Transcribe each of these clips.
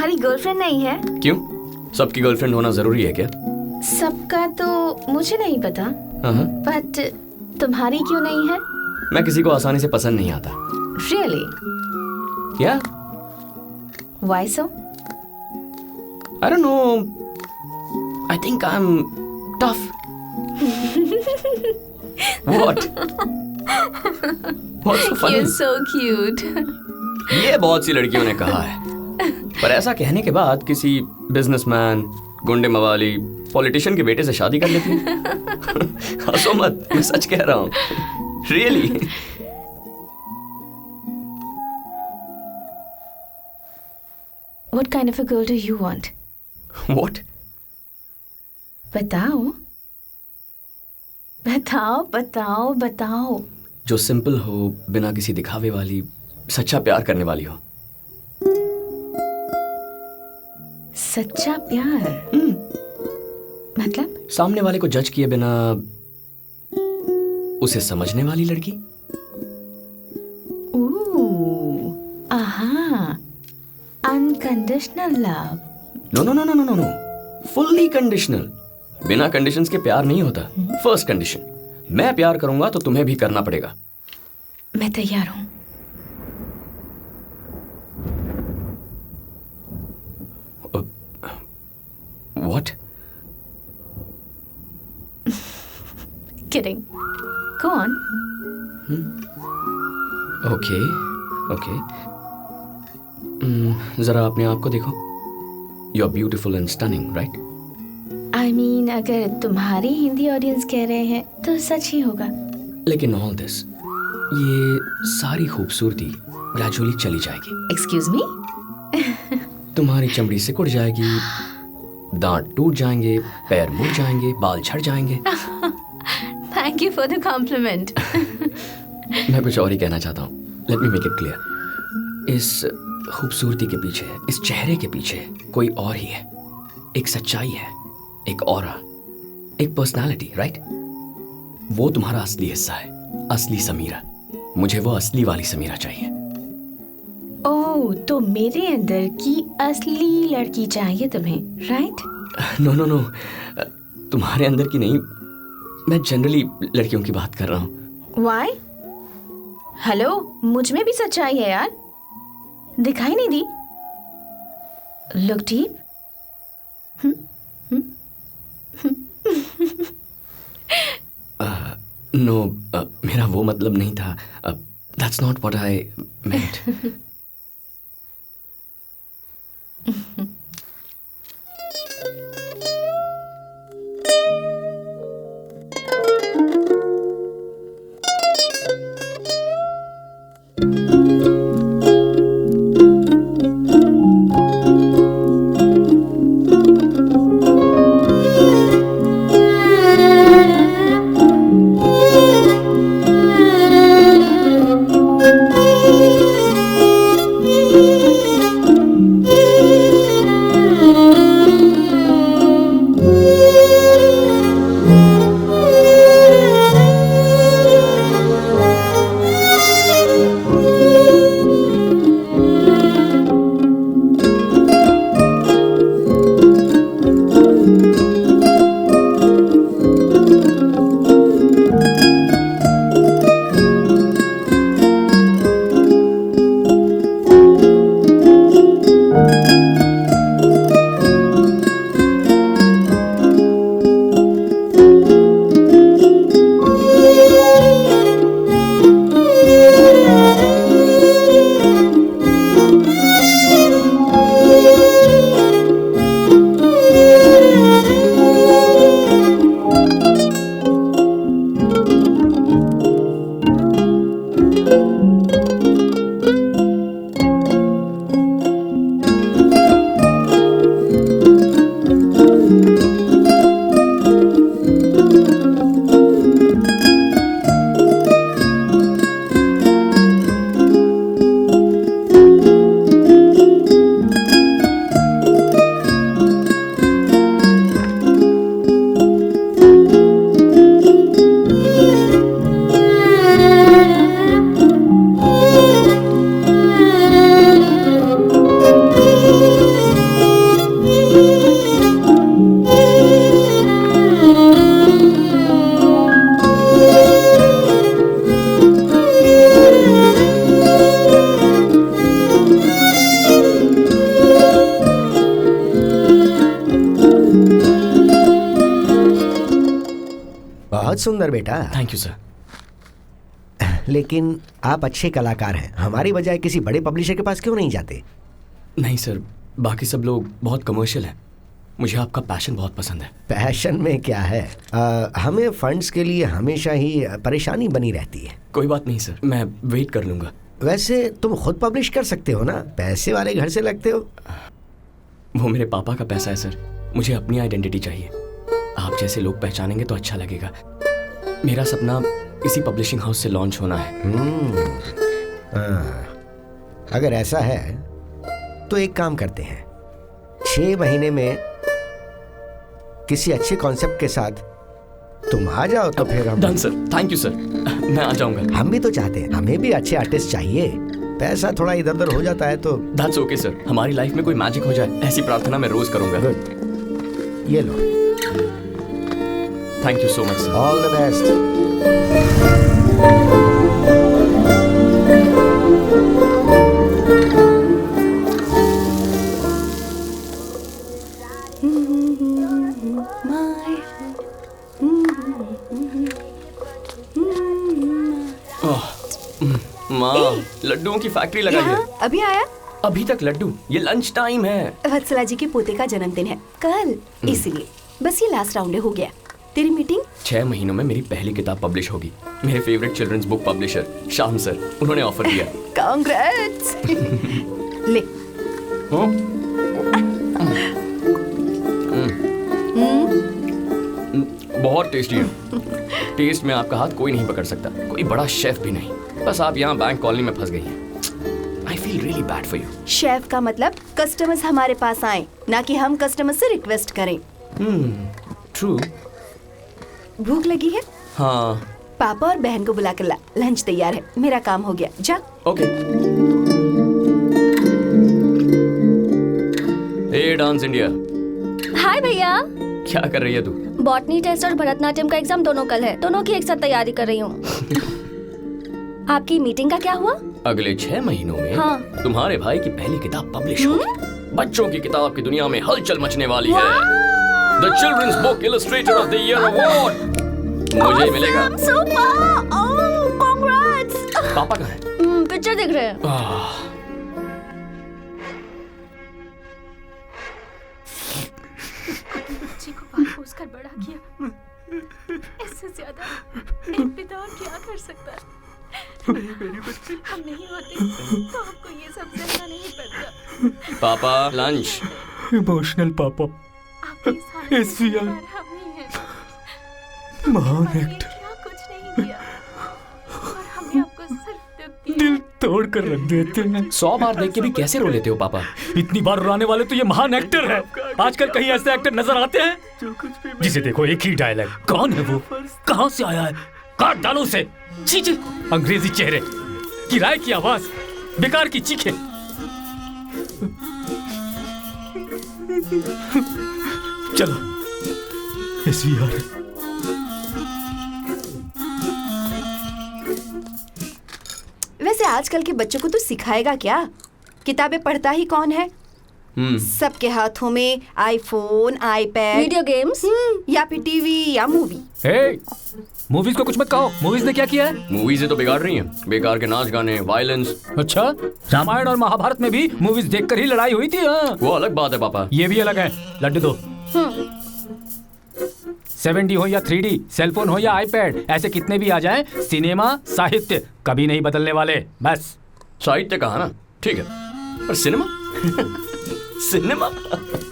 तुम्हारी गर्लफ्रेंड नहीं है? क्यों? सबकी गर्लफ्रेंड होना जरूरी है क्या? सबका तो मुझे नहीं पता, बट तुम्हारी क्यों नहीं है? मैं किसी को आसानी से पसंद नहीं आता। Really? क्या? Why so? I don't know. I think I'm tough. What? What's so funny? You're so cute. ये बहुत सी लड़कियों ने कहा है, पर ऐसा कहने के बाद किसी बिजनेसमैन, गुंडे मवाली, पॉलिटिशियन के बेटे से शादी कर लेती है। हंसो मत, मैं सच कह रहा हूँ। Really? What kind of a girl do you want? What? बताओ, बताओ, बताओ, बताओ। जो सिंपल हो, बिना किसी दिखावे वाली, सच्चा प्यार करने वाली हो। सच्चा प्यार? मतलब? सामने वाले को जज किए बिना उसे समझने वाली लड़की। आहा, unconditional love. No no no no no no, fully conditional. बिना कंडीशंस के प्यार नहीं होता। फर्स्ट कंडीशन, मैं प्यार करूंगा तो तुम्हें भी करना पड़ेगा। मैं तैयार हूं। What? Kidding. Go on. Okay, okay. जरा अपने आप को देखो। You are beautiful and stunning, right? I mean, अगर तुम्हारी हिंदी ऑडियंस कह रहे हैं तो सच ही होगा। लेकिन all this, ये सारी खूबसूरती ग्रेजुअली चली जाएगी। Excuse me? तुम्हारी चमड़ी सिकुड़ जाएगी, दांत टूट जाएंगे, पैर मुड़ जाएंगे, बाल झड़ जाएंगे। Thank you for the compliment. मैं कुछ और ही कहना चाहता हूँ। Let me make it clear. इस खूबसूरती के पीछे, इस चेहरे के पीछे कोई और ही है। एक सच्चाई है, एक ऑरा, एक पर्सनालिटी, राइट? वो तुम्हारा असली हिस्सा है, असली समीरा। मुझे वो असली वाली समीरा चाहिए। ओह, तो मेरे अंदर की असली लड़की चाहिए तुम्हें, राइट? नो नो नो, तुम्हारे अंदर की नहीं, मैं जनरली लड़कियों की बात कर रहा हूँ। Why? हेलो, मुझ में भी सच्चाई है यार, दिखाई नहीं दी? Look deep. नो, मेरा वो मतलब नहीं था। That's not what I meant. बहुत सुंदर बेटा। Thank you sir. लेकिन आप अच्छे कलाकार हैं, हमारी बजाय किसी बड़े पब्लिशर के पास क्यों नहीं जाते? नहीं सर, बाकी सब लोग बहुत कमर्शियल हैं, मुझे आपका पैशन बहुत पसंद है। पैशन में क्या है, हमें फंड्स के लिए हमेशा ही परेशानी बनी रहती है। कोई बात नहीं सर, मैं वेट कर लूँगा। वैसे तुम खुद पब्लिश कर सकते हो ना, पैसे वाले घर से लगते हो। वो मेरे पापा का पैसा है सर, मुझे अपनी आइडेंटिटी चाहिए। आप जैसे लोग पहचानेंगे तो अच्छा लगेगा। मेरा सपना इसी पब्लिशिंग हाउस से लॉन्च होना है। अगर ऐसा है तो एक काम करते हैं, 6 महीने में किसी अच्छे कॉन्सेप्ट के साथ तुम आ जाओ तो फिर हम। Done sir, thank you sir, मैं आ जाऊंगा। हम भी तो चाहते हैं, हमें भी अच्छे आर्टिस्ट चाहिए। पैसा थोड़ा इधर उधर हो जाता है तो। दैट्स ओके सर, हमारी लाइफ में कोई मैजिक हो जाए ऐसी प्रार्थना मैं रोज करूंगा। गुड, ये लो। Thank you so much sir. All the best. माँ, लड्डुओं की फैक्ट्री लगाई है। अभी आया? अभी तक लड्डू? ये लंच टाइम है। वत्सला जी के पोते का जन्मदिन है कल, इसलिए बस ये लास्ट राउंड हो गया। तेरी मीटिंग? 6 महीनों में मेरी पहली किताब पब्लिश होगी। मेरे favourite children's book publisher Shyam sir, उन्होंने ऑफर दिया। कांग्रेट्स। ले। बहुत टेस्टी है। टेस्ट में आपका हाथ कोई नहीं पकड़ सकता, कोई बड़ा शेफ भी नहीं। बस आप यहाँ बैंक कॉलोनी में फंस गई हैं। I feel really bad for you. Chef का मतलब कस्टमर्स हमारे पास आए, ना कि हम कस्टमर्स से रिक्वेस्ट करें। ट्रू। भूख लगी है? हाँ। पापा और बहन को बुला कर ला, लंच तैयार है। मेरा काम हो गया, जा। ओके। हे डांस इंडिया। हाय भैया। क्या कर रही है तू? बॉटनी टेस्ट और भरतनाट्यम का एग्जाम दोनों कल है, दोनों की एक साथ तैयारी कर रही हूँ। आपकी मीटिंग का क्या हुआ? अगले 6 महीनों में हाँ। तुम्हारे भाई की पहली किताब पब्लिश होगी। बच्चों की किताब की दुनिया में हलचल मचने वाली है। The children's book illustrator of the year award मुझे मिलेगा। पापा कहाँ हैं? पिक्चर देख रहे हैं। बच्ची को पाल पोस कर बड़ा किया, इससे ज्यादा एक पिता और क्या कर सकता है? नहीं मेरी बच्ची, हम नहीं होते तो आपको ये सब सहना नहीं पड़ता। पापा लंच। इमोशनल पापा। आपकी सारी SVR हम ही हैं। महान हमने एक्टर। क्या कुछ नहीं किया और हमने आपको सिर्फ दुख दिया। दिल तोड़ कर रख देते हैं। 100 बार देख के भी कैसे रो लेते हो पापा? इतनी बार रुलाने वाले तो ये महान एक्टर है। आजकल कहीं ऐसे एक्टर नजर आते हैं जिसे देखो एक ही डायलॉग। कौन है वो, कहां से आया है, काट डालो उसे। चीचे अंग्रेजी चेहरे, किराए की आवाज, बेकार की चीखें। चलो SVR। वैसे आजकल के बच्चों को तू सिखाएगा क्या? किताबें पढ़ता ही कौन है? सबके हाथों में आईफोन, आईपैड, वीडियो गेम्स या फिर टीवी या मूवी। मूवीज को कुछ मत कहो, मूवीज ने क्या किया है? मूवीज तो बिगाड़ रही हैं, बेकार के नाच गाने, वायलेंस। अच्छा, रामायण और महाभारत में भी मूवीज देखकर ही लड़ाई हुई थी। हाँ, वो अलग बात है पापा। ये भी अलग है। लड्डू दो। 7D हो या 3D, सेलफोन हो या आईपैड, ऐसे कितने भी आ जाएं, सिनेमा साहित्य कभी नहीं बदलने वाले। बस साहित्य कहा ना, ठीक है, पर सिनेमा सिनेमा।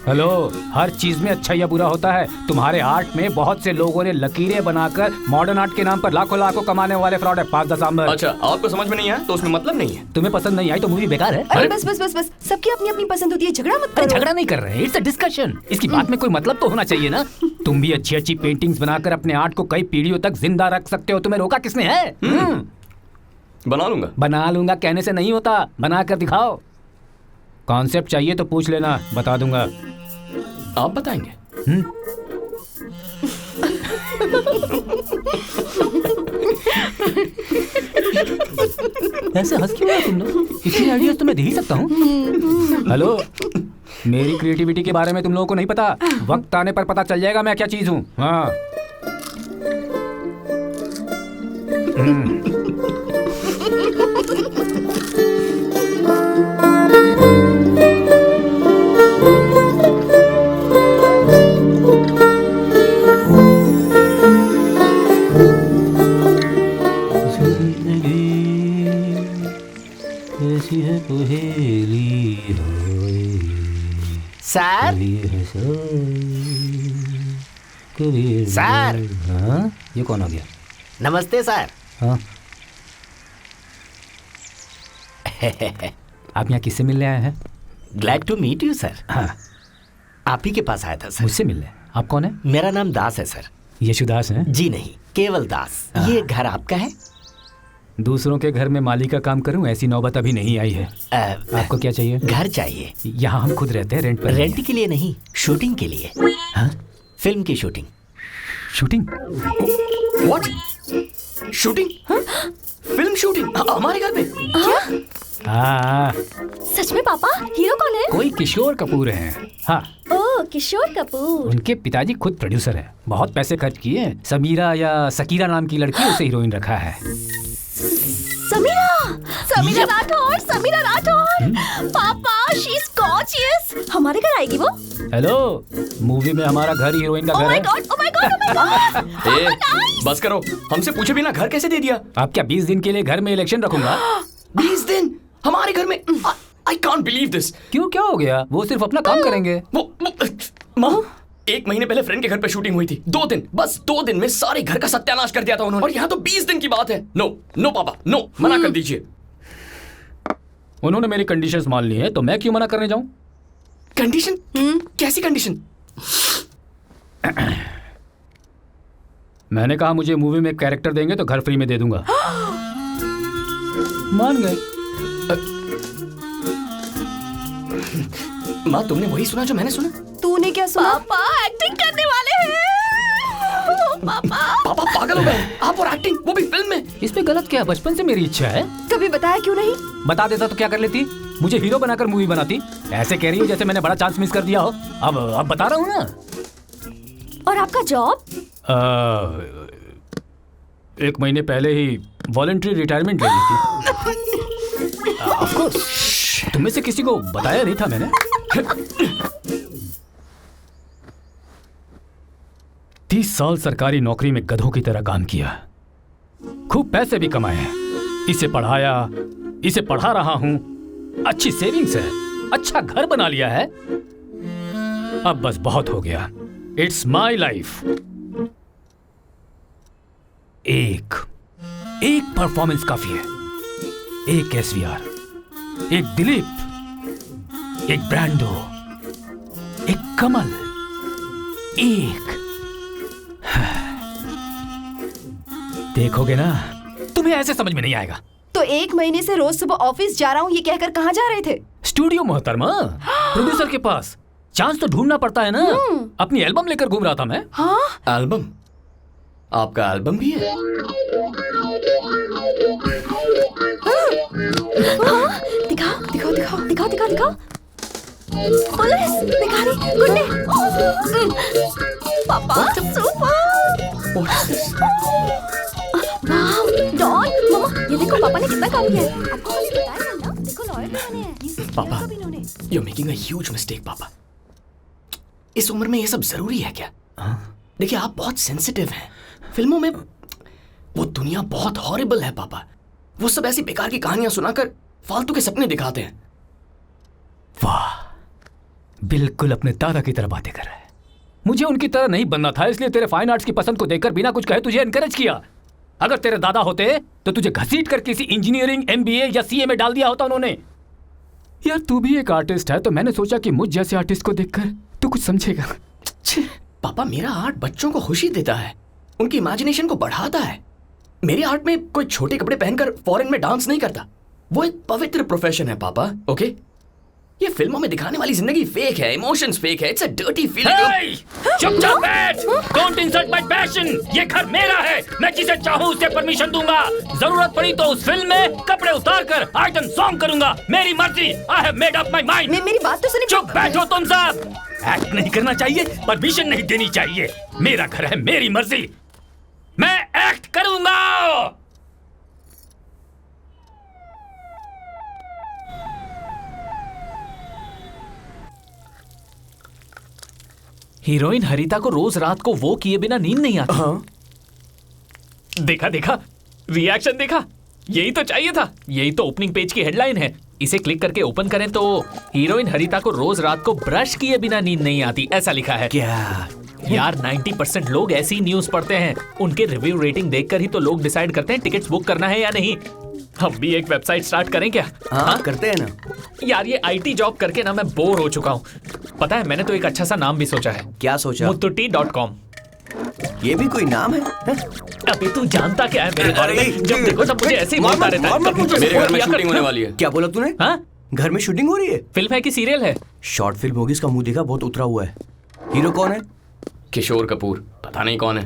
हेलो, हर चीज में अच्छा या बुरा होता है। तुम्हारे आर्ट में बहुत से लोगों ने लकीरें बनाकर मॉडर्न आर्ट के नाम पर लाखों लाखों कमाने वाले फ्रॉड है। 5-10 आंबर। अच्छा, आपको समझ में नहीं आया तो उसमें मतलब नहीं है। तुम्हें पसंद नहीं आई तो मूवी बेकार है। अरे बस बस बस बस, सबकी अपनी अपनी पसंद होती है, झगड़ा मत अरे करो। झगड़ा नहीं कर रहे हैं, इट्स अ डिस्कशन। इसकी बात में कोई मतलब तो होना चाहिए ना। तुम भी अच्छी अच्छी पेंटिंग्स बनाकर अपने आर्ट को कई पीढ़ियों तक जिंदा रख सकते हो। तुम्हें रोका किसने है? बना लूंगा। बना लूंगा कहने से नहीं होता, बना कर दिखाओ। कॉन्सेप्ट चाहिए तो पूछ लेना, बता दूंगा। आप बताएंगे? ऐसे हंस क्यों रहे हो तुम लोग? इतनी आइडियाज तो मैं दे ही सकता हूँ। हेलो, मेरी क्रिएटिविटी के बारे में तुम लोगों को नहीं पता। वक्त आने पर पता चल जाएगा मैं क्या चीज हूँ। हाँ, सर सर, हाँ? ये कौन आ गया? नमस्ते सर। हाँ? आप यहाँ किससे मिलने आए हैं? Glad to meet you sir. हाँ, आप ही के पास आया था सर। मुझसे मिलने। आप कौन है? मेरा नाम दास है सर। यशुदास हैं? जी नहीं, केवल दास। ये घर आपका है? दूसरों के घर में माली का काम करूं, ऐसी नौबत अभी नहीं आई है। आपको क्या चाहिए? घर चाहिए। यहाँ हम खुद रहते हैं, रेंट पर। रेंट के लिए नहीं, शूटिंग के लिए। हाँ? फिल्म की shooting. Shooting? What? Shooting? Film shooting हमारे घर पे? हाँ। सच में पापा? हीरो कौन है? कोई किशोर कपूर हैं। हाँ। ओह, किशोर कपूर। उनके पिताजी खुद प्रोड्यूसर हैं। बहुत पैसे खर्च किए हैं। समीरा या सकीरा नाम की लड़की उसे हीरोइन रखा है। समीरा राठौर, समीरा राठौर। पापा, शी इज गॉर्जियस। हमारे घर आएगी वो? हेलो, मूवी में हमारा घर हीरोइन का घर है। Oh my God. ए, बस करो, हमसे पूछे बिना घर कैसे दे दिया? आप क्या 20 दिन के लिए घर में इलेक्शन रखूंगा? 20 दिन हमारे घर में? I can't believe this. क्यों, क्या हो गया? वो सिर्फ अपना काम करेंगे। वो माँ, 1 महीने पहले फ्रेंड के घर पे शूटिंग हुई थी। 2 दिन, बस 2 दिन में सारे घर का सत्यानाश कर दिया था उन्होंने। और यहाँ तो 20 दिन की बात है। नो पापा, नो, मना कर दीजिए। उन्होंने मेरी कंडीशंस मान ली है, तो मैं क्यों मना करने जाऊं? कंडीशन? कैसी कंडीशन? मैंने कहा मुझे मूवी में कैरेक्टर देंगे तो घर फ्री में दे दूंगा। मान गए। माँ, तुमने वही सुना जो मैंने सुना? तूने क्या सुना? पापा एक्टिंग करने वाले हैं। पापा पापा पागल हो गए आप, और एक्टिंग, वो भी फिल्म में। इसमें गलत क्या है? बचपन से मेरी इच्छा है। कभी बताया क्यों नहीं? बता देता तो क्या कर लेती? मुझे हीरो बनाकर मूवी बनाती। ऐसे कह रही हो जैसे मैंने बड़ा चांस मिस कर दिया हो। अब बता रहा हूँ ना। और आपका जॉब? 1 महीने पहले ही वॉलंटरी रिटायरमेंट ले ली थी। ऑफ कोर्स, तुम में से किसी को बताया नहीं था मैंने। 30 साल सरकारी नौकरी में गधों की तरह काम किया, खूब पैसे भी कमाए हैं। इसे पढ़ाया, इसे पढ़ा रहा हूं, अच्छी सेविंग्स है, अच्छा घर बना लिया है। अब बस बहुत हो गया। It's my life. एक परफॉर्मेंस काफी है। एक SVR, एक दिलीप, एक ब्रांडो, एक कमल, एक। देखोगे ना, तुम्हें ऐसे समझ में नहीं आएगा। तो 1 महीने से रोज सुबह ऑफिस जा रहा हूँ ये कहकर कहाँ जा रहे थे? स्टूडियो मोहतरमा, प्रोड्यूसर के पास। चांस तो ढूंढना पड़ता है ना। अपनी एल्बम लेकर घूम रहा था मैं। हाँ? एल्बम? आपका एल्बम भी है? दिखाओ। पुलिस, भिखारी, गुंडे। पापा, सुपर। वाह, डॉन, मम्मा, ये देखो पापा ने कितना काम किया है। आपको मैंने बताया ना, देखो लॉयर भी बने हैं। ये सब पापा, कब इन्होंने? You are making a huge mistake पापा। इस उम्र में ये सब जरूरी है क्या? देखिए, आप बहुत सेंसिटिव हैं। फिल्मों में वो दुनिया बहुत हॉरिबल है पापा। वो सब ऐसी बेकार की कहानियां सुनाकर फालतू के सपने दिखाते हैं। वाह, बिल्कुल अपने दादा की तरह बातें कर रहा है। मुझे उनकी तरह नहीं बनना था, इसलिए तेरे फाइन आर्ट्स की पसंद को देखकर बिना कुछ कहे तुझे एनकरेज किया। अगर तेरे दादा होते तो तुझे घसीट कर किसी इंजीनियरिंग, MBA या CA में डाल दिया होता उन्होंने। यार, तू भी एक आर्टिस्ट है, तो मैंने सोचा कि मुझ जैसे आर्टिस्ट को देखकर तू कुछ समझेगा। पापा, मेरा आर्ट बच्चों को खुशी देता है, उनकी इमेजिनेशन को बढ़ाता है। मेरे आर्ट में कोई छोटे कपड़े पहनकर फॉरेन में डांस नहीं करता। वो एक पवित्र प्रोफेशन है पापा। ओके, ये फिल्मों में दिखाने वाली जिंदगी फेक है, इमोशंस फेक है। It's a dirty feeling. चुपचाप बैठ। Don't insult my passion. ये घर मेरा है, मैं जिसे चाहूं उसे परमिशन दूंगा। जरूरत पड़ी तो उस फिल्म में कपड़े उतार कर आइटम सॉन्ग करूंगा। मेरी मर्जी। I have made up my mind. मेरी बात तो सुनिए। चुप बैठो तुम सब। एक्ट नहीं करना चाहिए, परमिशन नहीं देनी चाहिए। मेरा घर है, मेरी मर्जी। मैं एक्ट करूंगा। हीरोइन हरिता को रोज रात को वो किए बिना नींद नहीं आती। हाँ। देखा देखा, रिएक्शन देखा, यही तो चाहिए था। यही तो ओपनिंग पेज की हेडलाइन है। इसे क्लिक करके ओपन करें तो हीरोइन हरिता को रोज रात को ब्रश किए बिना नींद नहीं आती, ऐसा लिखा है। क्या यार 90% लोग ऐसी न्यूज पढ़ते हैं। उनके रिव्यू रेटिंग देखकर ही तो लोग डिसाइड करते हैं टिकट्स बुक करना है या नहीं। हम भी एक वेबसाइट स्टार्ट करें क्या? हाँ करते हैं ना। यार ये आईटी जॉब करके ना मैं बोर हो चुका हूँ। पता है मैंने तो एक अच्छा सा नाम भी सोचा है। क्या सोचा? mututi.com। ये भी कोई नाम है? अभी तू जानता क्या है मेरे बारे में? जब देखो तब मुझे ऐसे ही बोलता रहता है। मेरे घर में शूटिंग होने वाली है। क्या बोला तूने? हाँ? घर में शूटिंग हो रही है? फिल्म है कि सीरियल है? शॉर्ट फिल्म होगी, इसका मुंह देखा, बहुत उतरा हुआ है। हीरो कौन है? किशोर कपूर, पता नहीं कौन है।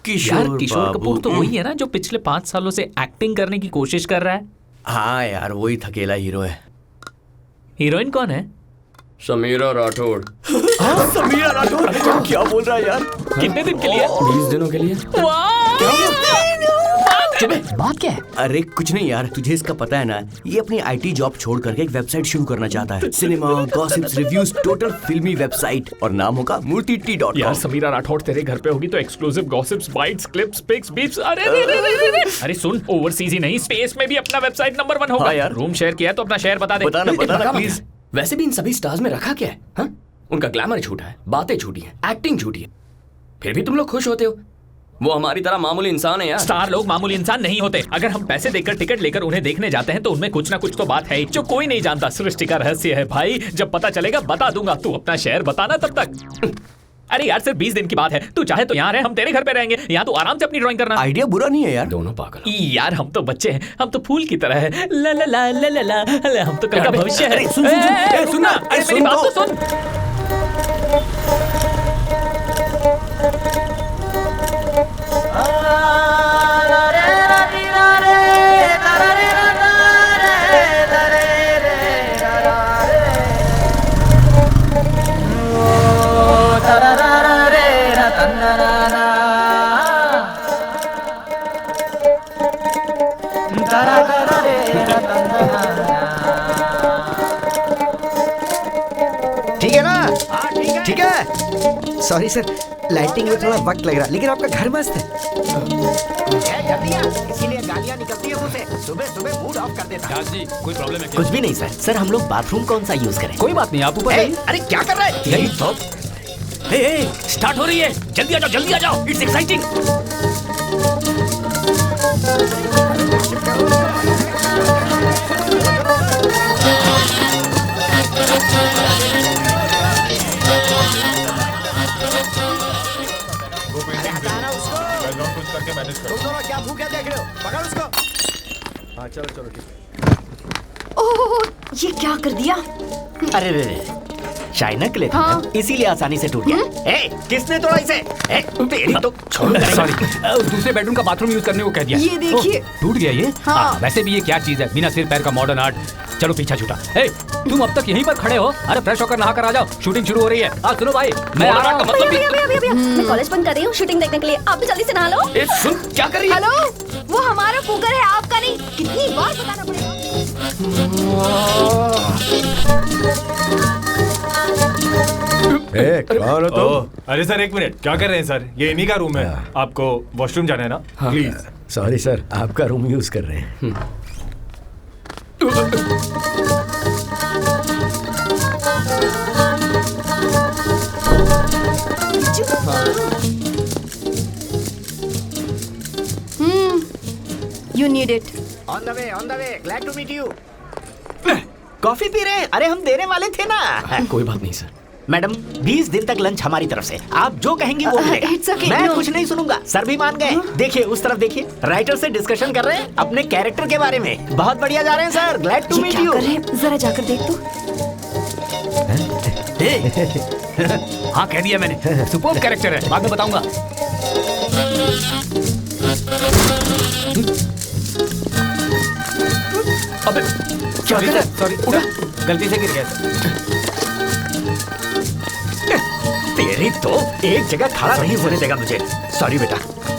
यार किशोर कपूर तो वही है ना जो पिछले 5 सालों से एक्टिंग करने की कोशिश कर रहा है। हाँ यार वही थकेला हीरो है। हीरोइन कौन है? समीरा राठौड़। समीरा राठौड़? क्या बोल रहा है यार? कितने दिन के लिए? 20 दिनों के लिए। बात क्या है? अरे कुछ नहीं यार, तुझे इसका पता है ना, ये अपनी आईटी जॉब छोड़ करके एक वेबसाइट शुरू करना चाहता है। सिनेमा, गॉसिप्स, रिव्यूज, टोटल फिल्मी वेबसाइट, और नाम होगा mututi.com। यार समीरा राठौड़ तेरे घर पे होगी तो exclusive gossips, bites, clips, pics, beeps. अरे सुन, ओवरसीज ही नहीं स्पेस में भी अपना वेबसाइट नंबर 1 होगा। हाँ यार। रूम शेयर किया है तो अपना शेयर बता दे। बताना प्लीज। वैसे भी इन सभी स्टार्स में रखा क्या है? हाँ? उनका ग्लैमर झूठा है, बातें झूठी हैं, एक्टिंग झूठी है, फिर भी तुम लोग खुश होते हो। वो हमारी तरह मामूली इंसान है यार। स्टार लोग मामूली इंसान नहीं होते। अगर हम पैसे देकर टिकट लेकर उन्हें देखने जाते हैं तो उनमें कुछ ना कुछ तो बात है जो कोई नहीं जानता। सृष्टि का रहस्य है भाई, जब पता चलेगा बता दूंगा। तू अपना शेयर बताना तब तक। अरे यार सिर्फ 20 दिन की बात है, तू चाहे तो यहाँ रहे, हम तेरे घर पे रहेंगे। यहाँ तू आराम से अपनी ड्राइंग करना। आइडिया बुरा नहीं है यार। दोनों पागल। यार हम तो बच्चे हैं, हम तो फूल की तरह है। ला ला ला ला ला ला, हम तो कल का भविष्य है। सुनना, अरे मेरी बात तो सुन। ठीक है ना? ठीक है। सॉरी सर, लाइटिंग में थोड़ा वक्त लग रहा, लेकिन आपका घर मस्त है। जल्दी आ, इसीलिए गालियाँ निकलती है मुंह से। सुबह सुबह मूड ऑफ कर देता है। जी कोई प्रॉब्लम है? कुछ भी नहीं सर। सर हम लोग बाथरूम कौन सा यूज करें? कोई बात नहीं, आप ऊपर ए, अरे क्या कर रहा है? यही तो स्टार्ट हो रही है। जल्दी आ जाओ, जल्दी आ जाओ, इट्स एक्साइटिंग। तुम दोनों क्या भूखे देख रहे हो? पकड़ उसको। हाँ चलो चलो ठीक। ओह, ये क्या कर दिया? अरे रे रे, चाइना के लिए था हाँ। ना? इसीलिए आसानी से टूट गया। ए, किसने तोड़ा इसे? ए, तेरी तो छोड़। सॉरी, दूसरे बेडरूम का बाथरूम यूज करने को कह दिया। ये देखिए। ओह, टूट गया ये। हाँ। वैसे भी ये क्या चीज है, बिना सिर पैर का मॉडर्न आर्ट। चलो पीछा छूटा। ए, तुम अब तक यहीं पर खड़े हो? अरे फ्रेश होकर नहा कर आ जाओ, शूटिंग शुरू हो रही है। सुनो भाई, मैं आ रहा हूँ। भैया, मैं कॉलेज बंद कर रही हूँ शूटिंग देखने के लिए। आप भी जल्दी से नहा लो। ए, सुन क्या कर रही है? हेलो, वो हमारा कुकर है, आपका नहीं। कितनी बार बताना पड़ेगा? कौन हो तुम? अरे सर एक मिनट, क्या कर रहे हैं सर? ये इन्हीं का रूम है। आपको वॉशरूम जाना है ना? प्लीज। सॉरी सर, आपका रूम यूज कर रहे हैं। You need it. On the way, glad to meet you. Coffee P रहे हैं? अरे हम देने वाले थे ना। कोई बात नहीं सर। मैडम 20 दिन तक लंच हमारी तरफ से, आप जो कहेंगी वो मिलेगा। It's okay, मैं no. कुछ नहीं सुनूंगा। सर भी मान गए। देखिए उस तरफ देखिए, राइटर से डिस्कशन कर रहे हैं अपने कैरेक्टर के बारे में। बहुत बढ़िया जा रहे हैं सर, ग्लैड टू ये मीट क्या यू। कर रहे हैं? जरा जाकर देख तो। हाँ कह दिया मैंने, सुपर्ब कैरेक्टर है, बाद में बताऊंगा। अबे सॉरी सर, सॉरी, गलती से गिर गया सर। तेरी तो एक जगह खड़ा नहीं होने देगा मुझे। सॉरी बेटा।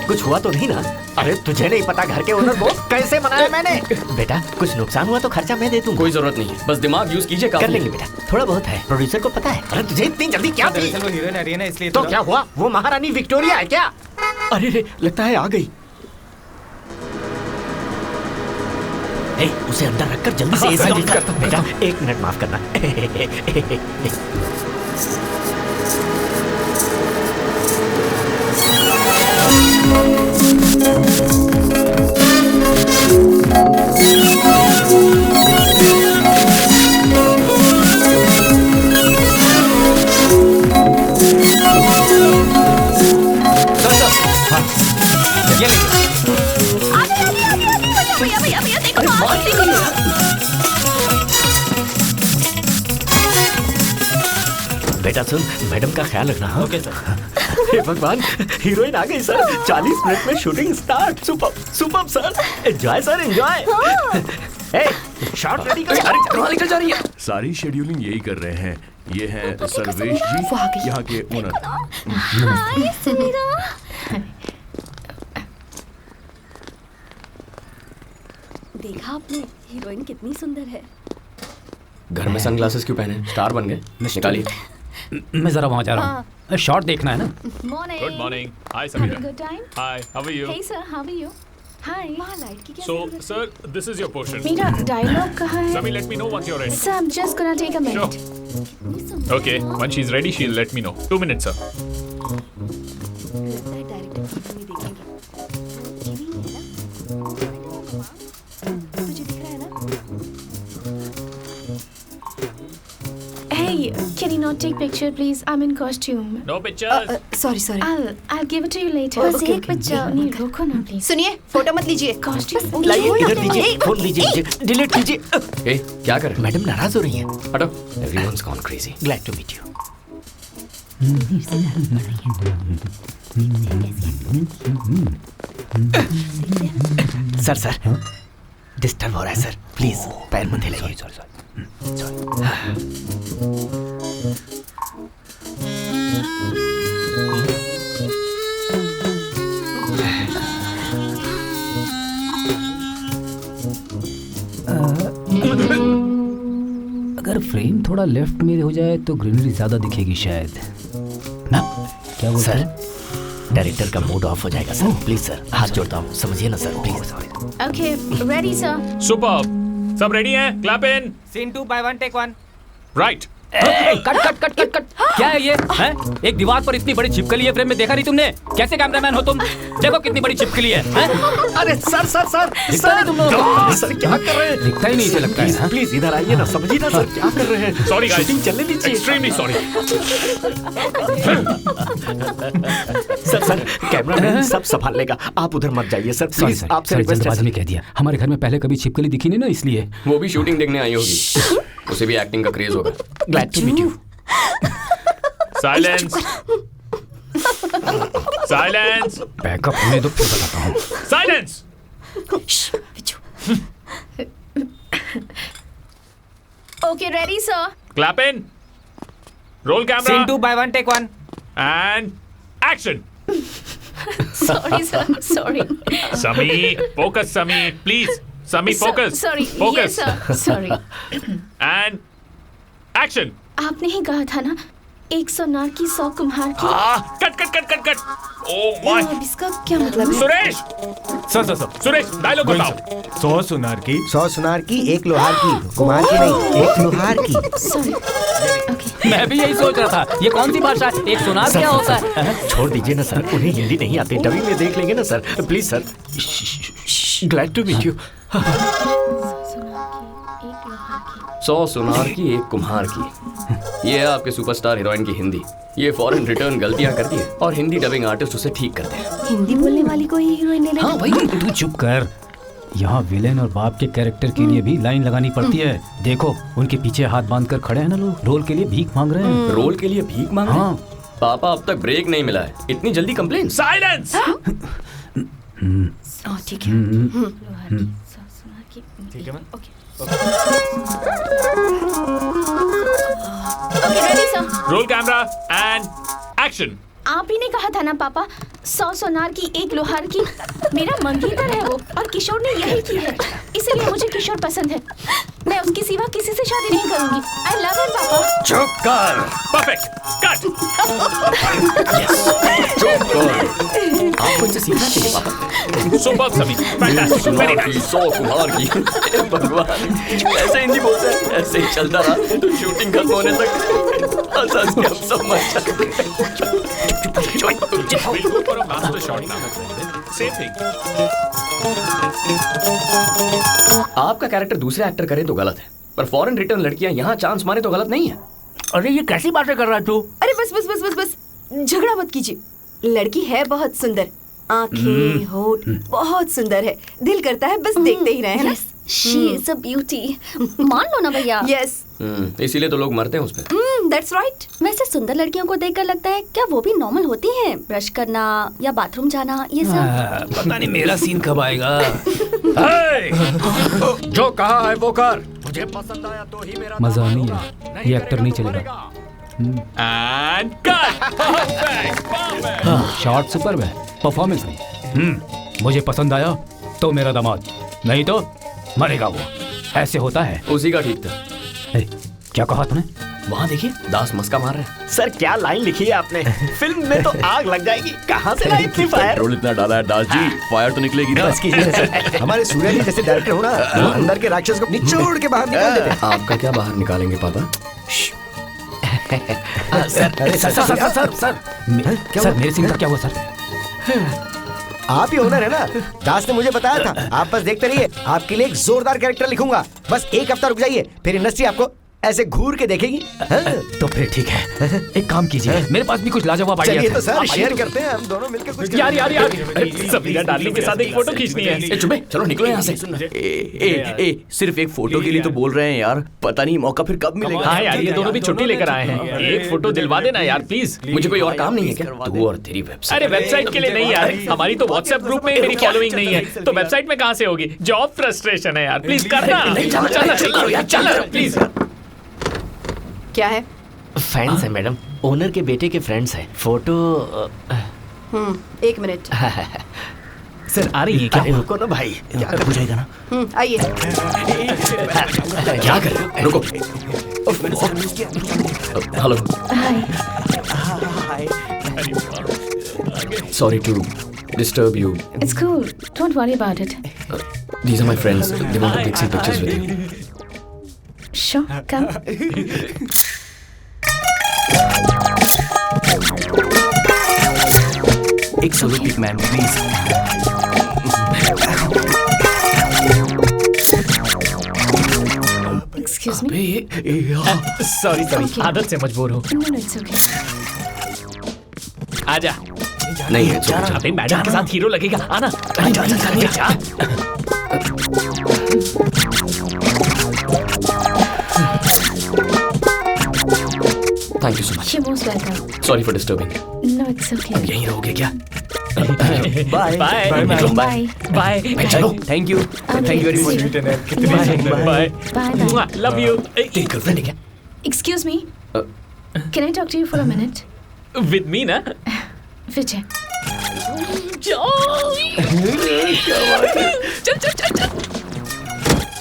कुछ हुआ तो नहीं ना? अरे तुझे नहीं पता घर के ओनर को कैसे मनाया मैंने? बेटा कुछ नुकसान हुआ तो खर्चा मैं दे दूंगा। कोई जरूरत नहीं है, बस दिमाग यूज कीजिए, कर लेंगे बेटा, थोड़ा बहुत है। प्रोड्यूसर को पता है। अरे तुझे इतनी जल्दी क्या थी? दरअसल वो हीरोइन आ रही है ना, इसलिए तो क्या हुआ? वो महारानी विक्टोरिया है क्या? अरे रे, लगता है आ गई। ए, उसे अंदर रखकर जल्दी से एसी ऑन कर। बेटा 1 मिनट माफ करना। ये लीजिए। भैया देखो बेटा सुन, मैडम का ख्याल रखना। हाँ? Okay sir. हे भगवान, हीरोइन आ गई सर। 40 मिनट में shooting start. Super super sir, enjoy sir enjoy. Shot ready करो। अरे कहाँ निकल जा रही है? सारी शेड्यूलिंग यही कर रहे हैं। ये हैं सर्वेश जी, यहाँ के ओनर। हाय समीरा। देखा आपने हीरोइन कितनी सुंदर है। घर में सनग्लासेस क्यों पहने? स्टार बन गए। निकालिए। मैं जरा वहाँ जा रहा हूँ, शॉट देखना है ना। Morning. Good morning. Hi Sameera. Good time. Hi, how are you? Hey sir, how are you? Hi. वहाँ लाइट की क्या सो जरूरत है? Sir, this is your portion. मेरा डायलॉग कहाँ है? Sami, let me know once you're ready. Sir, I'm just gonna take a Sure. minute. Okay, when she's ready, she'll let me know. 2 minutes, sir. लगता है director film में देखेंगे। ये नहीं है ना? तुझे दिख रहा है ना? Hey, can you not take picture, please? I'm in costume. No pictures. Sorry sorry. I'll give it to you later. बस एक पिक्चर। नहीं, रुको ना प्लीज। सुनिए, फोटो मत लीजिए। कॉस्ट्यूम। लाइए इधर दीजिए, फोन लीजिए, डिलीट कीजिए। ए, क्या कर रहे? मैडम नाराज हो रही हैं। हटो। Everyone's gone crazy. Glad to meet you. Sir disturb हो रहा है सर, प्लीज पैर मत हिलाइए। अगर फ्रेम थोड़ा लेफ्ट में हो जाए तो ग्रीनरी ज्यादा दिखेगी शायद ना। क्या बोल सर, डायरेक्टर का मूड ऑफ हो जाएगा सर, प्लीज सर, हाथ जोड़ता हूँ, समझिए ना sir, please. Okay, ready, sir. Superb. सब रेडी हैं? Clap in. Scene 2 by 1 take 1. Right. Cut cut cut cut cut. क्या है ये हैं? एक दीवार पर इतनी बड़ी छिपकली है फ्रेम में, देखा नहीं तुमने? कैसे कैमरामैन हो तुम? देखो कितनी बड़ी छिपकली है हैं? अरे सर सर सर दिखता नहीं तुम लोगों को? सर क्या कर रहे हैं? दिखता ही नहीं इसे लगता है। प्लीज इधर आइए ना, समझिए ना सर क्या कर रहे हैं। Sorry guys. शूटिंग चलने दीजिए। Extremely sorry. सर कैमरामैन सब संभाल लेगा, आप उधर मत जाइए सर, प्लीज आपसे रिक्वेस्ट है जल्दबाजी में कह दिया। हमारे घर में पहले कभी छिपकली दिखी नहीं ना, इसलिए। वो भी शूटिंग देखने आई होगी। उसे भी एक्टिंग का क्रेज होगा। Glad to meet you. Silence. Silence. Backup होने दो फिर बताता हूँ। Silence. Okay, ready, sir. Clap in. Roll camera. Scene 2 by 1 take 1. And action. Sorry, sir. Sorry. Sami, focus, Sami, please. Sami, focus. Sorry. Focus. Yes, sir. Sorry. And action. आपने ही कहा था ना, 1 सोनार की 100 कुम्हार की। Cut cut cut cut cut. Oh my. अब इसका क्या मतलब है? सुरेश. सर सुरेश, डायलॉग बताओ. 100 सुनार की 100 सुनार की 1 लोहार की, कुम्हार की नहीं, 1 लोहार की। Sorry. Okay. मैं भी यही सोच रहा था, ये कौन सी भाषा है? एक सोनार क्या होता है? छोड़ दीजिए ना सर, उन्हें हिंदी नहीं आती, डबिंग में देख लेंगे ना sir, please sir. Glad to meet you. 100 सुनार की 1 कुम्हार की। ये है आपके सुपरस्टार हीरोइन की हिंदी। ये फॉरेन रिटर्न गलतियां करती है और हिंदी डबिंग आर्टिस्ट उसे ठीक करते हैं। हिंदी बोलने वाली को ही हीरोइन ले लेना। हाँ भाई, तू चुप कर। यहाँ विलेन और बाप के कैरेक्टर के लिए भी लाइन लगानी पड़ती है। देखो उनके पीछे हाथ बांध कर खड़े हैं ना लोग, रोल के लिए भीख मांग रहे हैं। रोल के लिए भीख मांग रहे हैं? हाँ। पापा अब तक ब्रेक नहीं मिला है, इतनी जल्दी कंप्लेन? Silence. ठीक है। ठीक है ma'am. Okay, ready, sir. Roll camera and action. आप ही ने कहा था ना पापा, 100 सोनार की 1 लोहार की। मेरा मंगेतर है वो, और किशोर ने यही की है, इसलिए मुझे किशोर पसंद है। मैं उसके सिवा किसी से शादी नहीं करूंगी। आई लव हिम पापा। चुप कर। परफेक्ट। कट। चुप कर। आपको इससे सीखना चाहिए पापा। सुपर सभी। फैंटास्टिक। Very nice. 100 कुम्हार की। हे भगवान, ऐसे हिंदी बोलते हैं। ऐसे ही चलता रहा तो शूटिंग खत्म होने तक हंस के हम सब मर आपका कैरेक्टर दूसरे एक्टर करे तो गलत है, पर फॉरेन रिटर्न लड़कियां यहाँ चांस मारे तो गलत नहीं है। अरे ये कैसी बातें कर रहा है तू? अरे बस बस बस बस बस, झगड़ा मत कीजिए। लड़की है बहुत सुंदर, आंखें होठ बहुत सुंदर है, दिल करता है बस देखते ही रहे, है ना? She is a beauty. मान लो ना भैया। यस, इसीलिए तो लोग मरते हैं उस पे। That's right. वैसे सुंदर लड़कियों को देखकर लगता है क्या वो भी नॉर्मल होती हैं? ब्रश करना या बाथरूम जाना, ये सब। पता नहीं मेरा सीन कब आएगा। जो कहा है वो कर। मुझे पसंद आया तो ही मेरा मजा नहीं है, ये एक्टर नहीं चलेगा। And cut. शॉट सुपर है, परफॉर्मेंस नहीं। मुझे पसंद आया तो मेरा दामाद, नहीं तो मरेगा वो। ऐसे होता है। उसी का ठीक था। क्या कहा तूने? वहाँ देखिए, दास मस्का मार रहे हैं। सर क्या लाइन लिखी है आपने, फिल्म में तो आग लग जाएगी। कहाँ से लाई इतनी फायर? पेट्रोल इतना डाला है दास जी, फायर तो निकलेगी ना। बस कीजिए सर, हमारे सूर्या जी जैसे डायरेक्टर हो ना, वो अंदर के राक्षस को निचोड़ के बाहर निकाल देते हैं। आपका क्या बाहर निकालेंगे पापा? सर मेरे सीन का क्या हुआ सर? आप ही ओनर है ना? दास ने मुझे बताया था। आप बस देखते रहिए, आपके लिए एक जोरदार कैरेक्टर लिखूंगा। बस 1 हफ्ता रुक जाइए, फिर इंडस्ट्री आपको ऐसे घूर के देखेगी। तो फिर ठीक है, एक काम कीजिए, मेरे पास भी कुछ लाजवाब आइडिया चलिए तो सर शेयर करते हैं हम दोनों मिलकर कुछ। यार सबीना डार्लिंग के साथ एक फोटो खींचनी है। चुप, चलो निकलो यहाँ से। सिर्फ एक फोटो के लिए तो बोल रहे हैं यार, पता नहीं मौका फिर कब मिलेगा। हाँ यार, ये दोनों भी छुट्टी लेकर आए हैं, एक फोटो दिलवा देना यार प्लीज। मुझे कोई और काम नहीं है क्या? तू और तेरी वेबसाइट। अरे वेबसाइट के लिए नहीं यार, हमारी तो व्हाट्सएप ग्रुप में मेरी फॉलोइंग नहीं है, तो वेबसाइट में कहाँ से होगी? जॉब फ्रस्ट्रेशन है यार, प्लीज करना। चल प्लीज। क्या है? फैंस है मैडम, ओनर के बेटे के फ्रेंड्स हैं। Photo 1 minute. सर आ रही है क्या? रुको ना भाई, क्या हो जाएगा ना? आइए। क्या कर रहे हो? रुको। Hello. Sorry to disturb you. It's cool. Don't worry about it. These are my friends. They want to take some pictures with you. Sure, come. एक solo pic ma'am please. Excuse me. Sorry आदत से मजबूर हो। No, it's okay. आजा। नहीं है, चलो। अबे मैडम के साथ हीरो लगेगा, आना। Thank you so much. You're most welcome. Sorry for disturbing. No, it's okay. यहीं रहोगे क्या? Bye bye Bye. बाय। चलो। Thank you very much. Bye. Bye. Love you. तेरी गर्लफ्रेंड है क्या? Excuse me. Can I talk to you for a minute? With me ना? Vijay.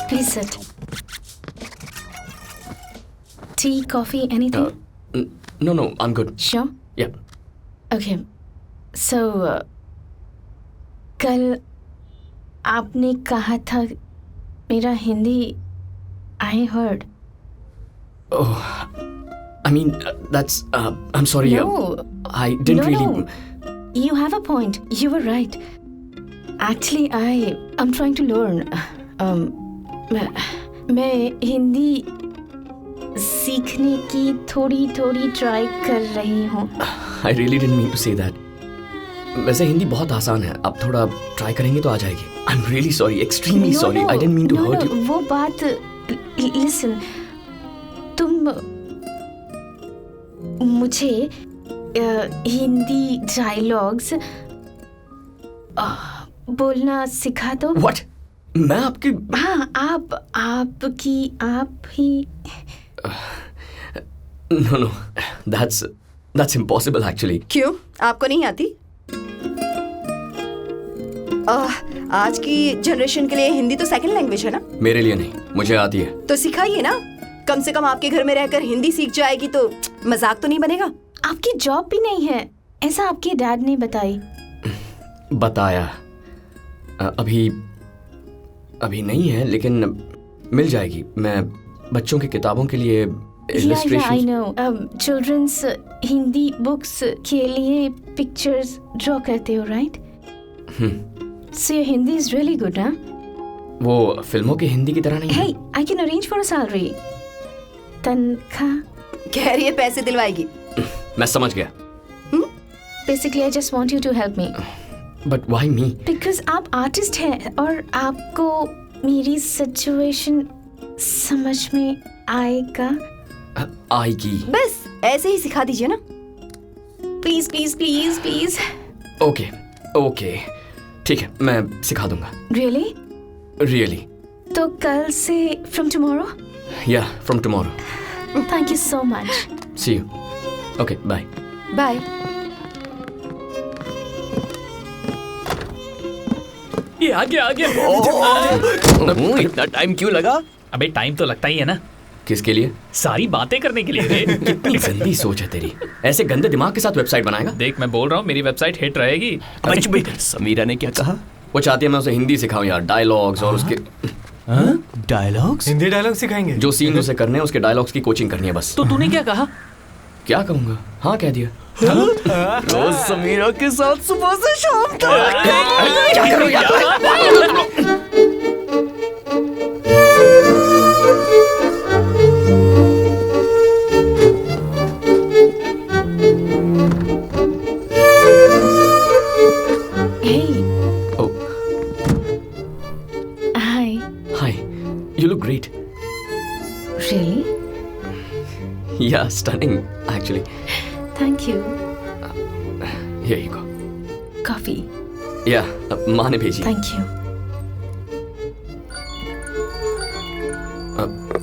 Please sit. Tea, coffee, anything? No, I'm good. Sure. Yeah. Okay. So, कल आपने कहा था मेरा Hindi I heard. Oh, I mean, that's. I'm sorry. No. I didn't No, really. no. You have a point. You were right. Actually, I'm trying to learn. मैं हिंदी सीखने की थोड़ी try कर रही हूँ। I really didn't mean to say that. वैसे हिंदी बहुत आसान है, आप थोड़ा ट्राई करेंगे तो आ जाएगी। I'm really sorry, extremely sorry. I didn't mean to hurt you. वो बात, listen, तुम मुझे हिंदी डायलॉग्स बोलना सिखा दो। What? मैं आपकी? हाँ, आप ही। No, that's impossible actually. क्यों? आपको नहीं आती? आज की जनरेशन के लिए हिंदी तो सेकंड लैंग्वेज है ना? मेरे लिए नहीं, मुझे आती है। तो सिखाइए ना, कम से कम आपके घर में रहकर हिंदी सीख जाएगी तो मजाक तो नहीं बनेगा। आपकी जॉब भी नहीं है, ऐसा आपके डैड ने बताई। बताया अभी नहीं है, लेकिन मिल जाएगी। मैं बच्चों की किताबों के लिए I know, children's Hindi books के लिए पिक्चर्स ड्रॉ करते हो, right? So your Hindi is really good, हाँ? वो फिल्मों की हिंदी की तरह नहीं है। Hey, I can arrange for a salary. तनख्वाह? कह रही है पैसे दिलवाएगी। मैं समझ गया। Basically, I just want you to help me. But why me? Because आप आर्टिस्ट हैं और आपको मेरी सिचुएशन समझ में आएगा। आएगी। बस ऐसे ही सिखा दीजिए ना। Please please please please. Okay okay, ठीक है, मैं सिखा दूंगा। Really? Really? तो कल से from tomorrow? Yeah, from tomorrow. Thank you so much. See you. Okay, bye. Bye. ये आ गया इतना टाइम क्यों लगा? अबे टाइम तो लगता ही है ना। किसके लिए? सारी बातें करने के लिए। कितनी गंदी सोच है तेरी। ऐसे गंदे दिमाग के साथ वेबसाइट बनाएगा? देख, मैं बोल रहा हूँ मेरी वेबसाइट हिट रहेगी। समीरा ने क्या कहा? वो चाहती है मैं उसे हिंदी सिखाऊं यार, डायलॉग्स और उसके डायलॉग्स? हिंदी डायलॉग सिखाएंगे? जो सीन उसे करने हैं उसके डायलॉग्स की कोचिंग करनी है बस। तो तूने क्या कहा? क्या कहूंगा? हाँ कह दिया। रोज समीरा के साथ सुबह से शाम तक। क्या करूं यार? You look great. Really? Yeah, stunning, actually. Thank you. Here you go. Coffee. Yeah, माँ ने भेजी। Thank you.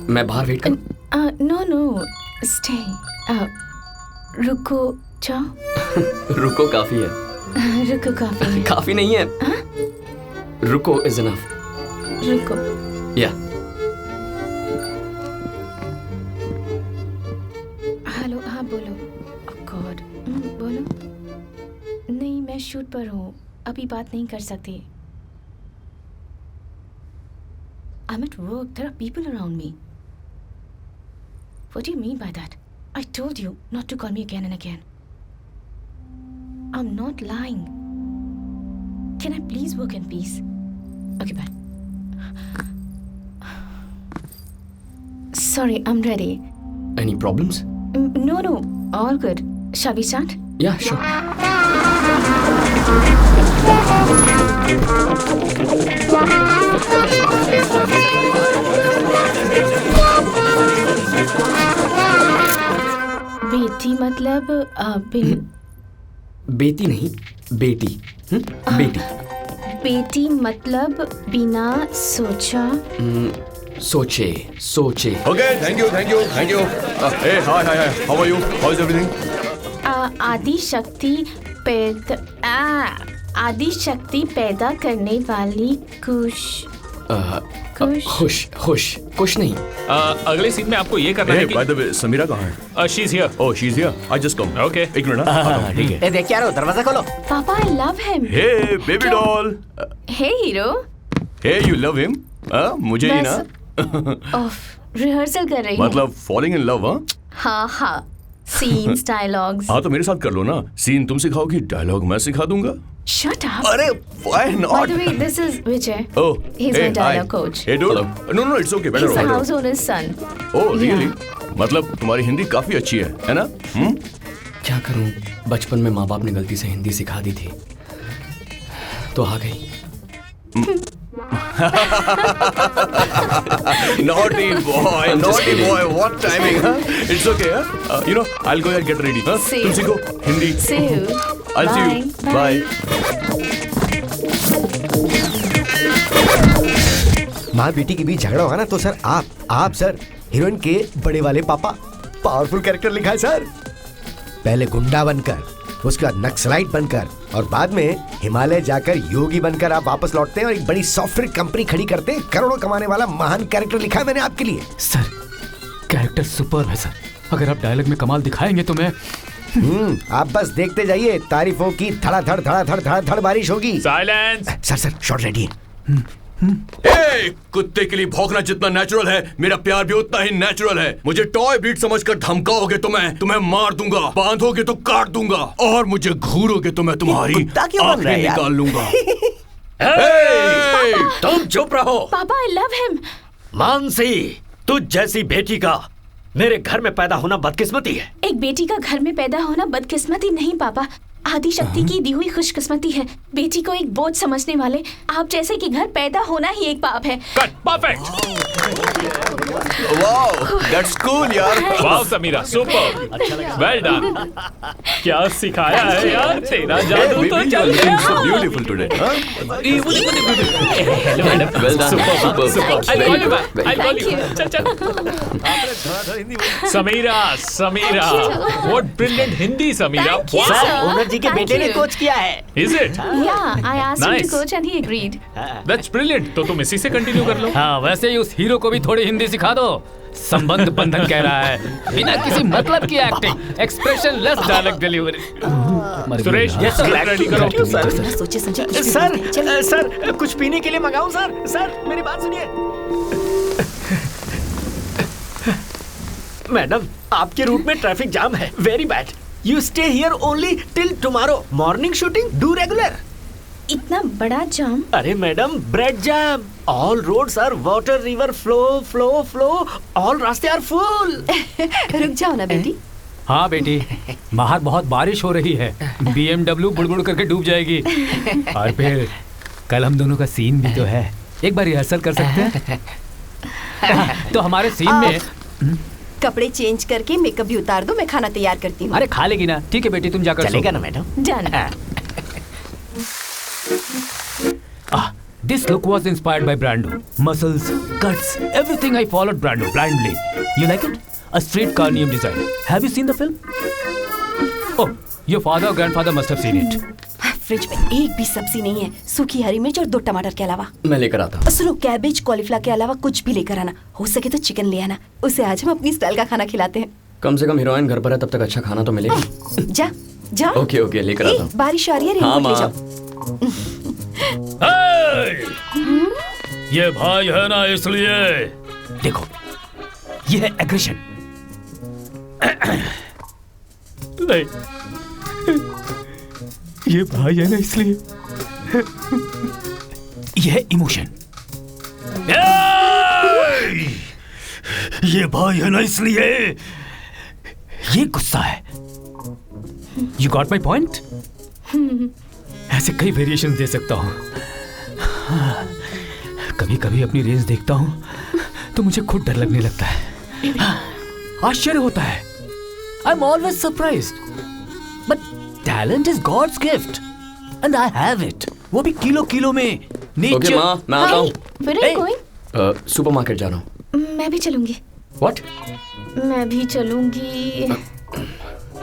मैं बाहर वेट करूं? No, stay. रुको जाओ। रुको काफी है। रुको काफी है। काफी नहीं है। रुको is enough. रुको। Yeah. हेलो, हाँ बोलो। गॉड, बोलो। नहीं, मैं शूट पर हूँ, अभी बात नहीं कर सकती। I'm at work. There are people around me. What do you mean by that? I told you not to call me again and again. I'm not lying. Can I please work in peace? Okay, bye. Sorry, I'm ready. Any problems? No, all good. Shall we start? Yeah, sure. बेटी मतलब बेटी नहीं, बेटी। बेटी। बेटी मतलब बिना सोचा। सोचे। Okay, thank you. Hey, hi. How are you? How is everything? आदि शक्ति पैदा करने वाली कुश खुश नहीं। अगले सीन में आपको ये करना है कि By the way, समीरा कहाँ है? She's here. Oh, she's here. I just come. Okay. एक मिनट ना। ठीक है। देख क्या रहो, दरवाजा खोलो। पापा, I love him. Hey, baby doll. Hey, hero. Hey, you love him? मुझे ही ना? रिहर्सल कर रही हूँ। मतलब falling in love, हाँ? हाँ। Scenes, dialogues. हाँ तो मेरे साथ कर लो ना। सीन तुम सिखाओगी, डायलॉग मैं सिखा दूंगा। Shut up. अरे why not? By the way, this is Vijay. Oh, he's hey, my dialogue hi. coach. Hey, dude. No, it's okay. Better. He's the house owner's son. Oh, really? मतलब तुम्हारी हिंदी काफी अच्छी है ना? क्या करूं? बचपन में माँ बाप ने गलती से हिंदी सिखा दी थी, तो आ गई। Naughty boy, what timing, huh? It's okay, huh? You know, I'll go and get ready, huh? See तुम सीखो Hindi. See you. I'll see you. Bye. माँ बेटी के बीच झगड़ा होगा ना तो सर आप सर हीरोइन के बड़े वाले पापा। पावरफुल कैरेक्टर लिखा है सर। पहले गुंडा बनकर उसके बाद नक्सलाइट बनकर और बाद में हिमालय जाकर योगी बनकर आप वापस लौटते हैं और एक बड़ी सॉफ्टवेयर कंपनी खड़ी करते हैं। करोड़ों कमाने वाला महान कैरेक्टर लिखा है मैंने आपके लिए। सर कैरेक्टर सुपर है सर, अगर आप डायलॉग में कमाल दिखाएंगे तो मैं आप बस देखते जाइए, तारीफों की धड़ाधड़ धड़ाधड़ धड़ाधड़ बारिश होगी। साइलेंस। सर शॉट रेडी है। कुत्ते के लिए भौंकना जितना नेचुरल है, मेरा प्यार भी उतना ही नेचुरल है। मुझे टॉय ब्रीड समझकर धमकाओगे तो मैं तुम्हें मार दूंगा, बांधोगे तो काट दूंगा, और मुझे घूरोगे तो मैं तुम्हारी आंखें निकाल लूंगा। तुम चुप रहो। पापा आई लव हिम। मानसी, तुझ जैसी बेटी का मेरे घर में पैदा होना बदकिस्मती है। एक बेटी का घर में पैदा होना बदकिस्मती नहीं पापा, आदि शक्ति की दी हुई खुशकिस्मती है। बेटी को एक बोझ समझने वाले आप जैसे कि घर पैदा होना ही एक पाप है। परफेक्ट। वाओ, दैट्स कूल यार। Wow Sameera, super, well done. क्या सिखाया है यार, तेरा जादू तो चल गया। Beautiful today. Hello madam, well done, super. I call you back, I call you. चल Sameera, what brilliant Hindi Sameera. Sir, owner ji के बेटे ने कोच किया है। Is it? Yeah, I asked him Nice. to coach and he agreed. That's brilliant. तो तुम इसी से कंटिन्यू कर लो। हाँ, वैसे ही उस हीरो को भी थोड़ी हिंदी सिखा दो। संबंध बंधन कह रहा है, बिना किसी मतलब की acting, expressionless dialogue delivery. Suresh, ready करो। सोचे समझे कुछ भी सर, बोलते हैं। चलिए। सर कुछ पीने के लिए मंगाऊं सर? सर मेरी बात सुनिए। मैडम, आपके रूट में ट्रैफिक जाम है, very bad. You stay here only till tomorrow. Morning shooting, do regular. इतना बड़ा जाम? अरे madam, bread jam. All roads are water, river flow. All रास्ते are full. रुक जाओ ना बेटी। हाँ बेटी, बाहर बहुत बारिश हो रही है, BMW बुड़बुड़ करके डूब जाएगी। और फिर कल हम दोनों का सीन भी तो है, एक बार रिहर्सल कर सकते हैं? तो हमारे सीन में कपड़े चेंज करके मेकअप भी उतार दो, मैं खाना तैयार करती हूँ। अरे खा लेगी ना? ठीक है बेटी, तुम जाकर चलेगा ना madam? Done. This look was inspired by Brando. Muscles, cuts, everything I followed Brando blindly. You like it? A street carnium design. Have you seen the film? Oh, your father or grandfather must have seen it. Fridge में एक भी सब्जी नहीं है, सूखी हरी मिर्च और 2 टमाटर के अलावा। मैं लेकर आता हूँ। सुनो, कैबेज कॉलीफ्लावर के अलावा कुछ भी लेकर आना, हो सके तो चिकन ले आना, उसे आज हम अपनी स्टाइल का खाना खिलाते हैं। कम से कम हीरोइन घर पर है, तब तक अच्छा खाना तो मिलेगा। जा। ओके लेकर आता हूँ। बारिश आ रही है, हाँ, रेनकोट ले जाओ। ये भाई है ना, इसलिए देखो, ये है एग्रेशन। नहीं, ये भाई है ना, इसलिए ये है इमोशन। ये भाई है ना, इसलिए ये गुस्सा है। You got my point? ऐसे कई वेरिएशन दे सकता हूं। कभी कभी अपनी रेंज देखता हूं तो मुझे खुद डर लगने लगता है, आश्चर्य होता है। I am always surprised, but talent is god's gift and I have it, वो भी किलो में। ओके माँ, मैं आता हूँ। Where are you going? Supermarket जा रहा हूँ। मैं भी चलूंगी। What? मैं भी चलूंगी।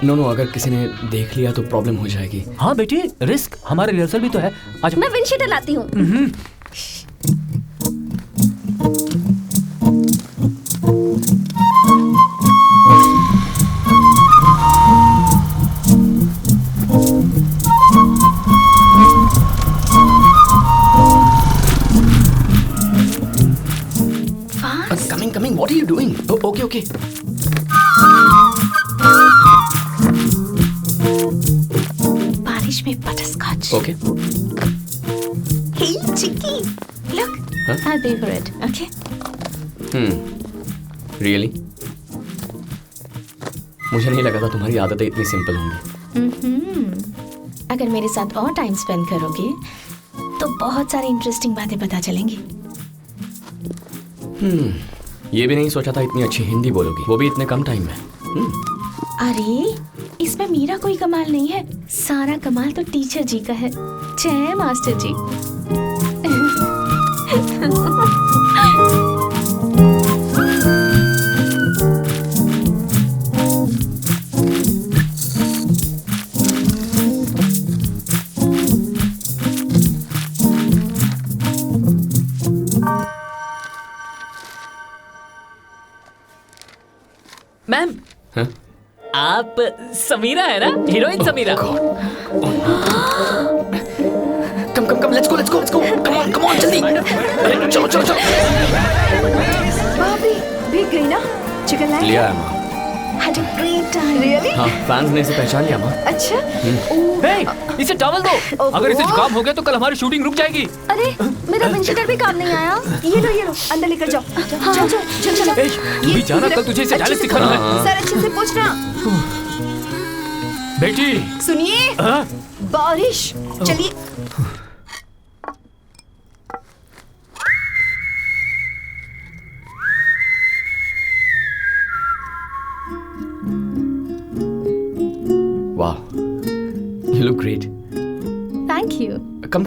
नो, अगर किसी ने देख लिया तो प्रॉब्लम हो जाएगी। हाँ बेटी, रिस्क, हमारे रिहर्सल भी तो है। आज मैं विंडशीटर लाती हूँ। Coming. What are you doing? Oh, okay. बारिश में butterscotch. Okay. Hey, Chicky, look. Huh? I'll pay for it. Okay. Really? मुझे नहीं लगा था तुम्हारी आदतें इतनी सिंपल होंगी। अगर मेरे साथ और टाइम स्पेंड करोगे तो बहुत सारी इंटरेस्टिंग बातें पता चलेंगी। ये भी नहीं सोचा था इतनी अच्छी हिंदी बोलोगी, वो भी इतने कम टाइम में। अरे इसमें मेरा कोई कमाल नहीं है, सारा कमाल तो टीचर जी का है। जय मास्टर जी। मैम आप समीरा है ना, heroine Sameera. Come let's go come on जल्दी। अरे चलो बाप रे, भीग गई ना। चिकन लाए? लिया है माँ। Had a great time. Really? हाँ, फैंस ने इसे पहचान लिया माँ। अच्छा। हे, इसे टॉवल दो। अगर इसे जुकाम हो गया तो कल हमारी शूटिंग रुक जाएगी। अरे मेरा विंडशीटर भी काम नहीं आया। ये लो अंदर लेकर जाओ। चलो। तू भी जाना, कल तुझे इसे डायलेक्ट सिखाना है। सर अच्छे से पूछना। बेटी सुनिए, बारिश। चलिए। वाह, you look great. Thank you. कम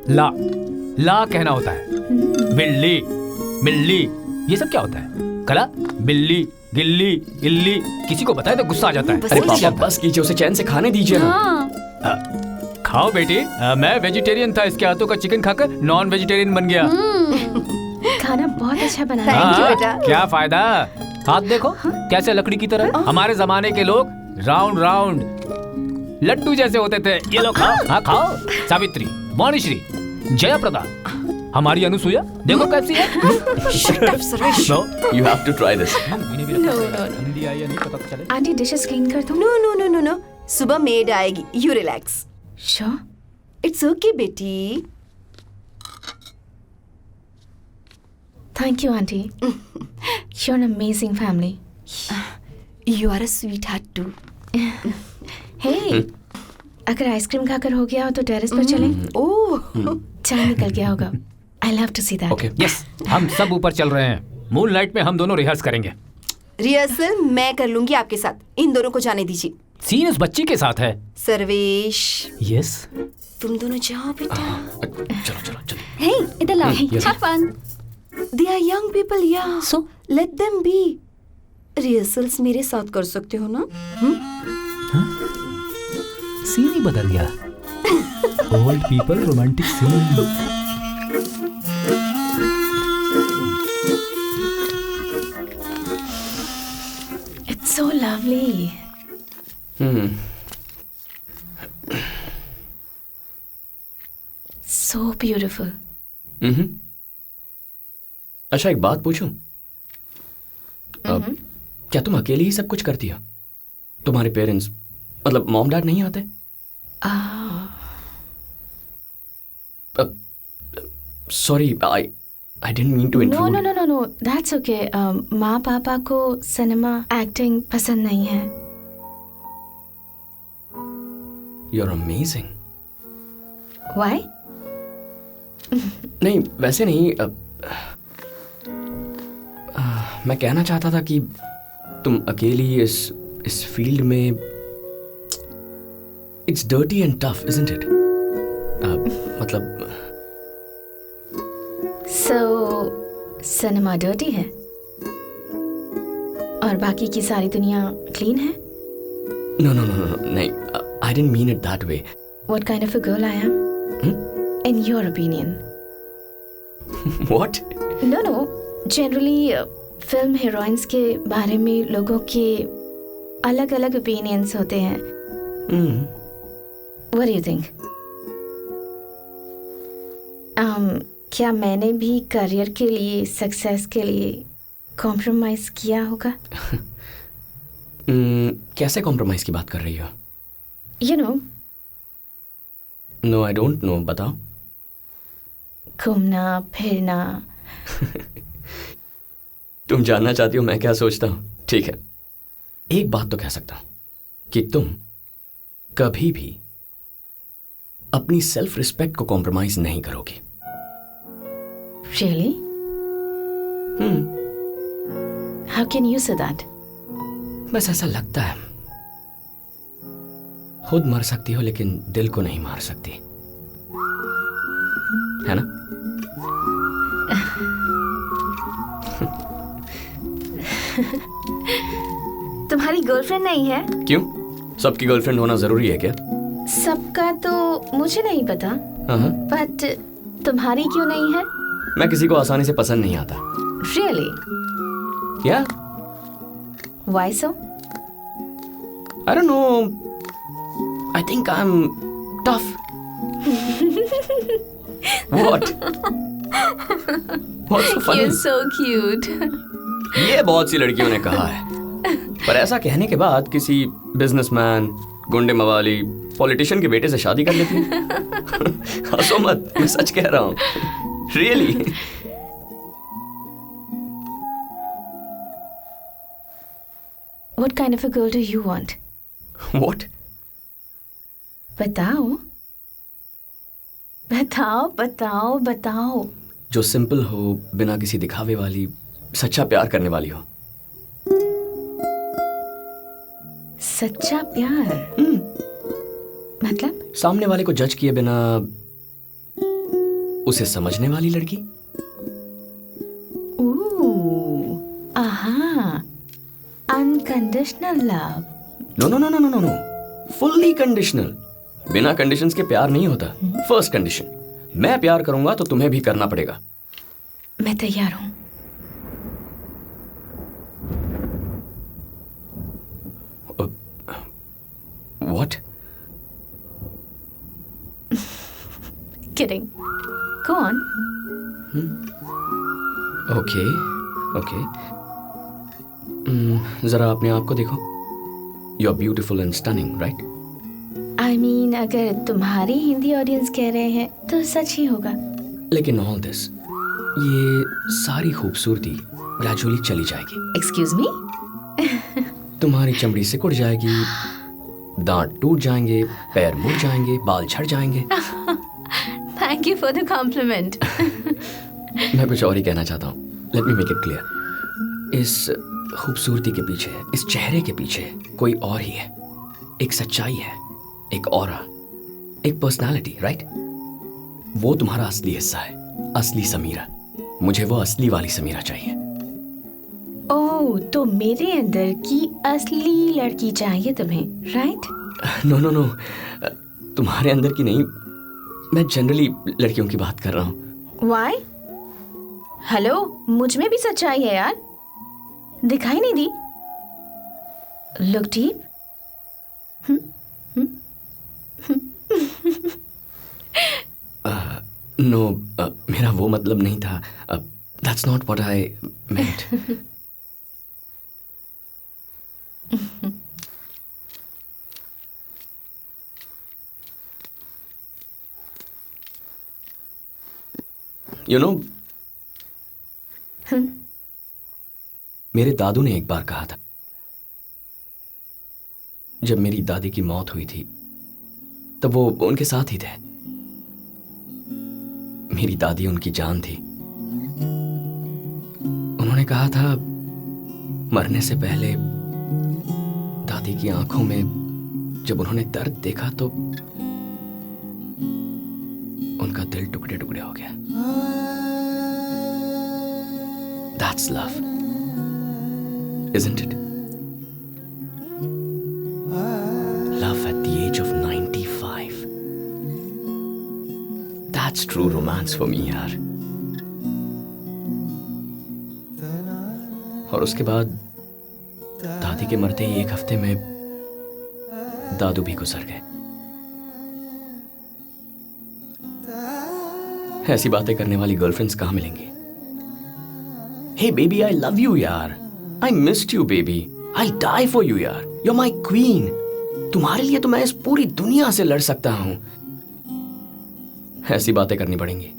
ला कहना होता है। बिल्ली ये सब क्या होता है? कला, बिल्ली, गिल्ली, इल्ली, किसी को बताए तो गुस्सा आ जाता है। अरे पापा बस कीजिए, उसे चैन से खाने दीजिए ना। खाओ बेटी। मैं वेजिटेरियन था, इसके हाथों का चिकन खाकर नॉन वेजिटेरियन बन गया। खाना बहुत अच्छा बना है। Thank you, बेटा। क्या फायदा? हाथ देखो कैसे लकड़ी की तरह। हमारे जमाने के लोग राउंड लड्डू जैसे होते थे। ये लो खाओ। हाँ खाओ। सावित्री, वाणीश्री, जयाप्रदा, हमारी अनुसुईया देखो कैसी है। Shut up, Suresh. No, You have to try this. Hindi आई या नहीं पता तो चले। आंटी डिशेस क्लीन कर दूं? No. सुबह मेड आएगी। You relax. Sure. It's okay, बेटी। Thank you, auntie. You're an amazing family. You are a sweetheart too. Hey, अगर आइसक्रीम खाकर हो गया हो तो टेरेस पर चलें? ओह, चांद निकल गया होगा। I love to see that. Okay. Yes, हम सब ऊपर चल रहे हैं। मून लाइट में हम दोनों रिहर्स करेंगे। रिहर्सल मैं कर लूंगी आपके साथ। इन दोनों को जाने दीजिए। सीन उस बच्ची के साथ है। सर्वेश, यस। तुम दोनों जाओ बेटा। चलो। हे, इधर लाओ। Have fun. They are young people, yeah. So? Let them be. Rehearsals मेरे साथ कर सकते हो ना? सीन ही बदल गया। Old people romantic scene. It's so lovely. So beautiful. अच्छा एक बात पूछूं? क्या तुम अकेली ही सब कुछ करती हो? तुम्हारे पेरेंट्स मतलब मॉम डैड नहीं आते? Sorry, I didn't mean to intrude. No. That's okay. माँ पापा को सिनेमा एक्टिंग पसंद नहीं है। You're amazing. Why? नहीं वैसे नहीं। मैं कहना चाहता था कि तुम अकेली इस फील्ड में it's dirty and tough, isn't it? मतलब So सिनेमा डर्टी है और बाकी की सारी दुनिया क्लीन है? No, नहीं, I didn't mean it that way. What kind of a girl I am? In your opinion? What? No. Generally, film heroines के बारे में लोगों के अलग अलग ओपिनियंस होते हैं। What do you think? क्या मैंने भी करियर के लिए, सक्सेस के लिए कॉम्प्रोमाइज किया होगा? कैसे कॉम्प्रोमाइज की बात कर रही हो? You know. No, I don't know. बताओ। घूमना फिरना। तुम जानना चाहती हो मैं क्या सोचता हूँ? ठीक है, एक बात तो कह सकता हूं कि तुम कभी भी अपनी सेल्फ रिस्पेक्ट को कॉम्प्रोमाइज नहीं करोगी। Really? How can you say that? बस ऐसा लगता है। खुद मर सकती हो लेकिन दिल को नहीं मार सकती, है ना? तुम्हारी गर्लफ्रेंड नहीं है? क्यों? सबकी गर्लफ्रेंड होना जरूरी है क्या? सबका तो मुझे नहीं पता, बट तुम्हारी क्यों नहीं है? मैं किसी को आसानी से पसंद नहीं आता। Really? क्या? Why so? I don't know. I think I'm tough. What? What's so funny? You're so cute. ये बहुत सी लड़कियों ने कहा है, पर ऐसा कहने के बाद किसी बिजनेसमैन, गुंडे मवाली, पॉलिटिशियन के बेटे से शादी कर लेती है। हंसो मत, मैं सच कह रहा हूँ। Really? What kind of a girl do you want? What? बताओ बताओ बताओ बताओ। जो सिंपल हो, बिना किसी दिखावे वाली, सच्चा प्यार करने वाली हो। सच्चा प्यार? मतलब? सामने वाले को जज किए बिना उसे समझने वाली लड़की। आहा, unconditional love. No no no no no no, fully conditional. बिना कंडीशंस के प्यार नहीं होता। फर्स्ट कंडीशन, मैं प्यार करूंगा तो तुम्हें भी करना पड़ेगा। मैं तैयार हूं। What? Kidding. Go on. Okay, okay. जरा अपने आप को देखो। You are beautiful and stunning, right? I mean, अगर तुम्हारी हिंदी ऑडियंस कह रहे हैं तो सच ही होगा। लेकिन all this, ये सारी खूबसूरती ग्रेजुअली चली जाएगी। Excuse me? तुम्हारी चमड़ी सिकुड़ जाएगी, दांत टूट जाएंगे, पैर मुड़ जाएंगे, बाल झड़ जाएंगे। Thank you for the compliment. मैं कुछ और ही कहना चाहता हूँ। Let me make it clear. इस खूबसूरती के पीछे, इस चेहरे के पीछे कोई और ही है। एक सच्चाई है, एक ऑरा, एक पर्सनालिटी, राइट? वो तुम्हारा असली हिस्सा है, असली समीरा। मुझे वो असली वाली समीरा चाहिए। ओह, तो मेरे अंदर की असली लड़की चाहिए तुम्हें, राइट? नो नो नो, तुम्हारे अंदर की नहीं, मैं जनरली लड़कियों की बात कर रहा हूँ। Why? हेलो, मुझ में भी सच्चाई है यार, दिखाई नहीं दी? Look deep. नो, मेरा वो मतलब नहीं था। That's not what I meant. You know, मेरे दादू ने एक बार कहा था, जब मेरी दादी की मौत हुई थी तब वो उनके साथ ही थे। मेरी दादी उनकी जान थी। उन्होंने कहा था, मरने से पहले दादी की आंखों में जब उन्होंने दर्द देखा तो उनका दिल टुकड़े टुकड़े हो गया। That's love, isn't it? Love at the age of 95. That's true romance for me, यार। और उसके बाद दादी के मरते ही एक हफ्ते में दादू भी गुजर गए। ऐसी बातें करने वाली गर्लफ्रेंड्स कहाँ मिलेंगी? Hey baby, I love you यार। I missed you baby। I'll die for you यार। You're my queen। तुम्हारे लिए तो मैं इस पूरी दुनिया से लड़ सकता हूं। ऐसी बातें करनी पड़ेंगी,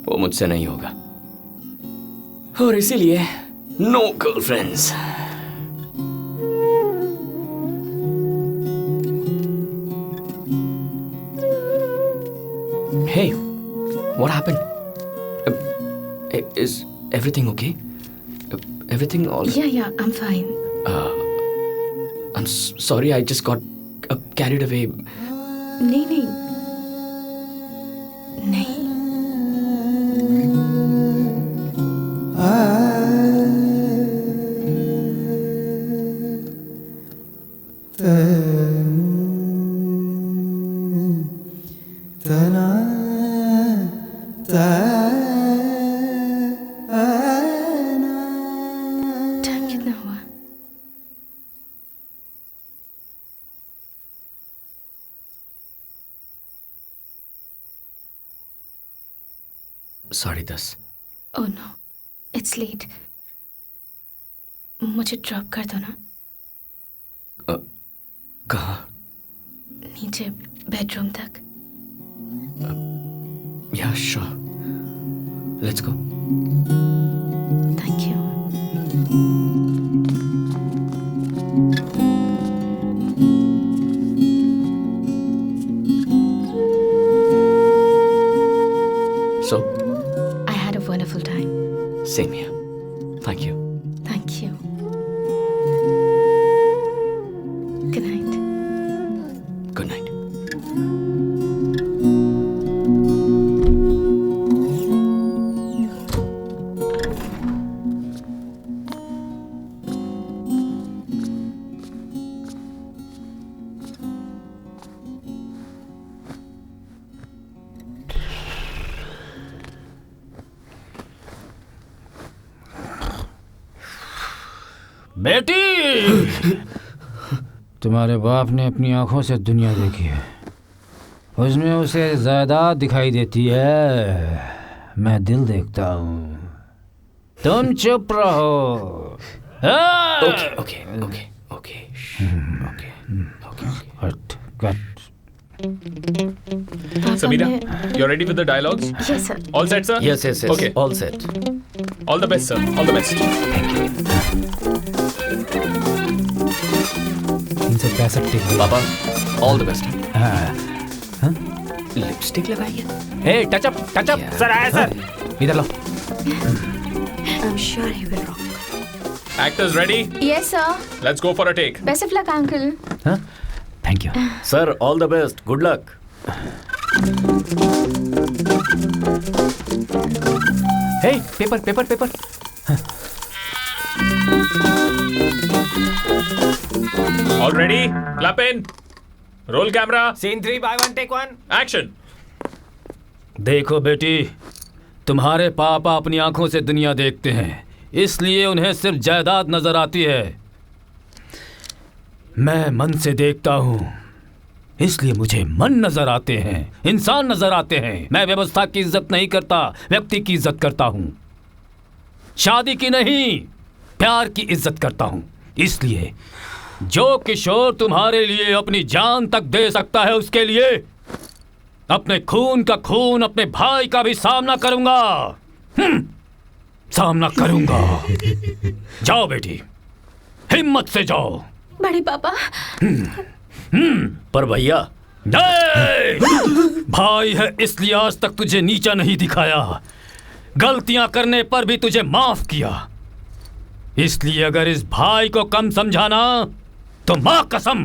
वो मुझसे नहीं होगा। और इसीलिए no girlfriends. Hey, what happened? Is everything okay? Everything all? Yeah, I'm fine. I'm sorry, I just got carried away. नहीं। टाइम कितना हुआ? 10:30। Oh no, it's late. मुझे ड्रॉप कर दो ना। कहाँ? नीचे बेडरूम तक। Yeah sure, let's go. Thank you. So, I had a wonderful time. same here. Thank you. Thank you. Good night. Good night. बेटी, तुम्हारे बाप ने अपनी आंखों से दुनिया देखी है। उसमें उसे जायदाद दिखाई देती है, मैं दिल देखता हूँ। तुम चुप रहो। Okay, okay, okay, okay. Okay, okay. हट, cut. Samira, you're ready with the dialogues? Yes, sir. All set, sir? Yes, yes, yes. Okay. All set. All the best, sir. All the best. इनसे 65 टिक। पापा, all the best. हाँ। Lipstick लगाई है? ए, touch up, sir आया sir. इधर लो। I'm sure he will rock. Actors ready? Yes, sir. Let's go for a take. Best of luck, uncle. हाँ? Thank you. Sir all the best, good luck. Hey, paper paper paper. All ready? Clap in. Roll camera. Scene 3 by 1 take 1. Action. देखो बेटी, तुम्हारे पापा अपनी आंखों से दुनिया देखते हैं, इसलिए उन्हें सिर्फ जायदाद नजर आती है। मैं मन से देखता हूँ, इसलिए मुझे मन नजर आते हैं, इंसान नजर आते हैं। मैं व्यवस्था की इज्जत नहीं करता, व्यक्ति की इज्जत करता हूँ। शादी की नहीं, प्यार की इज्जत करता हूँ। इसलिए जो किशोर तुम्हारे लिए अपनी जान तक दे सकता है, उसके लिए अपने खून का खून, अपने भाई का भी सामना करूंगा। सामना करूंगा। जाओ बेटी, हिम्मत से जाओ। बड़े पापा। पर भैया, भाई है इसलिए आज तक तुझे नीचा नहीं दिखाया, गलतियां करने पर भी तुझे माफ किया। इसलिए अगर इस भाई को कम समझाना तो मां कसम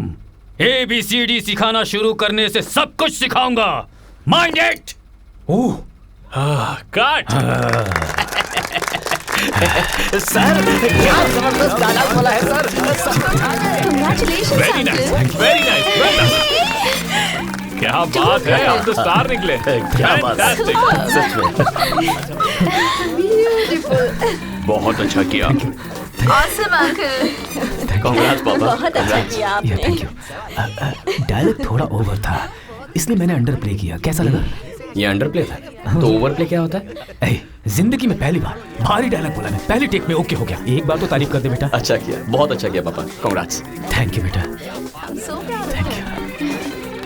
ABCD सिखाना शुरू करने से सब कुछ सिखाऊंगा। Mind it. Oh, cut. Sir क्या जबरदस्त डायलॉग बोला है sir. Congratulations, Very nice. uncle. Very nice. Well done. क्या बात है, आप तो स्टार निकले। क्या बात है। Fantastic. सच में बहुत अच्छा किया। Awesome, uncle. कांग्रेस पापा। बहुत अच्छा किया आपने। Thank you. डायलॉग थोड़ा ओवर था, इसलिए मैंने अंडर प्ले किया। कैसा लगा? ये अंडर प्ले था, तो ओवर प्ले क्या होता है? जिंदगी में पहली बार भारी डायलॉग बोला मैं, पहली टेक में ओके हो गया। एक बार तो तारीफ कर दे बेटा। अच्छा किया, बहुत अच्छा किया पापा। कांग्रेट्स। थैंक यू बेटा। So proud. Thank you.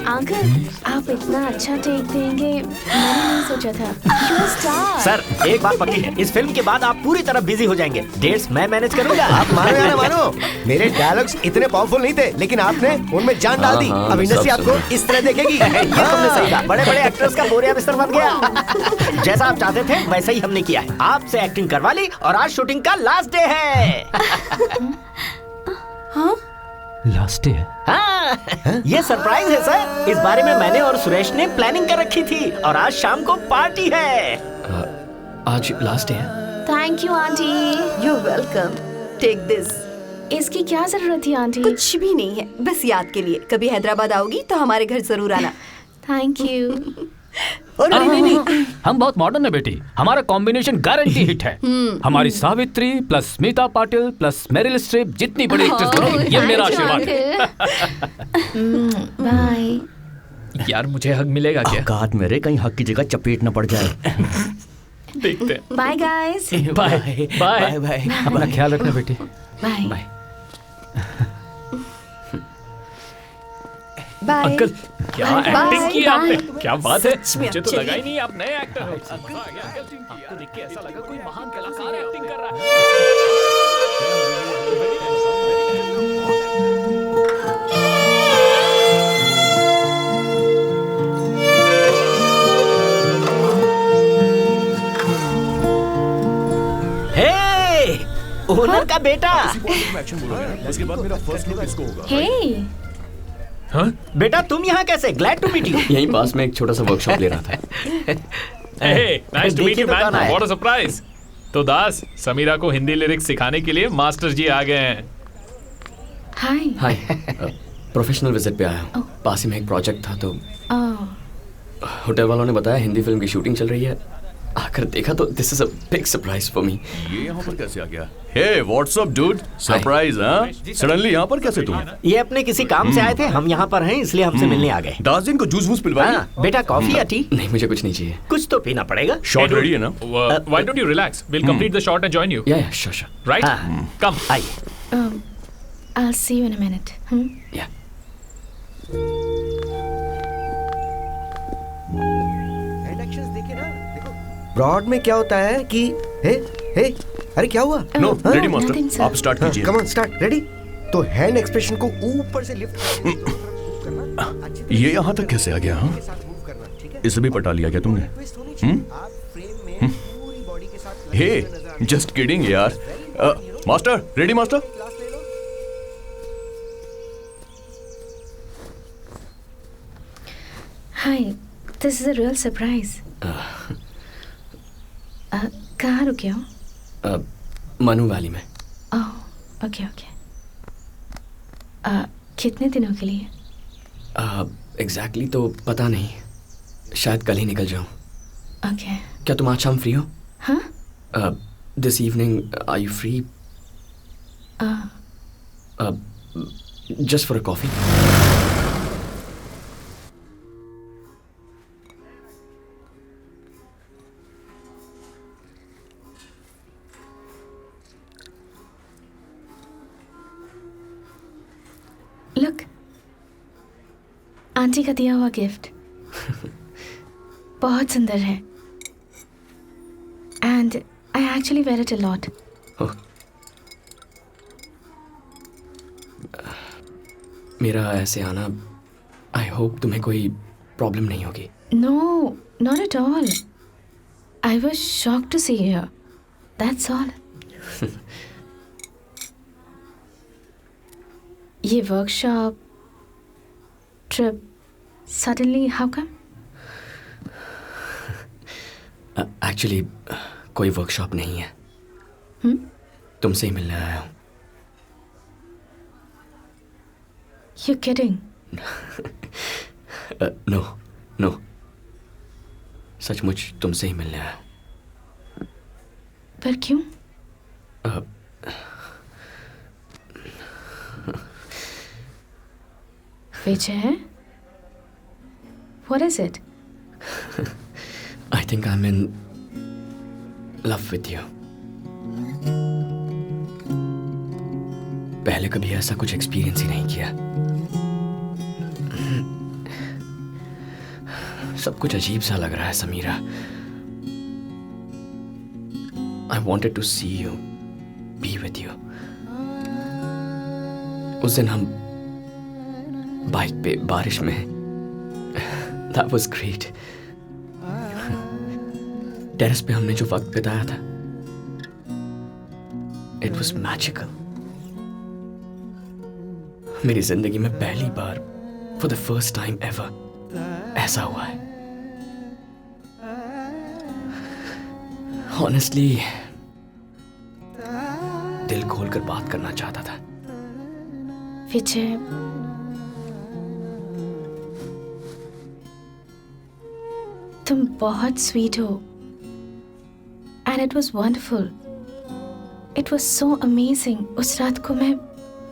Uncle, आप इतना अच्छा टेक देंगे मैंने नहीं सोचा था। You're a star. सर एक बात पक्की है, इस फिल्म के बाद आप पूरी तरह बिजी हो जाएंगे। डेट्स मैं मैनेज करूंगा। आप मानो या ना मानो, मेरे डायलॉग्स इतने पावरफुल नहीं थे, लेकिन आपने उनमें जान डाल दी। हाँ, अब इंडस्ट्री सब आपको इस तरह देखेगी। ये तुमने सही कहा, बड़े बड़े एक्टर्स का बोरिया बिस्तर बन गया। जैसा आप चाहते थे वैसा ही हमने किया है। आपसे एक्टिंग करवा ली और आज शूटिंग का लास्ट डे है। लास्ट डे है? हाँ, ये सरप्राइज है सर। इस बारे में मैंने और सुरेश ने प्लानिंग कर रखी थी और आज शाम को पार्टी है। आज लास्ट डे है। Thank you, auntie. You're welcome. Take this. इसकी क्या जरूरत थी आंटी? कुछ भी नहीं है, बस याद के लिए। कभी हैदराबाद आओगी तो हमारे घर जरूर आना। Thank you. और नहीं, हम बहुत मॉडर्न है बेटी, हमारा कॉम्बिनेशन गारंटी हिट है। हमारी Savitri plus Smita Patil plus Meryl Streep जितनी बड़ी एक्ट्रेस बनो, ये मेरा आशीर्वाद है। बाय। यार मुझे हक मिलेगा क्या? औकात मेरे, कहीं हक की जगह चपेट न पड़ जाए। देखते हैं। Bye guys. Bye bye bye. अपना ख्याल रखना बेटी। Bye bye. बाय। अंकल क्या बाय, एक्टिंग की बाय। आपने, क्या बात है, सच में मुझे तो चलिए। लगा ही नहीं आप नए एक्टर हो। मजा आ गया अंकल, आपको देख के ऐसा लगा कोई महान कलाकार एक्टिंग कर रहा है। हे, ओनर का बेटा। उसके बाद मेरा फर्स्ट लुक इसको होगा। हे बेटा तुम यहाँ कैसे? Glad to meet you. यहीं पास में एक छोटा सा वर्कशॉप ले रहा था। Hey, nice to meet you, देखिए तो man. कौन आया। What a surprise. तो दास, समीरा को हिंदी लिरिक्स सिखाने के लिए मास्टर जी आ गए हैं। हाय। हाय, प्रोफेशनल विजिट पे आया हूँ। पास ही में एक प्रोजेक्ट था तो होटल वालों ने बताया हिंदी फिल्म की शूटिंग चल रही है। आकर देखा तो this is a big surprise for me. ये यहाँ पर कैसे आ गया? Hey what's up dude? Surprise हाँ? सडनली यहाँ पर कैसे तुम? ये अपने किसी काम से आए थे, हम यहाँ पर हैं इसलिए हमसे मिलने आ गए। दास दिन को जूस वूस पिलवाइए। हाँ, बेटा कॉफी या टी? नहीं, मुझे कुछ नहीं चाहिए। कुछ तो पीना पड़ेगा। शॉट रेडी है ना? Why don't you relax? We'll complete the shot and join you. या श्योर। Right? हाँ। Come. आइए। I'll see you in a minute. या ब्रॉड में क्या होता है कि हे हे अरे क्या हुआ? नो हाँ, रेडी nothing, मास्टर, sir. आप स्टार्ट कीजिए। Come on start. रेडी? तो हैंड एक्सप्रेशन को ऊपर से लिफ्ट ये यहाँ तक कैसे आ गया? हाँ, इसे भी पटा लिया क्या तुमने? हे जस्ट किडिंग यार। Master ready master? Hi, this is a real surprise. कहाँ रुके हो? मनु वैली में। ओह, ओके ओके। कितने दिनों के लिए? एग्जैक्टली तो पता नहीं, शायद कल ही निकल जाऊँ। ओके। क्या तुम आज शाम फ्री हो? हाँ? This evening are you free? Just for a coffee. Look, aunty का दिया हुआ गिफ्ट बहुत सुंदर है and I actually wear it a lot. मेरा ऐसे आना, आई होप तुम्हें कोई प्रॉब्लम नहीं होगी। No, not at all. I was shocked to see you here, that's all. ये workshop trip suddenly how come? Actually कोई वर्कशॉप नहीं है। तुमसे ही मिलने आया हूँ। You kidding? नो नो, सचमुच तुमसे ही मिलने आया हूँ। पर क्यों? Vijay? What is it? I think I'm in love with you. पहले कभी ऐसा कुछ एक्सपीरियंस ही नहीं किया। सब कुछ अजीब सा लग रहा है Samira. I wanted to see you, be with you. उस दिन हम बाइक पे बारिश में, that was great. टेरेस पे हमने जो वक्त बिताया था, it was magical. मेरी जिंदगी में पहली बार, for the first time ever, ऐसा हुआ है। Honestly, दिल खोलकर बात करना चाहता था। विजय, तुम बहुत स्वीट हो and it was wonderful. It was so amazing. उस रात को मैं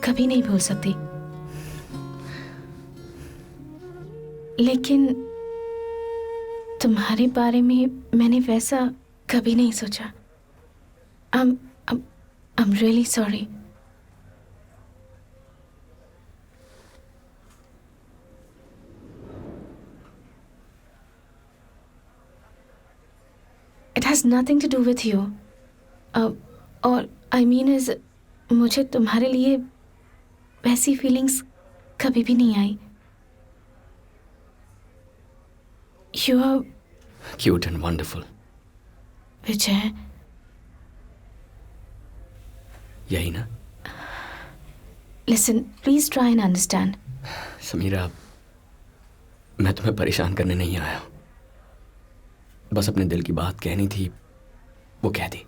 कभी नहीं भूल सकती। लेकिन तुम्हारे बारे में मैंने वैसा कभी नहीं सोचा। I'm really sorry. It has nothing to do with you. All I mean is, मुझे तुम्हारे लिए वैसी फीलिंग्स कभी भी नहीं आई। You are Cute and wonderful. विजय। यही ना? Listen, please try and understand. Samira, मैं तुम्हें परेशान करने नहीं आया हूं। बस अपने दिल की बात कहनी थी, वो कह दी।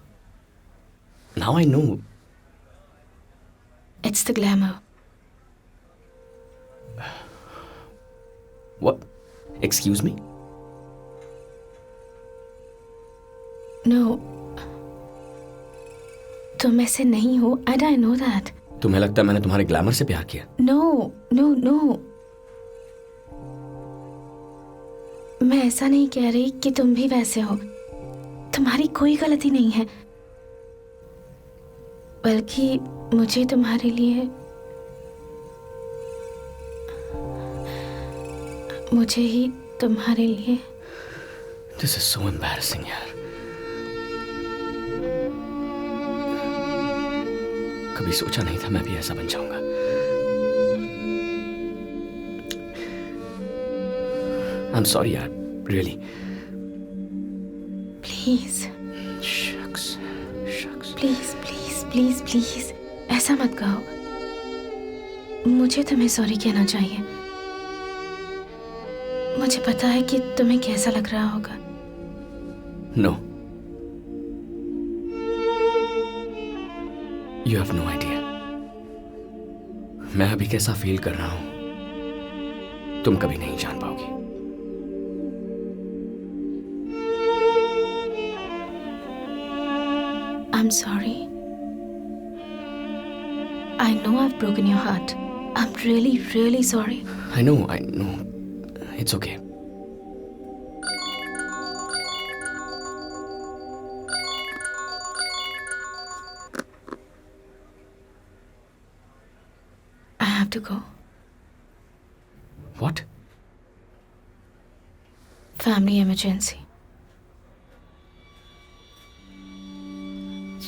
Now I know. It's the glamour. What? Excuse me? No. तुम ऐसे नहीं हो, and I know that. तुम्हें लगता है मैंने तुम्हारे ग्लैमर से प्यार किया? No, no, no. मैं ऐसा नहीं कह रही कि तुम भी वैसे हो। तुम्हारी कोई गलती नहीं है। बल्कि मुझे तुम्हारे लिए This is so embarrassing, यार। कभी सोचा नहीं था मैं भी ऐसा बन जाऊंगा। I'm sorry, यार, really. Please. Shucks. Please, please, please, please. ऐसा मत कहो। मुझे तुम्हें सॉरी कहना चाहिए। मुझे पता है कि तुम्हें कैसा लग रहा होगा। No. You have no idea. मैं अभी कैसा फील कर रहा हूं, तुम कभी नहीं जान पाओगी। I'm sorry. I know I've broken your heart. I'm really, really sorry. I know. It's okay. I have to go. What? Family emergency.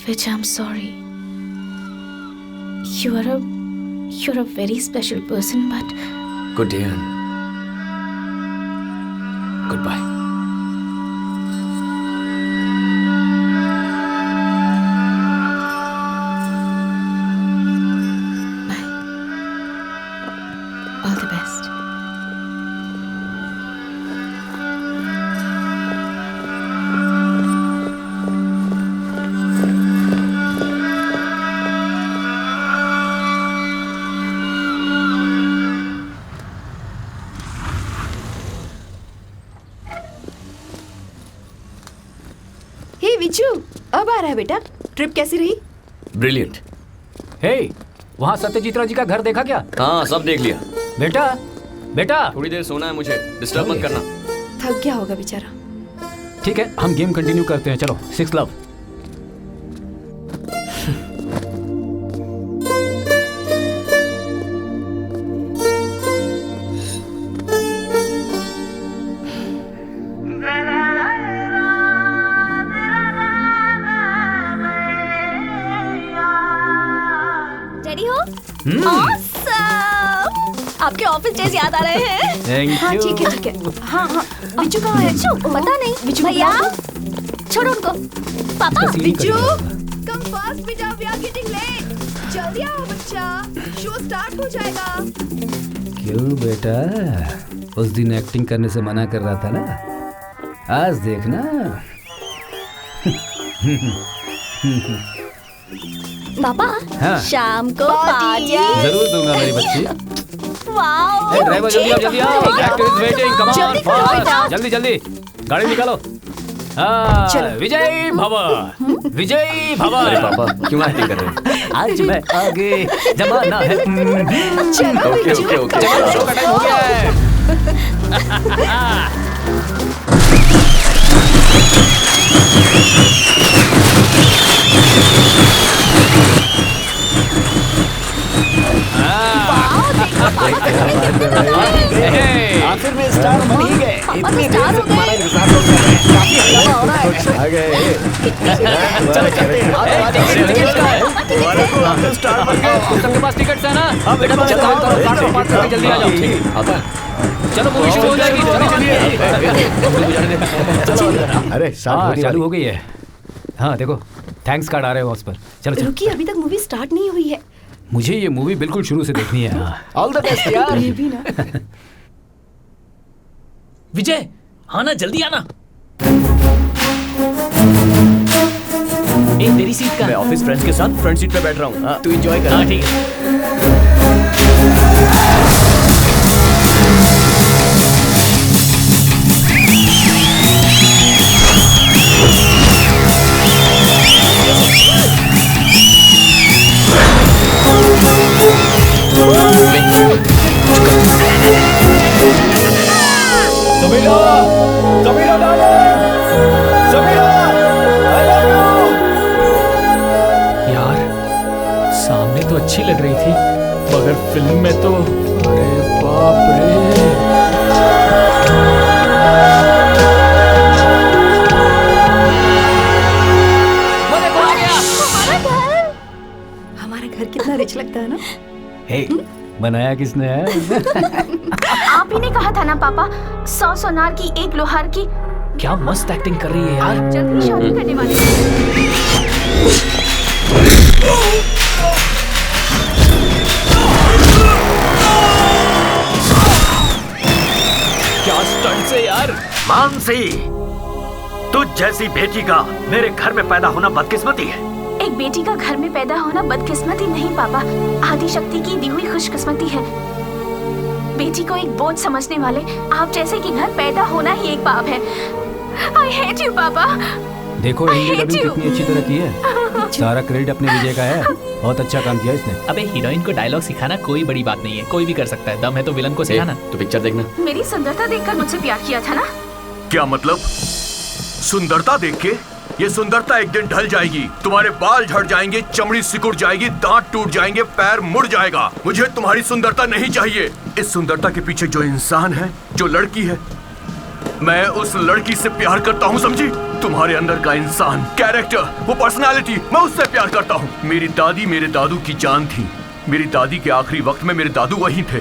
Which I'm sorry. You're a very special person, but Good day and goodbye. Bye. All the best. हे विजू, अब आ रहा है बेटा। Trip कैसी रही? Brilliant. हे, वहाँ सत्यजीत राव जी का घर देखा क्या? हाँ, सब देख लिया। बेटा थोड़ी देर सोना है मुझे, डिस्टर्ब मत करना। थक गया होगा बेचारा। ठीक है, हम गेम कंटिन्यू करते हैं। चलो, 6 लव। रेडी हो? Awesome! आपके ऑफिस डेज याद आ रहे हैं? Thank हाँ you. ठीक है। हाँ विजू कहाँ है? पता नहीं। विजू भैया, छोड़ो उनको। पापा, विजू, कम फास्ट बेटा, वी आर गेटिंग लेट। जल्दी आओ बच्चा, शो स्टार्ट हो जाएगा। क्यों बेटा, उस दिन एक्टिंग करने से मना कर रहा था ना, आज देखना। पापा, हाँ। शाम को पार्टी। जरूर दूंगा मेरी बच्ची। वाओ! ए, ड्राइवर जल्दी आओ। Actor is waiting, come on fast. जल्दी गाड़ी निकालो। विजय भव। अरे पापा, क्यों एक्टिंग कर रहे हैं? आज मैं आगे, जमाना है। ओके। चलो, शो का टाइम हो गया है। आखिर में स्टार बन ही गए। इतनी देर से तुम्हारा इंतजार कर रहे हैं। काफी हंगामा हो रहा है। आ गए। चलो चलते हैं। स्टार बन गए। सबके पास टिकट्स है ना? हाँ बेटा, चलो जल्दी आ जाओ। चलो मूवी शुरू हो जाएगी। अरे हाँ चालू हो गई है। हाँ देखो थैंक्स कार्ड आ रहे हो उस पर। चलो रुकिए, अभी तक मूवी स्टार्ट नहीं हुई है। मुझे ये मूवी बिल्कुल शुरू से देखनी है। ऑल द बेस्ट यार। ये भी ना। विजय आना, जल्दी आना। ए तेरी सीट का। मैं ऑफिस फ्रेंड्स के साथ फ्रंट सीट पे बैठ रहा हूँ। तू एंजॉय कर। हाँ ठीक है। यार सामने तो अच्छी लग रही थी, मगर फिल्म में तो अरे बाप रे। हमारा घर कितना रिच लगता है ना। हे बनाया किसने है? आप ही ने कहा था ना पापा, 100 सोनार की 1 लोहार की। क्या मस्त एक्टिंग कर रही है यार। जल्दी शादी करने वाले हैं। क्या स्टंट से यार। मानसी, तुझ जैसी बेटी का मेरे घर में पैदा होना बदकिस्मती है। एक बेटी का घर में पैदा होना बदकिस्मती नहीं पापा, आदि शक्ति की दी हुई खुशकिस्मती है। बेटी को एक बोझ समझने वाले आप जैसे कि घर पैदा होना ही एक पाप है। I hate you, पापा। देखो इंडियन डबिंग कितनी अच्छी तरह की है। सारा क्रेडिट अपने विजय का है। बहुत अच्छा काम किया इसने। अबे हीरोइन को डायलॉग सिखाना कोई बड़ी बात नहीं है, कोई भी कर सकता है। दम है तो विलन को सिखाना। तो पिक्चर देखना। मेरी सुंदरता देखकर मुझसे प्यार किया था ना। क्या मतलब? सुंदरता देख के? ये सुंदरता एक दिन ढल जाएगी, तुम्हारे बाल झड़ जाएंगे, चमड़ी सिकुड़ जाएगी, दांत टूट जाएंगे, पैर मुड़ जाएगा। मुझे तुम्हारी सुंदरता नहीं चाहिए। इस सुंदरता के पीछे जो इंसान है, जो लड़की है, मैं उस लड़की से प्यार करता हूँ, समझी? तुम्हारे अंदर का इंसान, कैरेक्टर, वो पर्सनालिटी, मैं उससे प्यार करता हूँ। मेरी दादी मेरे दादू की जान थी। मेरी दादी के आखिरी वक्त में मेरे दादू वहीं थे।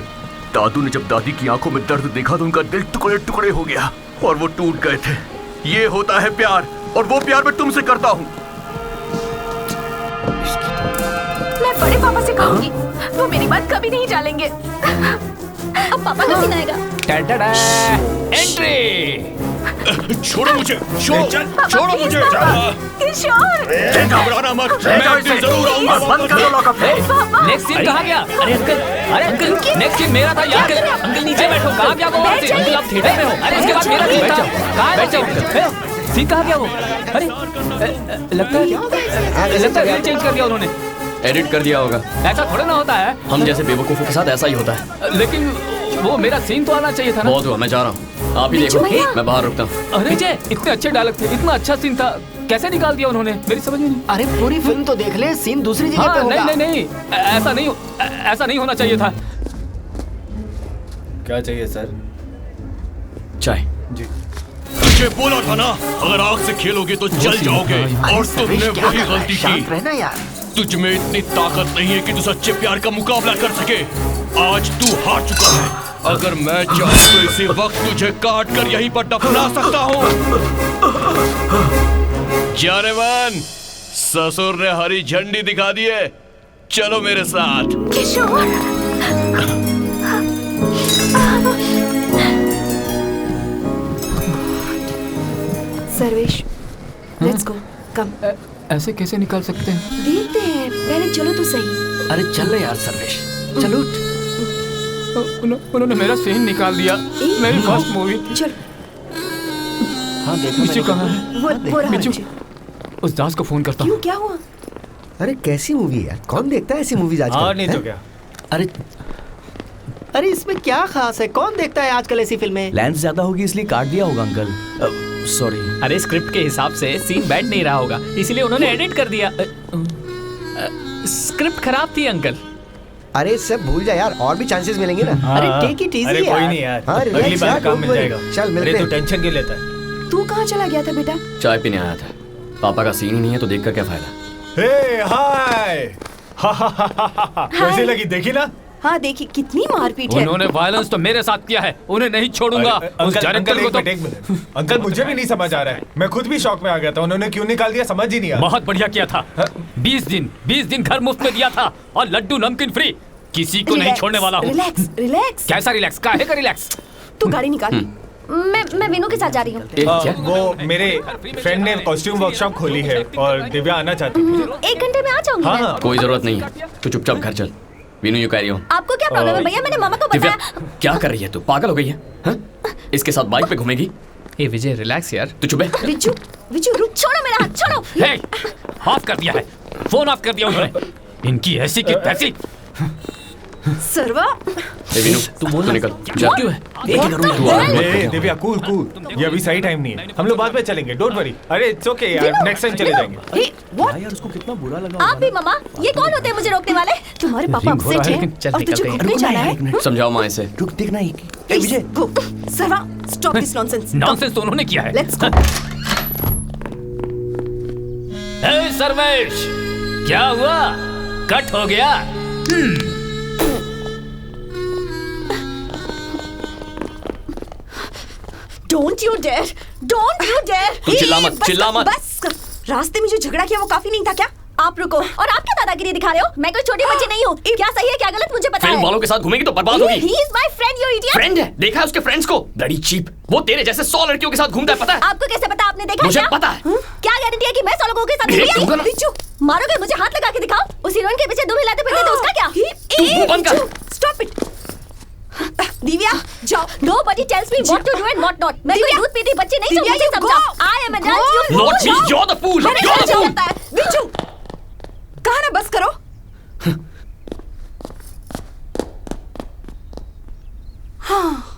दादू ने जब दादी की आंखों में दर्द देखा तो उनका दिल टुकड़े टुकड़े हो गया और वो टूट गए थे। ये होता है प्यार, और वो प्यार मैं तुमसे करता हूँ। मैं बड़े पापा से कहूंगी, वो मेरी बात कभी नहीं टालेंगे। अब पापा का सीन आएगा। एंट्री। छोड़ो मुझे, छोड़ो मुझे। किशोर, घबराना मत, मैं एक दिन जरूर आऊंगा। बंद कर दो लॉकअप। नेक्स्ट सीन कहाँ गया? अरे अंकल नेक्स्ट सीन मेरा था यार। अंकल नीचे बैठो। कहाँ गया वो? अंकल आप थिएटर में हो। अरे इसके बाद मेरा सीन था। कहाँ है? सीन कहाँ गया वो? अरे लगता है चेंज कर दिया उन्होंने। एडिट कर दिया होगा। ऐसा थोड़ा ना होता है। हम जैसे बेवकूफों के साथ ऐसा ही होता है। लेकिन वो मेरा सीन तो आना चाहिए था ना। बहुत हुआ, मैं जा रहा हूँ। आप ही देखो, मैं बाहर रुकता हूँ। अरे विजय, इतने अच्छे डायलॉग थे, इतना अच्छा सीन था, कैसे निकाल दिया उन्होंने? मेरी समझ में नहीं। अरे पूरी फिल्म तो देख ले, सीन दूसरी जगह पे होगा। नहीं, ऐसा नहीं होना चाहिए था। क्या चाहिए सर? चाय। जी। मुझे बोला था ना, अगर आग से खेलोगे तो जल जाओगे, और तुमने वही गलती की। रहना यार। तुझ में इतनी ताकत नहीं है कि तू सच्चे प्यार का मुकाबला कर सके। आज तू हार चुका है। अगर मैं चाहूं तो इसी वक्त तुझे काट कर यहीं पर दफना सकता हूँ। जाने मन, ससुर ने हरी झंडी दिखा दी है। चलो मेरे साथ। किशोर, सर्वेश, लेट्स गो, कम। ऐसे कैसे निकाल सकते हैं? देखते हैं, पहले चलो तो सही। अरे चल रहे यार सर्वेश, चलो। उन्होंने मेरा सीन निकाल दिया। मेरी फर्स्ट मूवी। चल। हाँ देखो। मिचू कहाँ है? वो रहा मिचू, उस दास को फोन करता हूँ। क्यों, क्या हुआ? अरे कैसी मूवी है यार, कौन देखता है ऐसी मूवीज आजकल? हाँ नहीं तो क्या। अरे इसमें क्या खास है? कौन देखता है आजकल ऐसी फिल्में? लेंस ज्यादा होगी इसलिए काट दिया होगा अंकल। सॉरी। अरे स्क्रिप्ट के हिसाब से सीन बैठ नहीं रहा होगा, इसलिए उन्होंने एडिट कर दिया। स्क्रिप्ट खराब थी अंकल। अरे सब भूल जा यार, और भी चांसेस मिलेंगे ना। अरे टेक इट इजी यार। अरे कोई नहीं यार, हाँ, अगली relax बार यार, काम don't मिल worry। जाएगा। चल मिलते अरे तू हैं। टेंशन क्यों लेता है? तू कहाँ चला गया था बेटा? चाय पीने आया था। पापा का सीन ही नहीं है तो देखकर क्या फायदा। हे हाय, कैसी लगी, देखी ना? हाँ देखी, कितनी मारपीट है। उन्होंने वायलेंस तो मेरे साथ किया है, उन्हें नहीं छोड़ूंगा। उस डायरेक्टर को तो एक मिनट अंकल, मुझे भी नहीं समझ आ रहा है। मैं खुद भी शॉक में आ गया था, उन्होंने क्यों निकाल दिया समझ ही नहीं आया। बहुत बढ़िया किया था। 20 दिन घर मुफ्त में दिया था और लड्डू नमकीन फ्री। किसी को नहीं छोड़ने वाला हूँ। Relax relax. कैसा रिलैक्स? काहे का रिलैक्स? तू गाड़ी निकाल। मैं विनू के साथ जा रही हूँ। वो मेरे फ्रेंड ने कॉस्ट्यूम वर्कशॉप खोली है और दिव्या आना चाहती है। 1 घंटे में आ जाऊंगी मैं। कोई जरूरत नहीं है, तू चुपचाप घर चल। Vinu you carry on. आपको क्या प्रॉब्लम है भैया? मैंने मामा को दिव्या बताया। क्या कर रही है तू? पागल हो गई है हाँ? इसके साथ बाइक पे घूमेगी? ए विजय रिलैक्स यार। तू चुप है। विजू विजू रुक। छोड़ो मेरा हाथ, छोड़ो। हे, ऑफ कर दिया है, फोन ऑफ कर दिया उन्होंने। इनकी ऐसी की तैसी। सर्वा। विनू तू बोल निकल जा। क्यों है? एक ही करूँ मैं। ए दिव्या कूल कूल, ये अभी सही टाइम नहीं है, हम लोग बाद में चलेंगे, डोंट वरी। अरे इट्स ओके यार, नेक्स्ट टाइम चले जाएंगे। यार उसको कितना बुरा लगा। आप भी मामा, ये कौन होते हैं मुझे रोकने वाले? तुम्हारे पापा अपसेट हैं और तुझे घूमने जाना है। समझाओ माँ इसे। रुक देखना एक। ए विजय सर्वा स्टॉप दिस नॉनसेंस। नॉनसेंस तो उन्होंने किया है। Let's go. हे सर्वेश, क्या हुआ? कट हो गया? Don't you dare, don't you dare. तू चिल्ला मत, चिल्ला मत। बस रास्ते में जो झगड़ा किया वो काफी नहीं था क्या? आप रुको। और आप क्या दादागिरी दिखा रहे हो? मैं कोई छोटी बच्ची नहीं हूँ। क्या सही है क्या गलत मुझे पता फिल्म है। वालों के साथ घूमेगी तो बर्बाद होगी। He is my friend, you idiot। Friend है, देखा है उसके फ्रेंड्स को? Bloody cheap. वो तेरे जैसे 100 लड़कियों के साथ घूमता है, पता है? आपको कैसे पता? आपने देखा मुझे क्या? पता है। क्या गारंटी है कि मैं 100 लोगों के साथ एक घूमी? दूंगा ना। बिच्छू, मारोगे? मुझे हाथ लगा के दिखाओ। उस हीरोइन के पीछे दुम हिलाते फिरते थे, उसका क्या? तू मुंह बंद कर। Stop it. दिव्या जाओ। Nobody tells me what to do and what not। मैं कोई दूध पीती बच्ची नहीं, जो दिव्या, मुझे you समझा। go। I am an adult, you Not she, fool। you're the fool, मैंने you're क्या the fool। जाता है? बिच्छू कहा ना बस करो। हाँ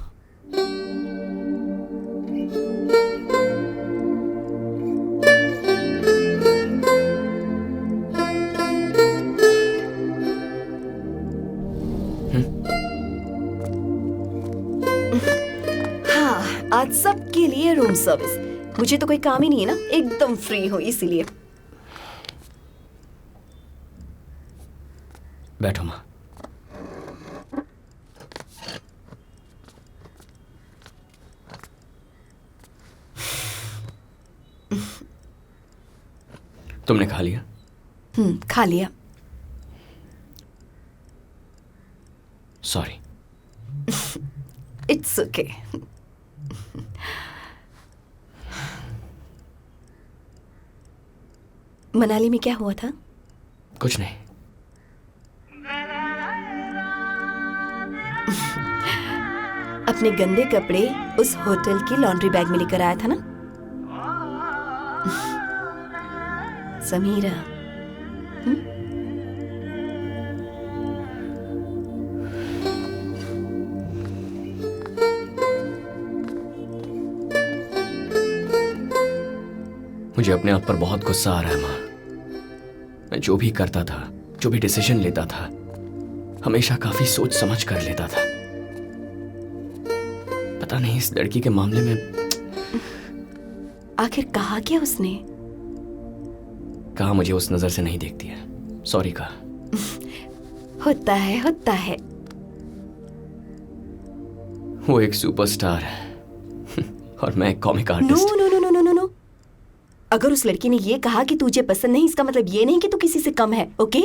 आज सबके लिए रूम सर्विस। मुझे तो कोई काम ही नहीं है ना, एकदम फ्री हूँ इसीलिए। बैठो माँ। तुमने खा लिया? खा लिया। सॉरी। It's okay. मनाली में क्या हुआ था? कुछ नहीं। अपने गंदे कपड़े उस होटल की लॉन्ड्री बैग में लेकर आया था ना? समीरा। मुझे अपने आप पर बहुत गुस्सा आ रहा है माँ। मैं जो भी करता था, जो भी डिसीजन लेता था, हमेशा काफी सोच समझ कर लेता था। पता नहीं इस लड़की के मामले में आखिर कहा क्या उसने? कहा मुझे उस नजर से नहीं देखती है। सॉरी कहा। होता है, होता है। वो एक सुपरस्टार है और मैं एक comic no artist. No no no no no no. अगर उस लड़की ने ये कहा कि तुझे पसंद नहीं, इसका मतलब ये नहीं कि तू किसी से कम है, ओके?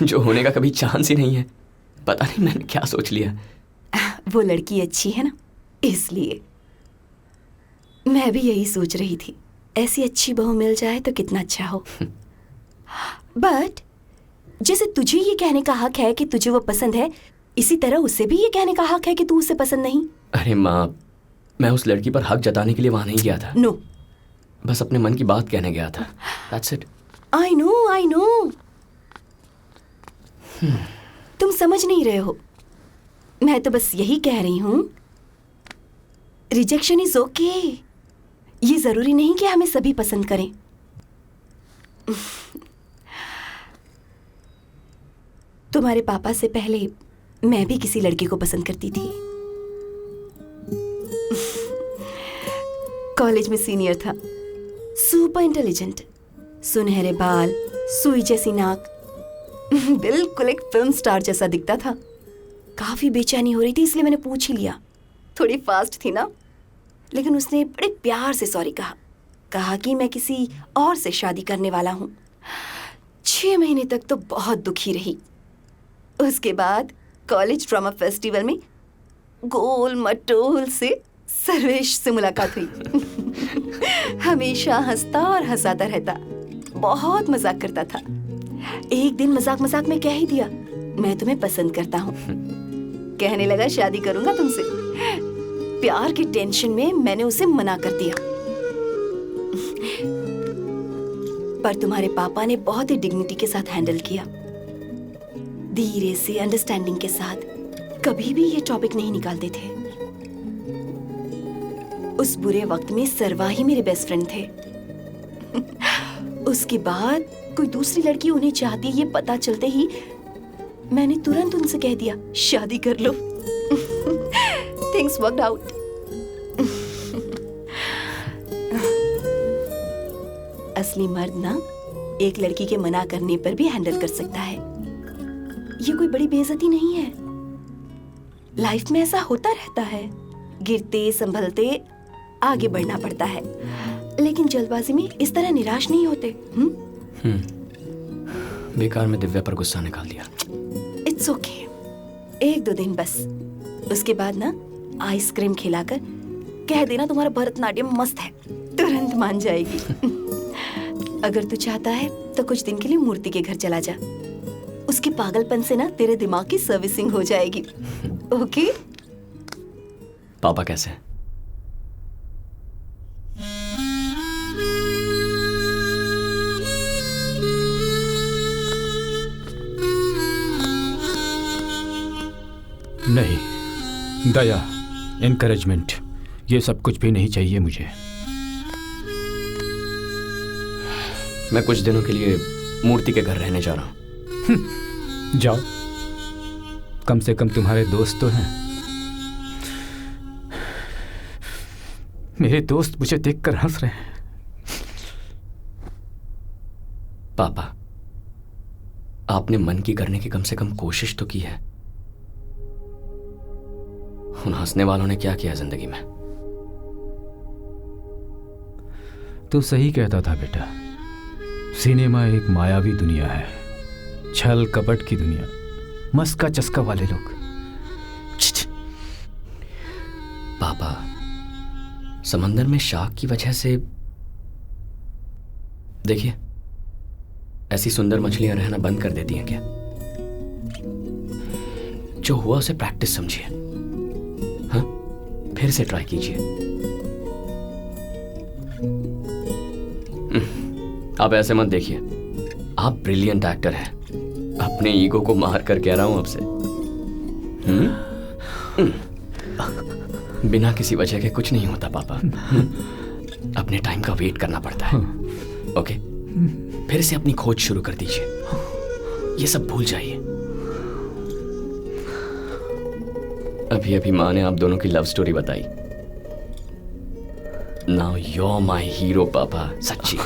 जो होने का कभी चांस ही नहीं है। पता नहीं मैंने क्या सोच लिया। वो लड़की अच्छी है ना, इसलिए। मैं भी यही सोच रही थी, ऐसी अच्छी बहू मिल जाए तो कितना अच्छा हो। बट जैसे तुझे ये कहने का हक है कि तुझे वो पसंद है, इसी तरह उसे भी ये कहने का हक है कि तू उसे पसंद नहीं। अरे माँ, मैं उस लड़की पर हक जताने के लिए वहां नहीं गया था। नो। बस अपने मन की बात कहने गया था। That's it. I know, I know. तुम समझ नहीं रहे हो। मैं तो बस यही कह रही हूं रिजेक्शन इज ओके। ये जरूरी नहीं कि हमें सभी पसंद करें। तुम्हारे पापा से पहले मैं भी किसी लड़के को पसंद करती थी। कॉलेज में सीनियर था, सुपर इंटेलिजेंट, सुनहरे बाल, सुई जैसी नाक, बिल्कुल एक फिल्म स्टार जैसा दिखता था। काफी बेचैनी हो रही थी इसलिए मैंने पूछ ही लिया। थोड़ी फास्ट थी ना, लेकिन उसने बड़े प्यार से सॉरी कहा कि मैं किसी और से शादी करने वाला हूँ। 6 महीने तक तो बहुत दुखी रही। उसके बाद कॉलेज ड्रामा फेस्टिवल में गोल मटोल से सर्वेश से मुलाकात हुई। हमेशा हंसता और हंसाता रहता, बहुत मजाक करता था। एक दिन मजाक में कह ही दिया, मैं तुम्हें पसंद करता हूँ। कहने लगा शादी करूंगा तुमसे। प्यार की टेंशन में मैंने उसे मना कर दिया, पर तुम्हारे पापा ने बहुत ही डिग्निटी के साथ हैंडल किया, धीरे से, अंडरस्टैंडिंग के साथ। कभी भी ये टॉपिक नहीं निकालते थे। उस बुरे वक्त में सरवा ही मेरे बेस्ट फ्रेंड थे। उसके बाद कोई दूसरी लड़की उन्हें चाहती ये पता चलते ही मैंने तुरंत उनसे कह दिया शादी कर लो। Things worked out. असली मर्द ना एक लड़की के मना करने पर भी हैंडल कर सकता है। ये कोई बड़ी बेइज्जती नहीं है। लाइफ में ऐसा होता रहता है, गिरते संभलते आगे बढ़ना पड़ता है, लेकिन जल्दबाजी में इस तरह निराश नहीं होते। बेकार में दिव्या पर गुस्सा निकाल दिया। इट्स ओके, 1-2 दिन बस। उसके बाद ना आइसक्रीम खिलाकर कह देना तुम्हारा भरतनाट्यम मस्त है, तुरंत मान जाएगी। अगर तू चाहता है तो कुछ दिन के लिए मूर्ति के घर चला जा। उसके पागलपन से ना तेरे दिमाग की सर्विसिंग हो जाएगी। ओके? पापा कैसे हैं? नहीं, दया, एनकरेजमेंट, ये सब कुछ भी नहीं चाहिए मुझे। मैं कुछ दिनों के लिए मूर्ति के घर रहने जा रहा हूं। जाओ, कम से कम तुम्हारे दोस्त तो हैं। मेरे दोस्त मुझे देखकर हंस रहे हैं। पापा, आपने मन की करने की कम से कम कोशिश तो की है। उन हंसने वालों ने क्या किया जिंदगी में? तो सही कहता था बेटा, सिनेमा एक मायावी दुनिया है, छल कपट की दुनिया, मस्का चस्का वाले लोग। पापा, समंदर में शार्क की वजह से देखिए, ऐसी सुंदर मछलियां रहना बंद कर देती हैं क्या? जो हुआ उसे प्रैक्टिस समझिए, हाँ? फिर से ट्राई कीजिए। आप ऐसे मत देखिए, आप ब्रिलियंट एक्टर हैं। अपने ईगो को मार कर कह रहा हूं आपसे। बिना किसी वजह के कुछ नहीं होता पापा। अपने टाइम का वेट करना पड़ता है। ओके, फिर से अपनी खोज शुरू कर दीजिए। ये सब भूल जाइए। अभी अभी माँ ने आप दोनों की लव स्टोरी बताई। Now you are my hero पापा, सच्ची।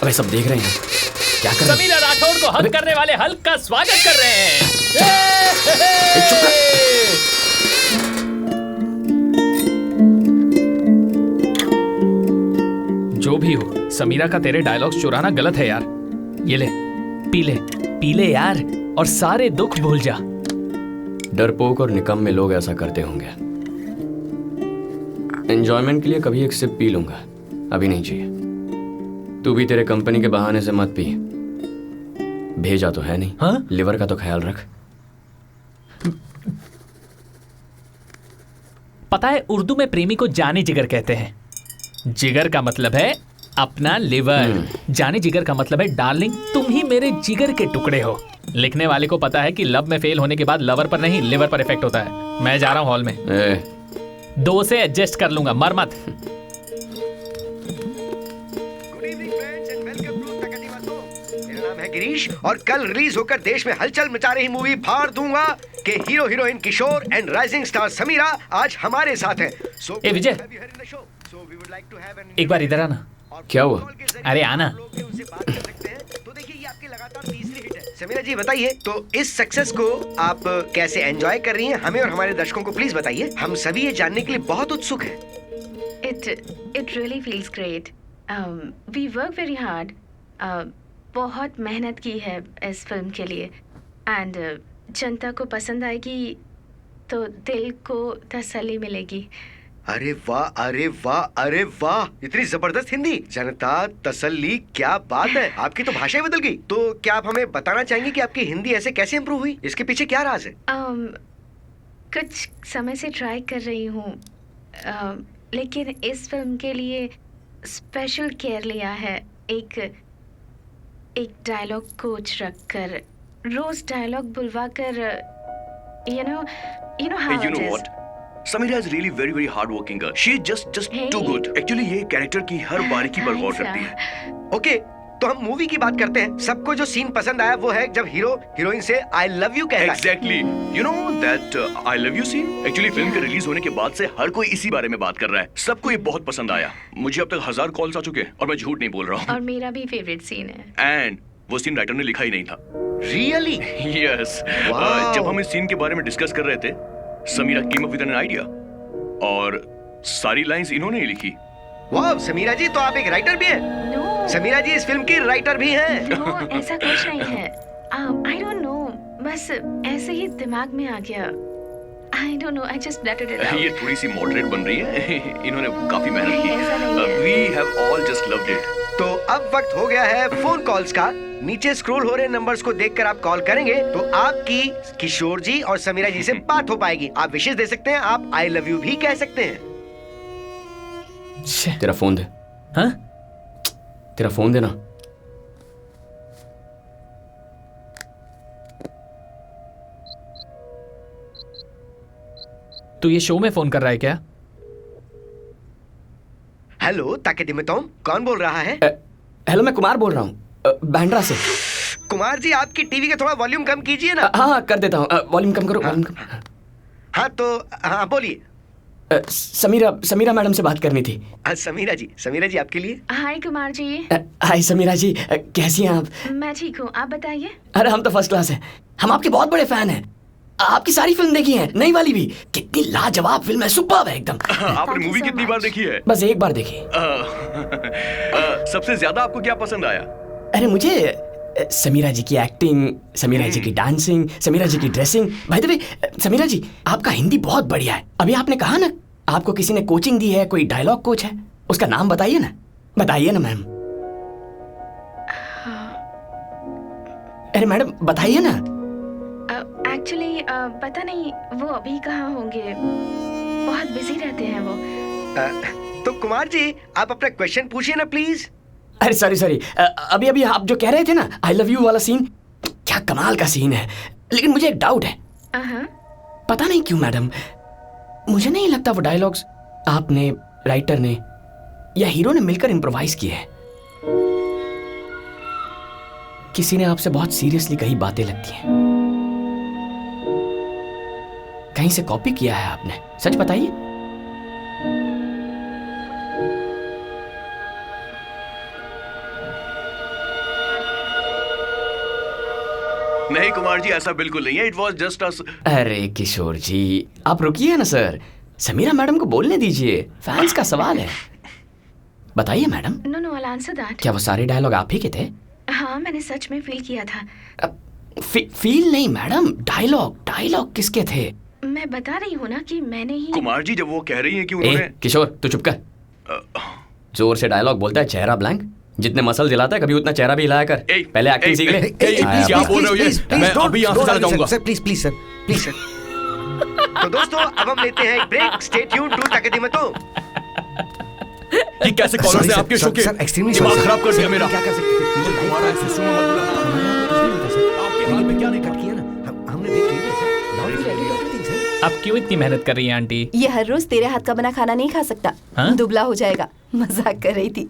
अबे सब देख रहे हैं, क्या कर रहे हैं? समीरा राठौड़ को हक करने वाले हल्क का स्वागत कर रहे हैं। जो भी हो, समीरा का तेरे डायलॉग्स चुराना गलत है यार। ये ले, पी ले यार, और सारे दुख भूल जा। डरपोक और निकम्मे लोग ऐसा करते होंगे। एंजॉयमेंट के लिए कभी एक सिप पी लूंगा, अभी नहीं चाहिए। तू भी तेरे कंपनी के बहाने से मत पी। भेजा तो है नहीं। हाँ? लिवर का तो ख्याल रख। पता है, उर्दू में प्रेमी को जाने जिगर कहते हैं। जिगर का मतलब है अपना लिवर। जाने जिगर का मतलब है डार्लिंग, तुम ही मेरे जिगर के टुकड़े हो। लिखने वाले को पता है कि लव में फेल होने के बाद लवर पर नहीं लिवर पर इफेक्ट होता है। मैं जा रहा हूँ हॉल में। 2 से एडजस्ट कर लूंगा, मर मत। गिरीश और कल रिलीज होकर देश में हलचल मचा रही मूवी फाड़ दूंगा के hero heroine Kishore and rising star Sameera आज हमारे साथ हैं। ए विजय, एक बार इधर आना। क्या हुआ? अरे आना। तो देखिए ये आपकी लगातार तीसरी हिट है। समीरा जी बताइए, तो इस सक्सेस को आप कैसे एंजॉय कर रही हैं? हमें और हमारे दर्शकों को प्लीज बताइए, हम सभी ये जानने के लिए बहुत उत्सुक हैं। It really feels great. We work very hard. बहुत मेहनत की है इस फिल्म के लिए एंड जनता को पसंद आएगी तो दिल को तसल्ली मिलेगी। अरे वाह, अरे वाह, अरे वाह, इतनी जबरदस्त हिंदी। जनता तसल्ली, क्या बात है, आपकी तो भाषा ही बदल गई। तो क्या आप हमें बताना चाहेंगे कि आपकी हिंदी ऐसे कैसे इम्प्रूव हुई? इसके पीछे क्या राज है? कुछ समय से ट्राई कर रही हूँ, लेकिन इस फिल्म के लिए स्पेशल केयर लिया है। एक डायलॉग कोच रखकर, रोज dialogue बुलवाकर, you know how it is. Samira is really very very hard working girl. She is just too good. Actually ये कैरेक्टर की हर बारीकी पर गौर करती है। ओके, तो हम मूवी की बात करते हैं। सबको जो सीन पसंद आया वो है जब हीरो हीरोइन से आई लव यू कहता है। Exactly. You know that I love you scene? Actually film के रिलीज होने के बाद से हर कोई इसी बारे में बात कर रहा है। सबको ये बहुत पसंद आया। मुझे अब तक 1000 कॉल्स आ चुके हैं और मैं झूठ नहीं बोल रहा हूँ। और मेरा भी फेवरेट सीन है। एंड वो सीन राइटर ने लिखा ही नहीं था। Really? Yes. जब हम इस सीन के बारे में डिस्कस कर रहे थे, Samira came up with an idea और सारी लाइंस इन्होंने ही लिखी। वाह, समीरा जी तो आप एक राइटर भी हैं? No. समीरा जी इस फिल्म की राइटर भी हैं? No, ऐसा कुछ नहीं है। I don't know, बस ऐसे ही दिमाग में आ गया। I don't know, I just blurted it out. ये थोड़ी सी मॉडरेट बन रही है। इन्होंने काफी मेहनत की। We have all just loved it. तो अब वक्त हो गया है फोन कॉल्स का। नीचे स्क्रॉल हो रहे नंबर्स को देखकर आप कॉल करेंगे तो आपकी किशोर जी और समीरा जी से बात हो पाएगी। आप विशेष दे सकते हैं, आप आई लव यू भी कह सकते हैं। तेरा फोन दे। हाँ? तेरा फोन देना। तू ये शो में फोन कर रहा है क्या? हेलो ताकेतिमितोम, कौन बोल रहा है? हेलो, मैं कुमार बोल रहा हूँ, बैंड्रा से। कुमार जी आपकी टीवी का थोड़ा वॉल्यूम कम कीजिए ना। हाँ कर देता हूँ, वॉल्यूम कम करो। वॉल्यूम कम। हाँ तो हाँ बोलिए। समीरा मैडम से बात करनी थी। समीरा जी आपके लिए। हाय कुमार जी। हाय समीरा जी, कैसी हैं आप? मैं ठीक हूँ, आप बताइए। अरे हम तो फर्स्ट क्लास हैं, हम आपके बहुत बड़े फैन हैं। आपकी सारी फिल्म देखी है, नई वाली भी। कितनी लाजवाब फिल्म है, सुपर्ब है एकदम। आपने मूवी कितनी बार देखी है? बस एक बार देखी। सबसे ज्यादा आपको क्या पसंद आया? अरे मुझे समीरा जी की एक्टिंग, समीरा जी की डांसिंग, समीरा जी की ड्रेसिंग। भाई वे समीरा जी, आपका हिंदी बहुत बढ़िया है। अभी आपने कहा ना आपको किसी ने कोचिंग दी है, कोई डायलॉग कोच है, उसका नाम बताइए ना मैम। अरे मैडम बताइए ना। एक्चुअली पता नहीं वो अभी कहाँ होंगे, बहुत बिजी रहते हैं वो। तो कुमार जी आप अपना क्वेश्चन पूछिए ना प्लीज। अरे सॉरी, अभी आप जो कह रहे थे ना आई लव यू वाला सीन, क्या कमाल का सीन है। लेकिन मुझे एक डाउट है। पता नहीं क्यों मैडम, मुझे नहीं लगता वो डायलॉग्स आपने, राइटर ने या हीरो ने मिलकर इम्प्रोवाइज किए हैं। किसी ने आपसे बहुत सीरियसली कही बातें लगती हैं। कहीं से कॉपी किया है आपने, सच बताइए। नहीं कुमार जी, ऐसा बिल्कुल नहीं है। It was just us. अरे किशोर जी आप रुकिए ना सर, समीरा मैडम को बोलने दीजिए, फैंस का सवाल है। बताइए madam. No I'll answer that। क्या वो सारे डायलॉग आप ही के थे? हाँ, मैंने सच में फील किया था। फील नहीं मैडम, डायलॉग किसके थे? मैं बता रही हूँ ना कि मैंने ही। कुमार जी जब वो कह रही हैं कि उन्होंने। किशोर तू चुप कर। जोर से डायलॉग बोलता है, चेहरा ब्लैंक। जितने मसल दिलाता है कभी उतना चेहरा भी हिलाया कर। पहले एक्टिंग सीख ले। क्या बोल रहे हो ये? मैं अभी यहाँ से चला जाऊंगा। Sir please sir. तो दोस्तों अब हम लेते हैं एक ब्रेक। स्टे ट्यून्ड टू ताकेतिमितोम। कि कैसे कॉलर ने आपके शो के दिमाग खराब कर दिया मेरा। क्या कर सकते थे? मुझे दोबारा ऐसे सुनो मत बुलाना। आपके हाथ में क्या नहीं कट किया ना, हमने देख लिया सर। आप क्यों इतनी मेहनत कर रही हैं आंटी? ये हर रोज तेरे हाथ का बना खाना नहीं खा सकता, दुबला हो जाएगा। मजाक कर रही थी।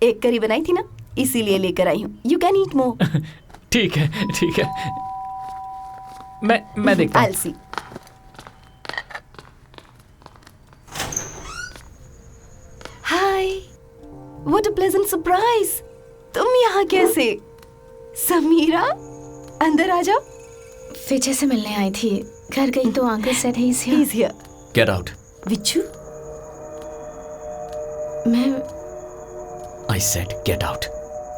एक करी बनाई थी ना, इसीलिए लेकर आई हूँ। यू कैन ईट मोर। ठीक है ठीक है, मैं देखता हूँ। आलसी। हाय, व्हाट अ प्लेजेंट सरप्राइज। तुम यहाँ कैसे? समीरा, अंदर आ जाओ। विजय से मिलने आई थी, घर गई तो uncle said he is here. Get out. विचू, मैं I said get out.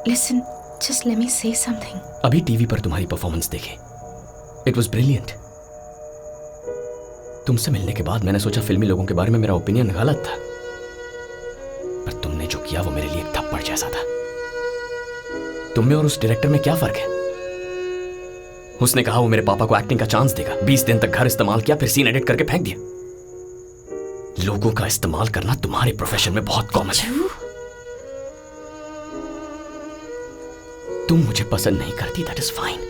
Listen, just let me say something. अभी टीवी पर तुम्हारी परफॉर्मेंस देखी, इट वॉज ब्रिलियंट। तुमसे मिलने के बाद मैंने सोचा फिल्मी लोगों के बारे में मेरा ओपिनियन गलत था, पर तुमने जो किया वो मेरे लिए एक थप्पड़ जैसा था। तुम में और उस डायरेक्टर में क्या फर्क है? उसने कहा वो मेरे पापा को एक्टिंग का चांस देगा, 20 दिन तक घर इस्तेमाल किया, फिर सीन एडिट करके फेंक दिया। लोगों का इस्तेमाल करना तुम्हारे प्रोफेशन में बहुत कॉमन है। तुम मुझे पसंद नहीं करती, दैट इज फाइन,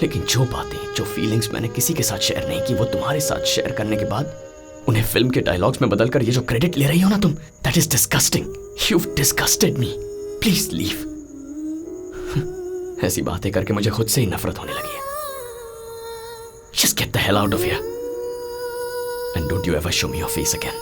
लेकिन जो बातें, जो फीलिंग्स मैंने किसी के साथ शेयर नहीं की, वो तुम्हारे साथ शेयर करने के बाद उन्हें फिल्म के डायलॉग्स में बदलकर ये जो क्रेडिट ले रही हो ना तुम, that is disgusting. You've disgusted me. Please leave. ऐसी बातें करके मुझे खुद से ही नफरत होने लगी है। Just get the hell out of here. And don't you ever show me your face again.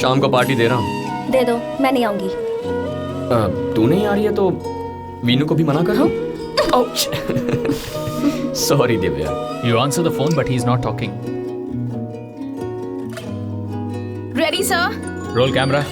शाम को पार्टी दे रहा हूँ। दे दो, मैं नहीं आऊंगी। तू नहीं आ रही है तो वीनू को भी मना कर दो। Sorry Divya. You answer the phone, but he's not talking. Ready, sir? Roll camera.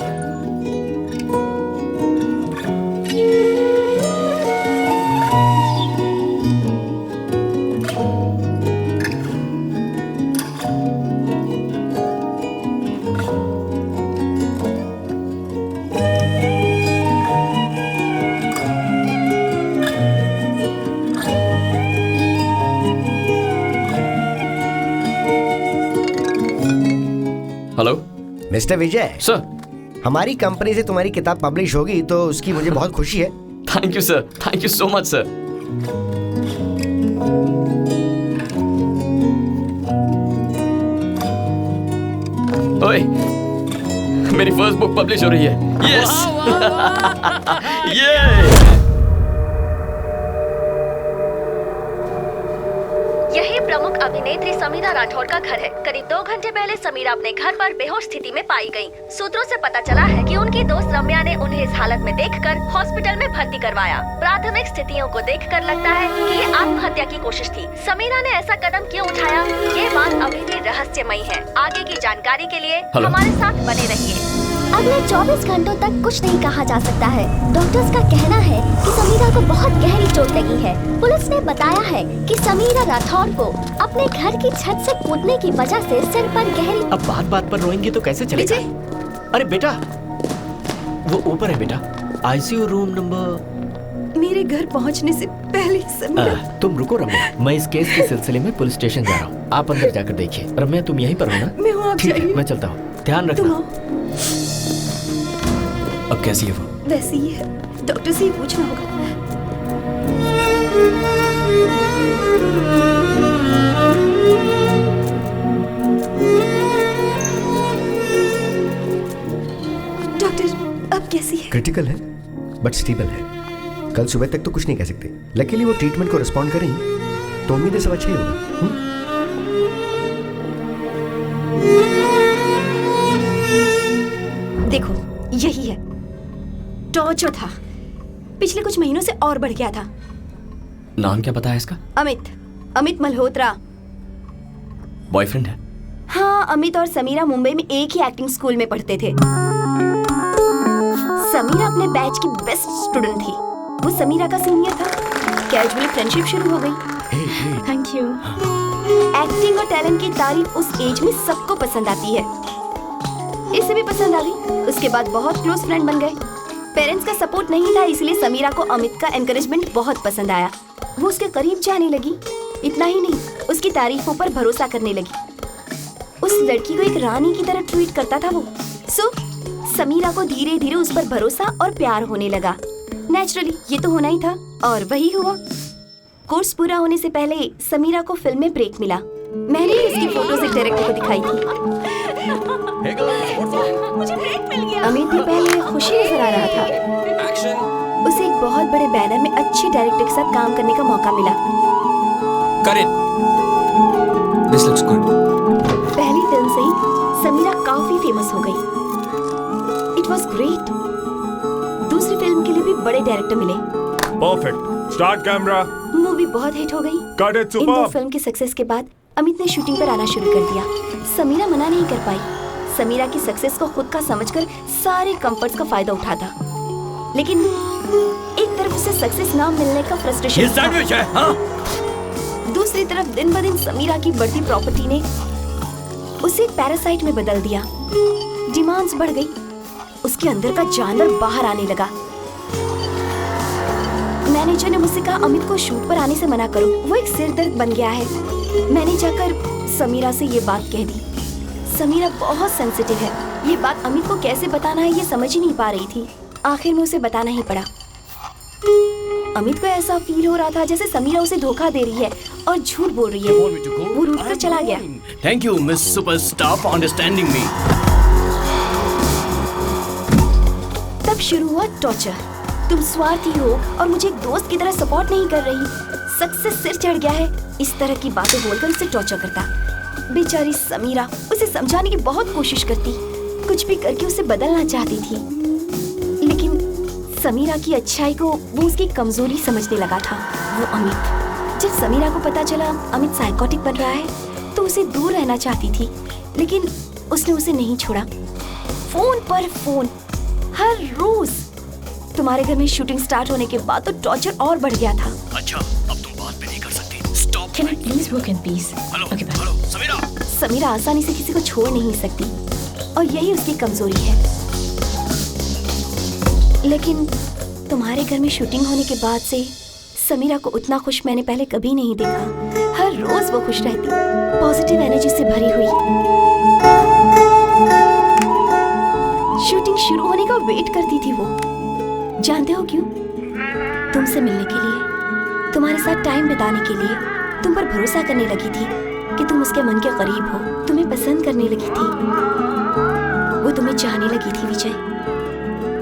Hello mister Vijay. Sir, हमारी कंपनी से तुम्हारी किताब पब्लिश होगी तो उसकी मुझे बहुत खुशी है। Thank you sir, thank you so much sir. ओए, मेरी फर्स्ट बुक पब्लिश हो रही है। यस, ये यही प्रमुख अभिनेत्री समीरा राठौर का घर है। करीब 2 घंटे पहले समीरा अपने घर पर बेहोश स्थिति में पाई गयी। सूत्रों से पता चला है कि उनकी दोस्त रम्या ने उन्हें इस हालत में देखकर हॉस्पिटल में भर्ती करवाया। प्राथमिक स्थितियों को देखकर लगता है कि ये आत्महत्या की कोशिश थी। समीरा ने ऐसा कदम क्यों उठाया, ये बात अभी भी रहस्यमयी है। आगे की जानकारी के लिए हमारे साथ बने रहिए। अगले 24 घंटों तक कुछ नहीं कहा जा सकता है। डॉक्टर्स का कहना है कि समीरा को बहुत गहरी चोट लगी है। पुलिस ने बताया है कि समीरा राठौर को अपने घर की छत से कूदने की वजह से सिर पर गहरी। अब बात बात पर रोएंगे तो कैसे चलेगा? अरे बेटा, वो ऊपर है बेटा, आईसीयू रूम नंबर मेरे घर पहुंचने से पहले समीरा। तुम रुको रम्या, मैं इस केस के सिलसिले में पुलिस स्टेशन जा रहा हूँ। आप अंदर जाकर देखिए। रम्या तुम यहीं पर हो ना? मैं हूँ, आप ठीक है, जाइए। मैं चलता हूँ। ध्यान तुम रखना। आओ। अब कैसी है वो? वैसे ही है, डॉक्टर से ही पूछना होगा। डॉक्टर अब कैसी है? क्रिटिकल है बट स्टेबल है। कल सुबह तक तो कुछ नहीं कह सकते। लकीली वो ट्रीटमेंट को रिस्पॉन्ड करें तो उम्मीद सब अच्छा ही होगा। देखो यही है, टॉर्चर था। पिछले कुछ महीनों से और बढ़ गया था। नाम क्या पता है इसका? अमित मल्होत्रा। बॉयफ्रेंड है? हाँ, अमित और समीरा मुंबई में एक ही एक्टिंग स्कूल में पढ़ते थे। समीरा अपने बैच की बेस्ट स्टूडेंट थी। वो समीरा का सीनियर था। कैजुअली फ्रेंडशिप शुरू हो गई। Thank you. एक्टिंग और टैलेंट की तारीफ उस एज में सबको पसंद आती है। इसे भी पसंद आ गई। उसके बाद बहुत क्लोज फ्रेंड बन गए। पेरेंट्स का सपोर्ट नहीं था, इसलिए समीरा को अमित का एनकरेजमेंट बहुत पसंद आया। वो उसके करीब जाने लगी। इतना ही नहीं, उसकी तारीफों पर भरोसा करने लगी। उस लड़की को एक रानी की तरह ट्रीट करता था वो। समीरा को धीरे धीरे उस पर भरोसा और प्यार होने लगा। नेचुरली ये तो होना ही था, और वही हुआ। कोर्स पूरा होने से पहले समीरा को फिल्म में ब्रेक मिला। मैंने ही उसकी फोटोज एक डायरेक्टर को दिखाई थी। मुझे ब्रेक मिल गया। अमित भी पहले खुशी नजर आ रहा था। उसे एक बहुत बड़े बैनर में अच्छे डायरेक्टर के साथ काम करने का मौका मिला। This looks good. पहली फिल्म से ही समीरा काफी फेमस हो गई। It was great. दूसरी फिल्म के लिए भी बड़े डायरेक्टर मिले। परफेक्ट। Start camera. मूवी बहुत हिट हो गई। Cut it, इन दो superb. फिल्म के सक्सेस के बाद अमित ने शूटिंग पर आना शुरू कर दिया। समीरा मना नहीं कर पाई। समीरा की सक्सेस को खुद का समझकर सारे कंफर्ट्स का फायदा उठाता। लेकिन एक तरफ उसे सक्सेस ना मिलने का फ्रस्ट्रेशन था। दूसरी तरफ दिन ब दिन समीरा की बढ़ती प्रॉपर्टी ने उसे एक पैरासाइट में बदल दिया। डिमांड्स बढ़ गई। उसके अंदर का जानवर बाहर आने लगा। मैनेजर ने मुझसे कहा अमित को शूट पर आने से मना करो, वो एक सिरदर्द बन गया है। मैंने जाकर समीरा से ये बात कह दी। समीरा बहुत सेंसिटिव है। ये बात अमित को कैसे बताना है ये समझ ही नहीं पा रही थी। आखिर में उसे बताना ही पड़ा। अमित को ऐसा फील हो रहा था जैसे समीरा उसे धोखा दे रही है और झूठ बोल रही है। वो रूठकर चला गया। Thank you miss superstar for understanding me. तब शुरू हुआ टॉर्चर। तुम स्वार्थी हो और मुझे एक दोस्त की तरह सपोर्ट नहीं कर रही। सक्सेस सिर चढ़ गया है। इस तरह की बातें बोलकर उसे टॉर्चर करता। बेचारी समीरा उसे समझाने की बहुत कोशिश करती। कुछ भी करके उसे बदलना चाहती थी, लेकिन समीरा की अच्छाई को वो उसकी कमजोरी समझने लगा था। वो अमित। जब समीरा को पता चला अमित साइकोटिक बन रहा है तो उसे दूर रहना चाहती थी, लेकिन उसने उसे नहीं छोड़ा। फोन पर फोन हर रोज। तुम्हारे घर में शूटिंग स्टार्ट होने के बाद तो टॉर्चर और बढ़ गया था। अच्छा, अब तुम बात भी नहीं कर सकती। Stop. Can I please work in peace? Okay, bye. Hello Sameera. Sameera आसानी से किसी को छोड़ नहीं सकती और यही उसकी कमजोरी है। लेकिन तुम्हारे घर में शूटिंग होने के बाद से समीरा को उतना खुश मैंने पहले कभी नहीं देखा। हर रोज वो खुश रहती, पॉजिटिव एनर्जी से भरी हुई। शूटिंग शुरू होने का वेट करती थी वो। जानते हो क्यों? तुमसे मिलने के लिए, तुम्हारे साथ टाइम बिताने के लिए। तुम पर भरोसा करने लगी थी कि तुम उसके मन के करीब हो। तुम्हें पसंद करने लगी थी। वो तुम्हें चाहने लगी थी विजय।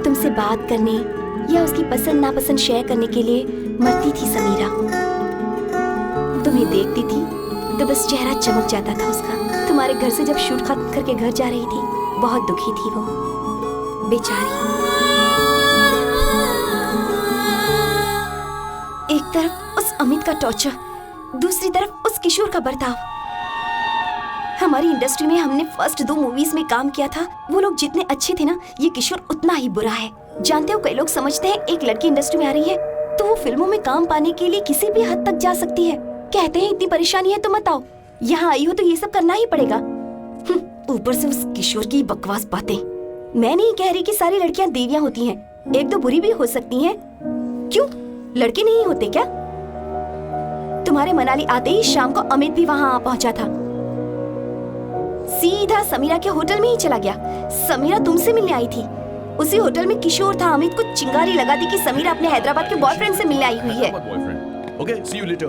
तुमसे बात करने या उसकी पसंद नापसंद शेयर करने के लिए मरती थी समीरा। तुम्हें देखती थी तो बस चेहरा चमक जाता था उसका। तुम्हारे घर से जब शूट खत्म करके घर जा रही थी, बहुत दुखी थी वो बेचारी। एक तरफ उस अमित का टॉर्चर, दूसरी तरफ उस किशोर का बर्ताव। हमारी इंडस्ट्री में हमने फर्स्ट 2 मूवीज में काम किया था। वो लोग जितने अच्छे थे ना, ये किशोर उतना ही बुरा है। जानते हो, कई लोग समझते हैं एक लड़की इंडस्ट्री में आ रही है तो वो फिल्मों में काम पाने के लिए किसी भी हद तक जा सकती है। कहते हैं इतनी परेशानी है तो मत आओ, यहाँ आई हो तो ये सब करना ही पड़ेगा। ऊपर से उस किशोर की बकवास बातें। मैं नहीं कह रही कि सारी लड़कियां देवियां होती हैं, एक दो बुरी भी हो सकती हैं। क्यों? लड़के नहीं होते क्या? तुम्हारे मनाली आते ही शाम को अमित भी वहाँ आ पहुंचा था। सीधा समीरा के होटल में ही चला गया। समीरा तुमसे मिलने आई थी। उसी होटल में किशोर था। अमित को चिंगारी लगा दी कि समीरा अपने हैदराबाद के बॉयफ्रेंड से मिलने आई हुई है। Okay, see you later.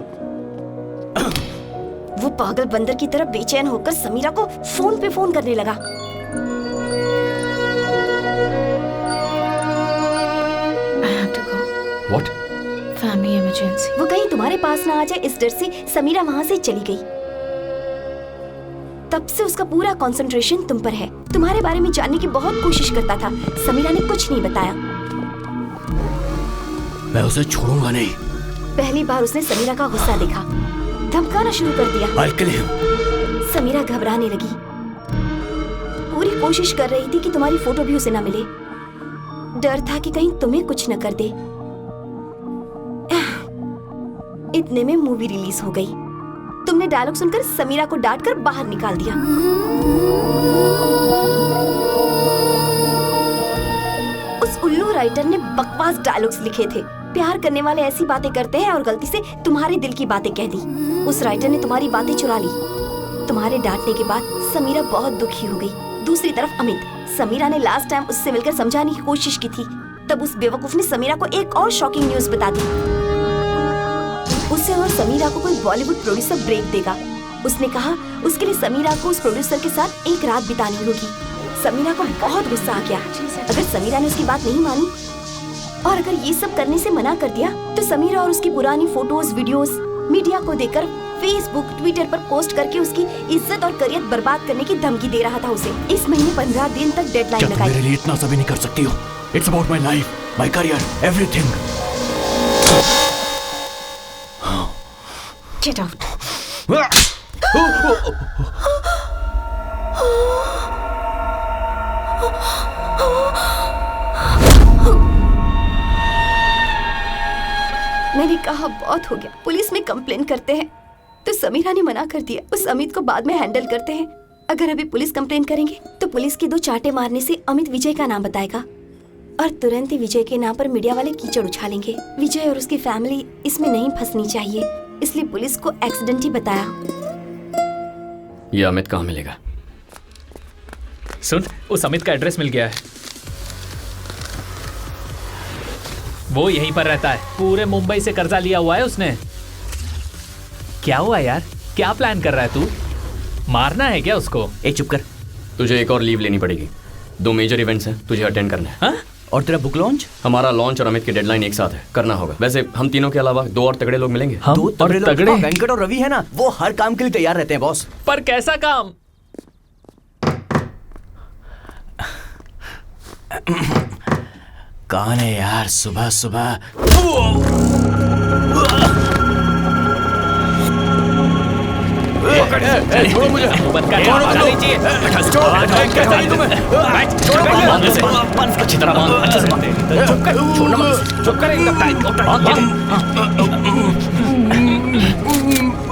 वो पागल बंदर की तरह बेचैन होकर समीरा को फोन पे फोन करने लगा। What? Family emergency. वो कहीं तुम्हारे पास ना आ जाए इस डर से समीरा वहाँ से चली गई। तब से उसका पूरा कंसंट्रेशन तुम पर है। तुम्हारे बारे में जानने की बहुत कोशिश करता था। समीरा ने कुछ नहीं बताया। मैं उसे छोड़ूंगा नहीं। पहली बार उसने समीरा का गुस्सा देखा, धमकाना शुरू कर दिया। I'll kill him. समीरा घबराने लगी। पूरी कोशिश कर रही थी कि तुम्हारी फोटो भी उसे ना मिले। डर था कि कहीं तुम्हें कुछ न कर दे। इतने में मूवी रिलीज हो गई। तुमने डायलॉग सुनकर समीरा को डांट कर बाहर निकाल दिया। उस उल्लू राइटर ने बकवास डायलॉग्स लिखे थे। प्यार करने वाले ऐसी बातें करते हैं और गलती से तुम्हारे दिल की बातें कह दी। उस राइटर ने तुम्हारी बातें चुरा ली। तुम्हारे डांटने के बाद समीरा बहुत दुखी हो गई। दूसरी तरफ अमित, समीरा ने लास्ट टाइम उससे मिलकर समझाने की कोशिश की थी। तब उस बेवकूफ ने समीरा को एक और शॉकिंग न्यूज बता दी। उसे और समीरा को कोई बॉलीवुड प्रोड्यूसर ब्रेक देगा। उसने कहा उसके लिए समीरा को उस प्रोड्यूसर के साथ एक रात बितानी होगी। समीरा को बहुत गुस्सा आ गया। अगर समीरा ने उसकी बात नहीं मानी और अगर ये सब करने से मना कर दिया तो समीरा और उसकी पुरानी फोटोज वीडियोस मीडिया को देकर फेसबुक ट्विटर पर पोस्ट करके उसकी इज्जत और करियर बर्बाद करने की धमकी दे रहा था उसे। इस महीने 15 दिन तक डेडलाइन लगाई। मेरे लिए इतना सब नहीं कर सकती हो। It's about my life, my career, everything. Get out. मैंने कहा बहुत हो गया, पुलिस में कंप्लेन करते हैं। तो समीरा ने मना कर दिया। उस अमित को बाद में हैंडल करते हैं। अगर अभी पुलिस कंप्लेन करेंगे तो पुलिस के 2 चांटे मारने से अमित विजय का नाम बताएगा और तुरंत ही विजय के नाम पर मीडिया वाले कीचड़ उछालेंगे। विजय और उसकी फैमिली इसमें नहीं फंसनी चाहिए, इसलिए पुलिस को एक्सीडेंट ही बताया। ये अमित कहाँ मिलेगा? सुन, उस अमित का एड्रेस मिल गया है। वो यहीं पर रहता है। पूरे मुंबई से कर्जा लिया हुआ है उसने। क्या हुआ यार? क्या प्लान कर रहा है तू? मारना है क्या उसको? एक चुप कर। तुझे एक और लीव लेनी पड़ेगी। 2 मेजर इवेंट्स हैं, तुझे अटेंड करना है। हाँ? और तेरा बुक लॉन्च? हमारा लॉन्च और अमित की डेडलाइन एक साथ है, करना होगा। वैसे हम तीनों के अलावा 2 और तगड़े लोग मिलेंगे। 2 तगड़े लोग? वेंकट और रवि है ना, वो हर काम के लिए तैयार रहते हैं बॉस। पर कैसा काम? कौन है यार सुबह सुबह? छोड़ो मुझे। अच्छी तरह अच्छे से चुप कर, छोड़ना मत। चुप कर एकदम टाइट।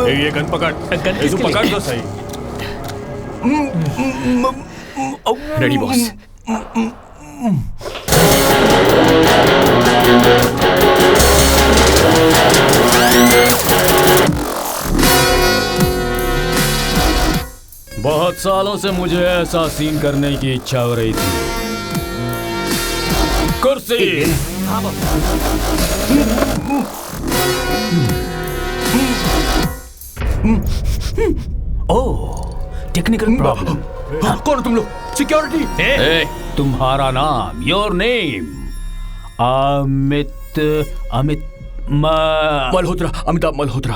ये गन पकड़। इसको पकड़ दो सही। Ready boss. बहुत सालों से मुझे ऐसा सीन करने की इच्छा हो रही थी। कुर्सी। ओह, टेक्निकल प्रॉब्लम। कौन हो तुम लोग? सिक्योरिटी। तुम्हारा नाम, your name? Amit Malhotra, Amitabh Malhotra.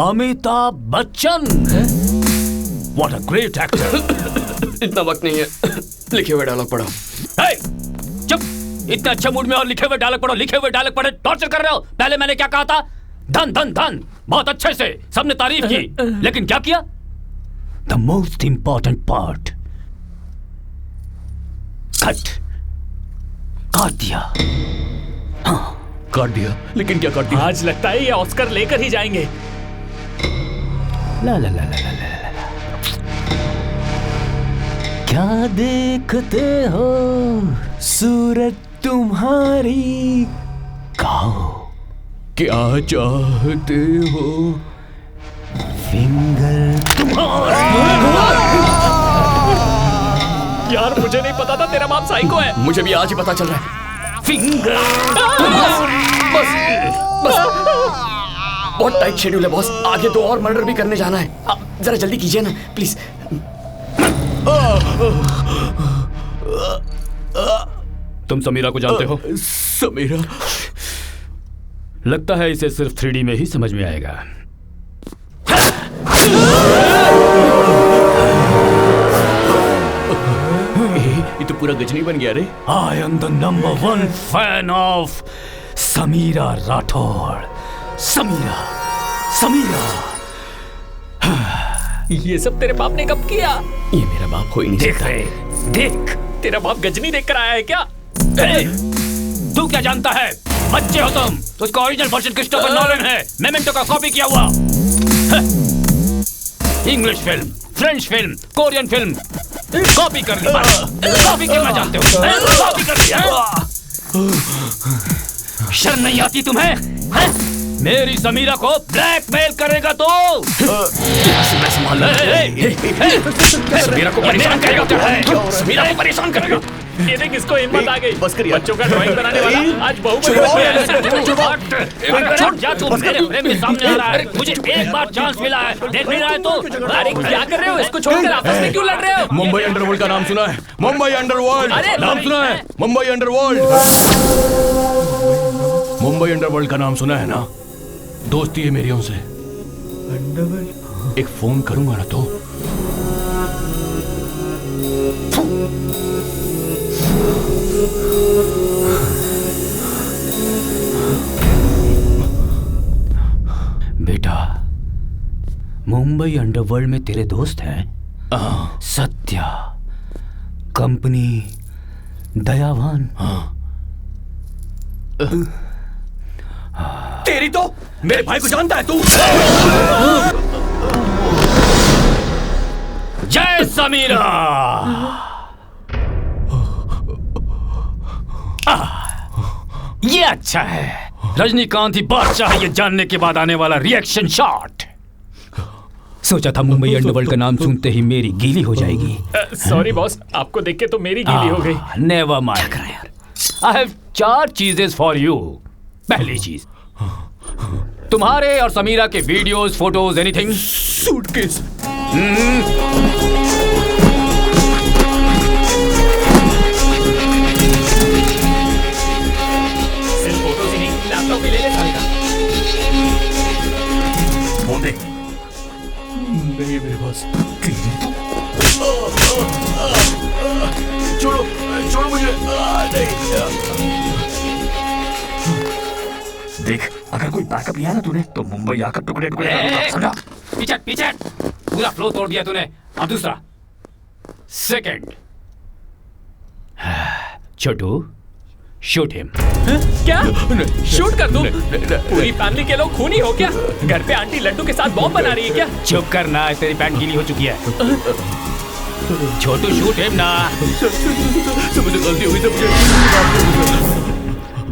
Amitabh Bachchan. What a great actor. इतना वक्त नहीं है, लिखे हुए डायलॉग पढ़ो। चुप, इतना अच्छा मूड में और लिखे हुए डायलॉग पढ़ो। लिखे हुए डायलॉग पढ़े टॉर्चर कर रहे हो। पहले मैंने क्या कहा था? धन धन धन, बहुत अच्छे से सबने तारीफ की, लेकिन क्या किया? The most important part. Cut, काट दिया। काट दिया, लेकिन क्या काट दिया? आज लगता है ये ऑस्कर लेकर ही जाएंगे। ला ला ला ला ला ला। क्या देखते हो? सूरज तुम्हारी गाओ क्या चाहते हो फिंगर यार मुझे नहीं पता था तेरा बाप साइको है। मुझे भी आज ही पता चल रहा है। फिंगर बस बहुत टाइट शेड्यूल है बॉस, आगे 2 और मर्डर भी करने जाना है। जरा जल्दी कीजिए ना प्लीज। तुम समीरा को जानते हो? समीरा? लगता है इसे सिर्फ 3D में ही समझ में आएगा। ये तो पूरा गजनी बन गया रे। I am the number 1 fan of Samira Rathore. Samira. ये सब तेरे बाप ने कब किया? ये मेरा बाप हो ही नहीं देख सकता। रहे, देख तेरा बाप गजनी देख कर आया है क्या? तू क्या जानता है? बच्चे हो तुम। उसका ओरिजिनल वर्जन क्रिस्टोफर नोलन है, मेमेंटो का कॉपी किया हुआ। English film, French film, Korean film copy कर ली। कॉपी करना जानते हो? कॉपी कर लिया। शर्म नहीं आती तुम्हें? मेरी समीरा को ब्लैकमेल करेगा तो समीरा को परेशान करेगा। समीरा को परेशान करेगा। ये देख इसको हिम्मत आ गई। बस कर यार। बच्चों का ड्राइंग बनाने वाला आज बहू बन गया। जा तू मेरे फ्रेम के सामने आ रहा है। मुझे एक बार चांस मिला है, देख नहीं रहा है तो? अरे क्या कर रहे हो? इसको छोड़कर आपस में क्यों लड़ रहे हो? मुंबई अंडरवर्ल्ड का नाम सुना है? मुंबई अंडरवर्ल्ड अरे नाम सुना है? मुंबई अंडरवर्ल्ड। मुंबई अंडरवर्ल्ड का नाम सुना है ना? दोस्ती है मेरी उनसे। एक फोन करूंगा ना तो बेटा, मुंबई अंडरवर्ल्ड में तेरे दोस्त हैं? सत्या, कंपनी, दयावान। तेरी तो मेरे भाई को जानता है तू? जय समीरा। ये अच्छा है। रजनीकांत ही बादशाह है ये जानने के बाद आने वाला रिएक्शन शॉट। सोचा था मुंबई अंडरवर्ल्ड का नाम सुनते ही मेरी गीली हो जाएगी। सॉरी बॉस, आपको देख के तो मेरी गीली हो गई। Never mind. आई हैव 4 चीजेस फॉर यू। पहली चीज, तुम्हारे और समीरा के वीडियोस, फोटोज, एनीथिंग। सूटकेस। सिर्फ फोटोज ही नहीं, लैपटॉप भी ले ले सारे का। फोन दे। नहीं मेरे पास। छोड़ो मुझे। देख, अगर कोई बैकअप लिया ना तूने तो मुंबई आकर टुकड़े टुकड़े समझा? पीछे पूरा फ्लो तोड़ दिया तूने। अब दूसरा, सेकंड, छोटू, शूट हिम। क्या? शूट कर दूं? पूरी फैमिली के लोग खूनी हो क्या? घर पे आंटी लड्डू के साथ बॉम्ब बना रही है क्या? चुप करना, तेरी पैंट गीली हो चुकी है। छोटू, शूट हिम ना। मुझे गलती हुई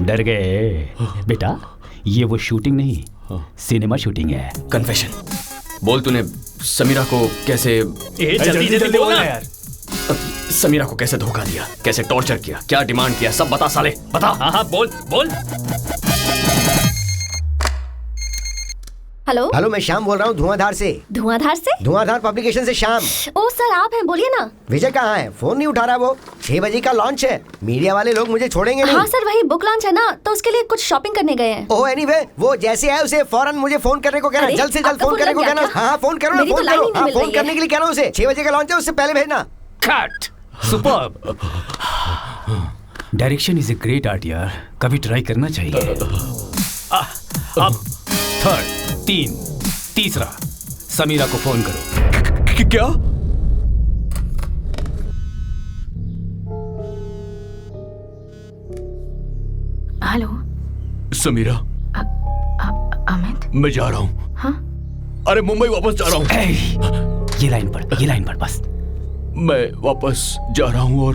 डर गए बेटा? ये वो शूटिंग नहीं, सिनेमा शूटिंग है। कन्फेशन। बोल, तूने समीरा को कैसे जल्दी बोल ना यार। समीरा को कैसे धोखा दिया, कैसे टॉर्चर किया, क्या डिमांड किया, सब बता साले, बता। हाँ बोल। हेलो हेलो, मैं श्याम बोल रहा हूँ धुआंधार से। धुआंधार से? धुआंधार पब्लिकेशन से श्याम। ओ सर, आप हैं, बोलिए ना। विजय कहाँ है? फोन नहीं उठा रहा वो। 6 बजे का लॉन्च है, मीडिया वाले लोग मुझे छोड़ेंगे नहीं। हाँ सर, वही बुक लॉन्च है ना, तो उसके लिए कुछ शॉपिंग करने गए हैं। ओह एनीवे, वो जैसे है उसे फौरन मुझे फोन करने को कहना। जल्द से जल्द फोन करने को कहना। हाँ फोन करो ना, फोन करो। हाँ फोन करने के लिए कहना उसे। 6 बजे का लॉन्च है, उससे पहले भेजना। Cut. Superb. Direction is a great art यार, कभी ट्राई करना चाहिए। अब तीसरा, समीरा को फोन करो। क्या? हेलो समीरा। अमित, मैं जा रहा हूँ। हाँ? अरे मुंबई वापस जा रहा हूँ। ये लाइन पढ़ बस। मैं वापस जा रहा हूँ और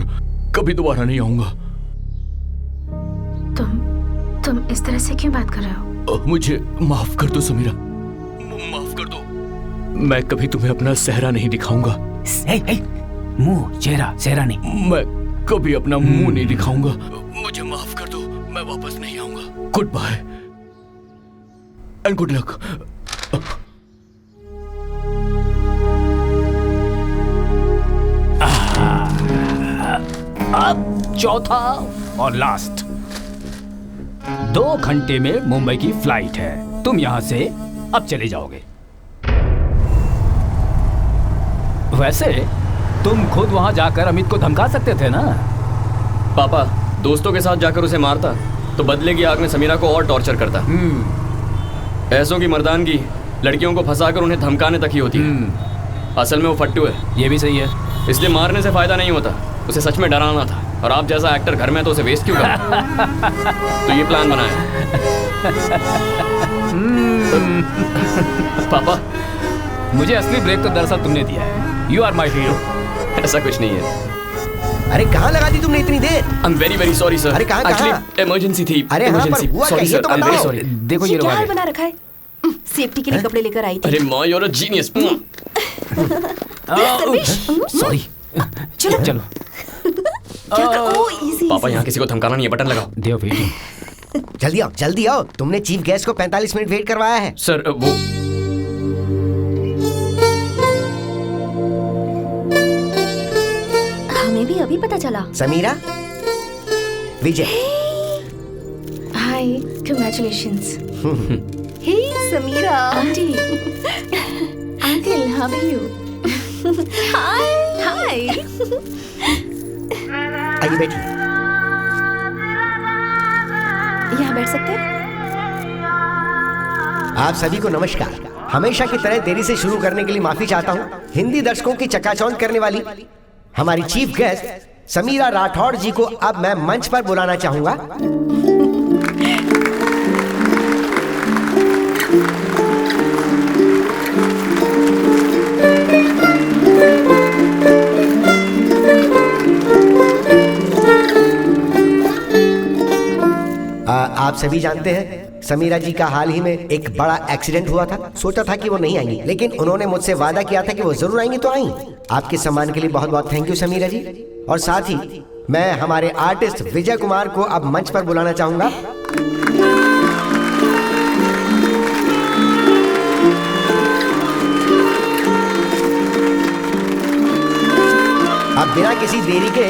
कभी दोबारा नहीं आऊंगा। तुम इस तरह से क्यों बात कर रहे हो? मुझे माफ कर दो समीरा, माफ कर दो। मैं कभी तुम्हें अपना चेहरा नहीं दिखाऊंगा। मुंह, चेहरा नहीं। मैं कभी अपना मुंह नहीं दिखाऊंगा। मुझे माफ कर दो, मैं वापस नहीं आऊंगा। Goodbye and good luck. अब चौथा और लास्ट। 2 घंटे में मुंबई की फ्लाइट है। तुम यहां से अब चले जाओगे। वैसे तुम खुद वहां जाकर अमित को धमका सकते थे ना। पापा दोस्तों के साथ जाकर उसे मारता तो बदले की आग में समीरा को और टॉर्चर करता। ऐसों की मर्दानगी लड़कियों को फंसाकर उन्हें धमकाने तक ही होती है। असल में वो फट्टू है। ये भी सही है। इसलिए मारने से फायदा नहीं होता, उसे सच में डराना था। और आप जैसा एक्टर घर में तो उसे वेस्ट क्यों कर? तो ये प्लान बनाया। पापा मुझे असली ब्रेक तो दरअसल तुमने दिया है। You are my hero. ऐसा कुछ नहीं है। अरे कहाँ लगा दी तुमने इतनी देर? I am very very sorry sir. अरे कहाँ एक्चुअली इमरजेंसी थी। अरे हाँ, पर हुआ क्या ये तो बताओ। सॉरी। देखो ये क्या हाल बना रखा है? सेफ्टी के लिए कपड़े लेकर आई थी। अरे माँ you are a genius. Sorry. चलो चलो। पापा यहाँ किसी को धमकाना नहीं है, बटन लगाओ। देव वेटिंग। जल्दी आओ। तुमने चीफ गेस्ट को 45 मिनट वेट करवाया है। सर वो हमें भी अभी पता चला। Samira, Vijay. Hi, congratulations. Hey Samira. Auntie. Uncle, how are you? Hi. आइए बैठिए। यहाँ बैठ सकते हैं? आप सभी को नमस्कार। हमेशा की तरह देरी से शुरू करने के लिए माफी चाहता हूँ। हिंदी दर्शकों की चकाचौंध करने वाली हमारी चीफ गेस्ट समीरा राठौड़ जी को अब मैं मंच पर बुलाना चाहूंगा। आप सभी जानते हैं समीरा जी का हाल ही में एक बड़ा एक्सीडेंट हुआ था। सोचा था कि वो नहीं आएंगी, लेकिन उन्होंने मुझसे वादा किया था कि वो जरूर आएंगी, तो आई। आपके सम्मान के लिए बहुत बहुत थैंक यू समीरा जी। और साथ ही मैं हमारे आर्टिस्ट विजय कुमार को अब मंच पर बुलाना चाहूंगा। अब बिना किसी देरी के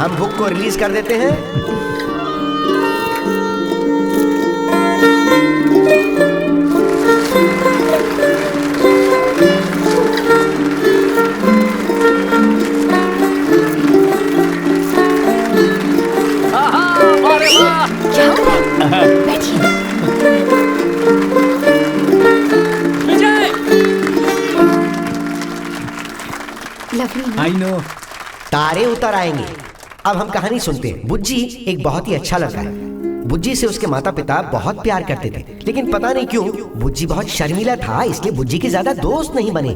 हम बुक को रिलीज कर देते हैं। I know. तारे उतर आएंगे। अब हम कहानी सुनते हैं। बुज्जी एक बहुत ही अच्छा लड़का है। बुज्जी से उसके माता पिता बहुत प्यार करते थे, लेकिन पता नहीं क्यों बुज्जी बहुत शर्मीला था, इसलिए बुज्जी के ज्यादा दोस्त नहीं बने।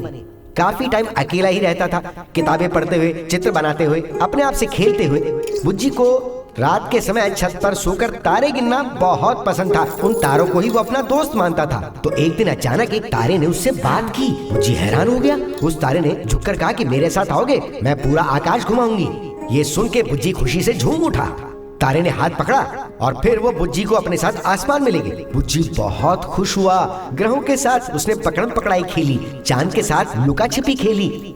काफी टाइम अकेला ही रहता था, किताबें पढ़ते हुए, चित्र बनाते हुए, अपने आप से खेलते हुए। बुज्जी को रात के समय छत पर सोकर तारे गिनना बहुत पसंद था। उन तारों को ही वो अपना दोस्त मानता था। तो एक दिन अचानक एक तारे ने उससे बात की। बुज्जी हैरान हो गया। उस तारे ने झुककर कहा कि मेरे साथ आओगे, मैं पूरा आकाश घुमाऊंगी। ये सुन के बुज्जी खुशी से झूम उठा। तारे ने हाथ पकड़ा और फिर वो बुज्जी को अपने साथ आसमान में ले गए। बुज्जी बहुत खुश हुआ। ग्रहों के साथ उसने पकड़म पकड़ाई खेली, चांद के साथ लुका छिपी खेली।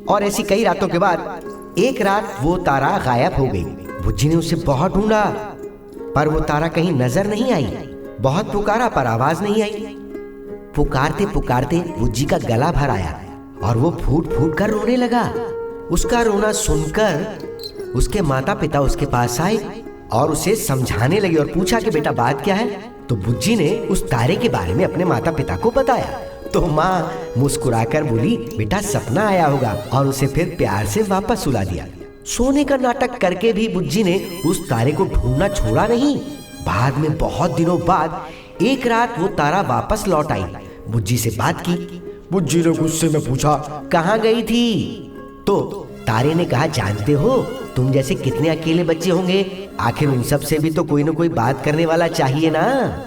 और ऐसी कई रातों के बाद एक रात वो तारा गायब हो गई। बुज्जी ने उसे बहुत ढूंढा, पर वो तारा कहीं नजर नहीं आई। बहुत पुकारा पर आवाज नहीं आई। पुकारते पुकारते बुज्जी का गला भर आया और वो फूट फूट कर रोने लगा। उसका रोना सुनकर उसके माता पिता उसके पास आए और उसे समझाने लगे और पूछा कि बेटा बात क्या है। तो बुज्जी ने उस तारे के बारे में अपने माता पिता को बताया। तो माँ मुस्कुराकर बोली, बेटा सपना आया होगा, और उसे फिर प्यार से वापस सुला दिया। सोने का नाटक करके भी बुज्जी ने उस तारे को ढूंढना छोड़ा नहीं। बाद में बहुत दिनों बाद एक रात वो तारा वापस लौट आई। बुज्जी से बात की। बुज्जी ने गुस्से में पूछा, कहाँ गई थी? तो तारे ने कहा, जानते हो तुम जैसे कितने अकेले बच्चे होंगे, आखिर उन सब से भी तो कोई न कोई बात करने वाला चाहिए ना,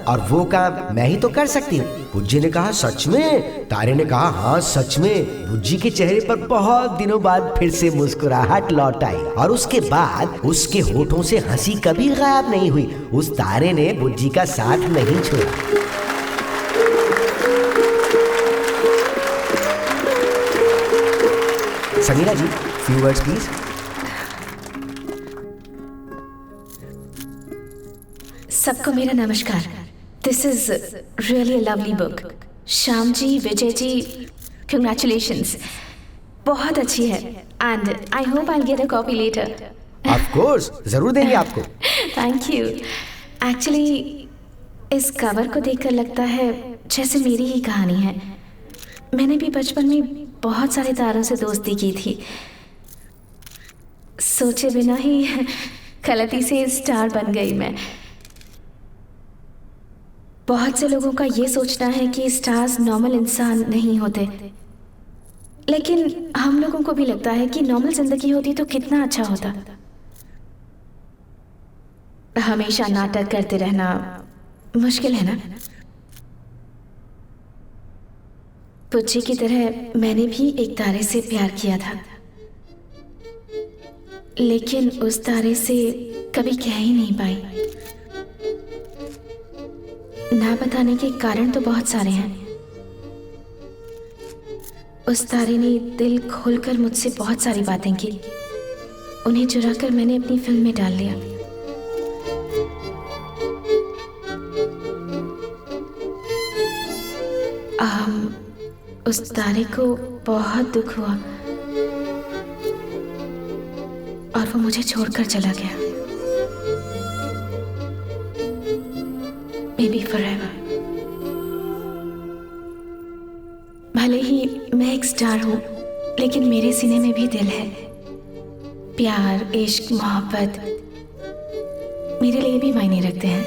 और वो काम मैं ही तो कर सकती हूँ। बुज्जी ने कहा सच में? तारे ने कहा हाँ सच में। बुज्जी के चेहरे पर बहुत दिनों बाद फिर से मुस्कुराहट लौट आई और उसके बाद उसके होठों से हंसी कभी गायब नहीं हुई। उस तारे ने बुज्जी का साथ नहीं छोड़ा। समीरा जी, few words please. सबको मेरा नमस्कार। This is really a lovely book. Shyam ji, Vijay ji, congratulations, बहुत अच्छी है and I hope I get a copy later. Of course, जरूर देंगे आपको। Thank you. एक्चुअली इस कवर को देखकर लगता है जैसे मेरी ही कहानी है। मैंने भी बचपन में बहुत सारे तारों से दोस्ती की थी। सोचे बिना ही गलती से स्टार बन गई मैं। बहुत से लोगों का ये सोचना है कि स्टार्स नॉर्मल इंसान नहीं होते, लेकिन हम लोगों को भी लगता है कि नॉर्मल जिंदगी होती तो कितना अच्छा होता। हमेशा नाटक करते रहना मुश्किल है ना। पुच्ची की तरह मैंने भी एक तारे से प्यार किया था, लेकिन उस तारे से कभी कह ही नहीं पाई। ना बताने के कारण तो बहुत सारे हैं। उस तारे ने दिल खोलकर मुझसे बहुत सारी बातें की। उन्हें चुराकर मैंने अपनी फिल्म में डाल लिया। उस तारे को बहुत दुख हुआ और वो मुझे छोड़कर चला गया। Maybe forever। भले ही मैं एक स्टार हूँ, लेकिन मेरे सीने में भी दिल है। प्यार, इश्क, मोहब्बत मेरे लिए भी मायने रखते हैं।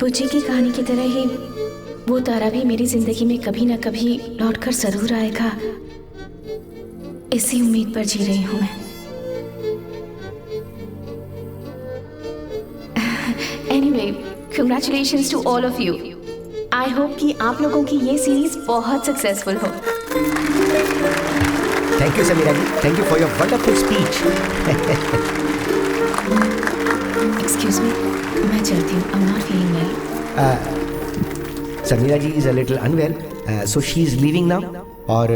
पुच्ची की कहानी की तरह ही वो तारा भी मेरी जिंदगी में कभी ना कभी लौटकर जरूर आएगा, इसी उम्मीद पर जी रही हूं मैं। Anyway, congratulations to all of you. I hope कि आप लोगों की ये सीरीज बहुत सक्सेसफुल हो। Thank you Sameera ji, thank you for your wonderful speech. Excuse me, मैं चलती हूँ। I am not feeling well. Sameera ji is a little unwell, so she is leaving now. और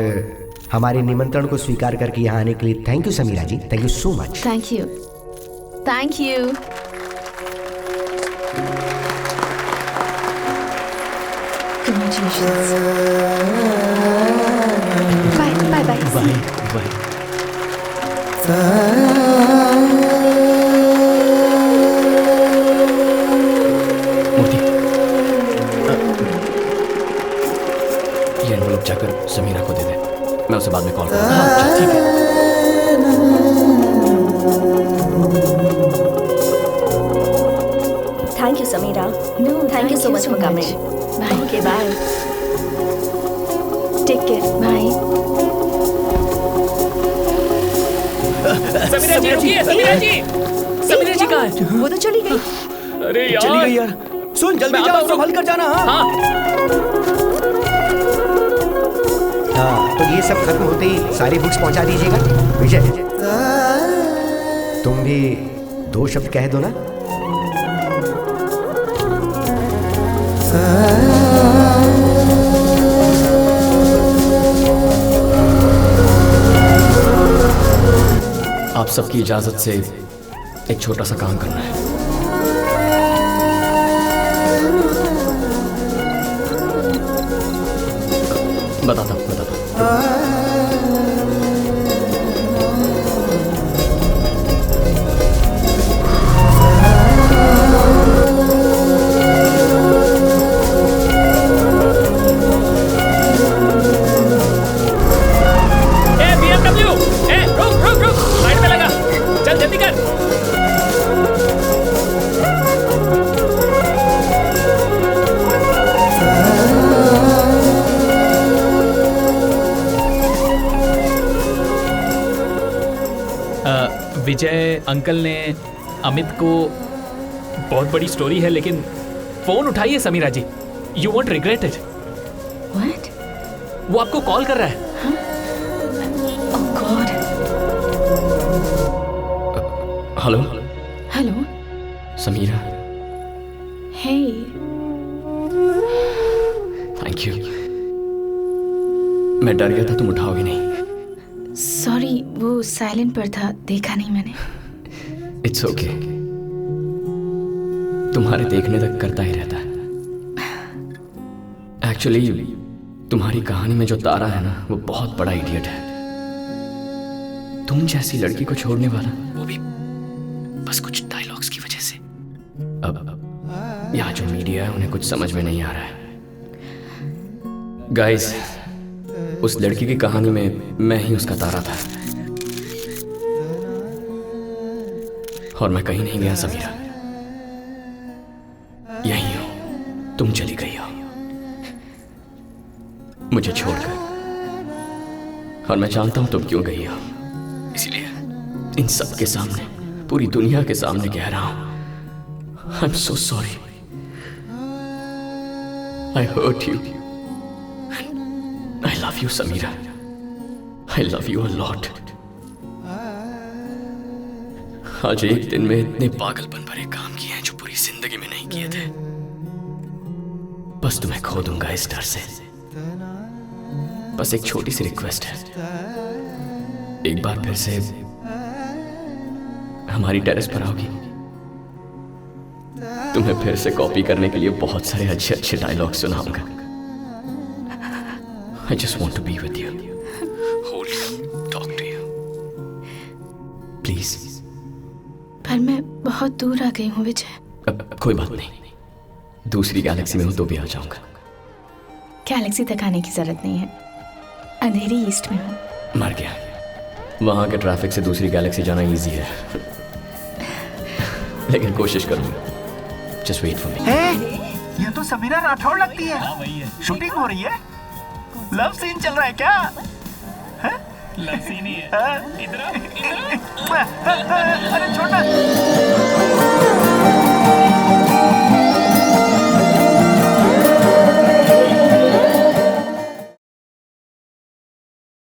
हमारे निमंत्रण को स्वीकार करके यहाँ आने के लिए thank you Sameera ji, thank you so much. Thank you, thank you. Congratulations। Bye bye bye bye bye. ये एनवलप जाकर समीरा को दे दे, मैं उसे बाद में कॉल करूँगा। हाँ ठीक है। Thank you Samira. Thank you so much for coming. Okay bye. Take care. Bye. Samira ji रुकिए, समीरा जी, समीरा जी कहाँ है? वो तो चली गई। अरे यार, चली गई यार। सुन जल्दी जाओ, संभल कर जाना। हाँ हाँ, तो ये सब खत्म होते ही सारी बुक्स पहुंचा दीजिएगा। विजय, तुम भी 2 शब्द कह दो ना। आप सबकी इजाजत से एक छोटा सा काम करना है। बताता हूँ। विजय अंकल ने अमित को, बहुत बड़ी स्टोरी है लेकिन फोन उठाइए Samira ji, you won't regret it. What? वो आपको कॉल कर रहा है। Oh God. Hello hello. Samira, Hey. Thank you. मैं डर गया था तुम उठाओगे नहीं। सॉरी, वो साइलेंट पर था, देखा नहीं मैंने। इट्स ओके, तुम्हारे देखने तक करता ही रहता है। एक्चुअली तुम्हारी कहानी में जो तारा है ना, वो बहुत बड़ा इडियट है। तुम जैसी लड़की को छोड़ने वाला, वो भी बस कुछ डायलॉग्स की वजह से। अब यहाँ जो मीडिया है उन्हें कुछ समझ में नहीं आ रहा है। गाइस, उस लड़की की कहानी में मैं ही उसका तारा था, और मैं कहीं नहीं गया समीरा, यहीं हूं। तुम चली गई हो मुझे छोड़कर, और मैं जानता हूं तुम क्यों गई हो। इसलिए इन सब के सामने, पूरी दुनिया के सामने कह रहा हूं, I am so sorry, I hurt you, I love you Sameera, I love you a lot. आज एक दिन में इतने पागलपन भरे काम किए हैं जो पूरी जिंदगी में नहीं किए थे। बस तुम्हें खो दूंगा इस डर से। बस एक छोटी सी रिक्वेस्ट है, एक बार फिर से हमारी टेरेस पर आओगी? तुम्हें फिर से कॉपी करने के लिए बहुत सारे अच्छे अच्छे डायलॉग सुनाऊंगा। I just want to be with you, hold you, talk to you, please. पर मैं बहुत दूर आ गई हूँ विजय। कोई बात नहीं, दूसरी गैलेक्सी में हूँ तो भी आ जाऊंगा। गैलेक्सी तक आने की जरूरत नहीं है, अंधेरी ईस्ट में हूँ। मर गया, वहां के ट्रैफिक से दूसरी गैलेक्सी जाना इजी है, लेकिन कोशिश करूंगा। Just wait for me. ये तो समीरा राठौड़ लगती है। शूटिंग हो रही है, लव सीन चल रहा है क्या? लव सीन ही है। इधर अरे छोड़ ना।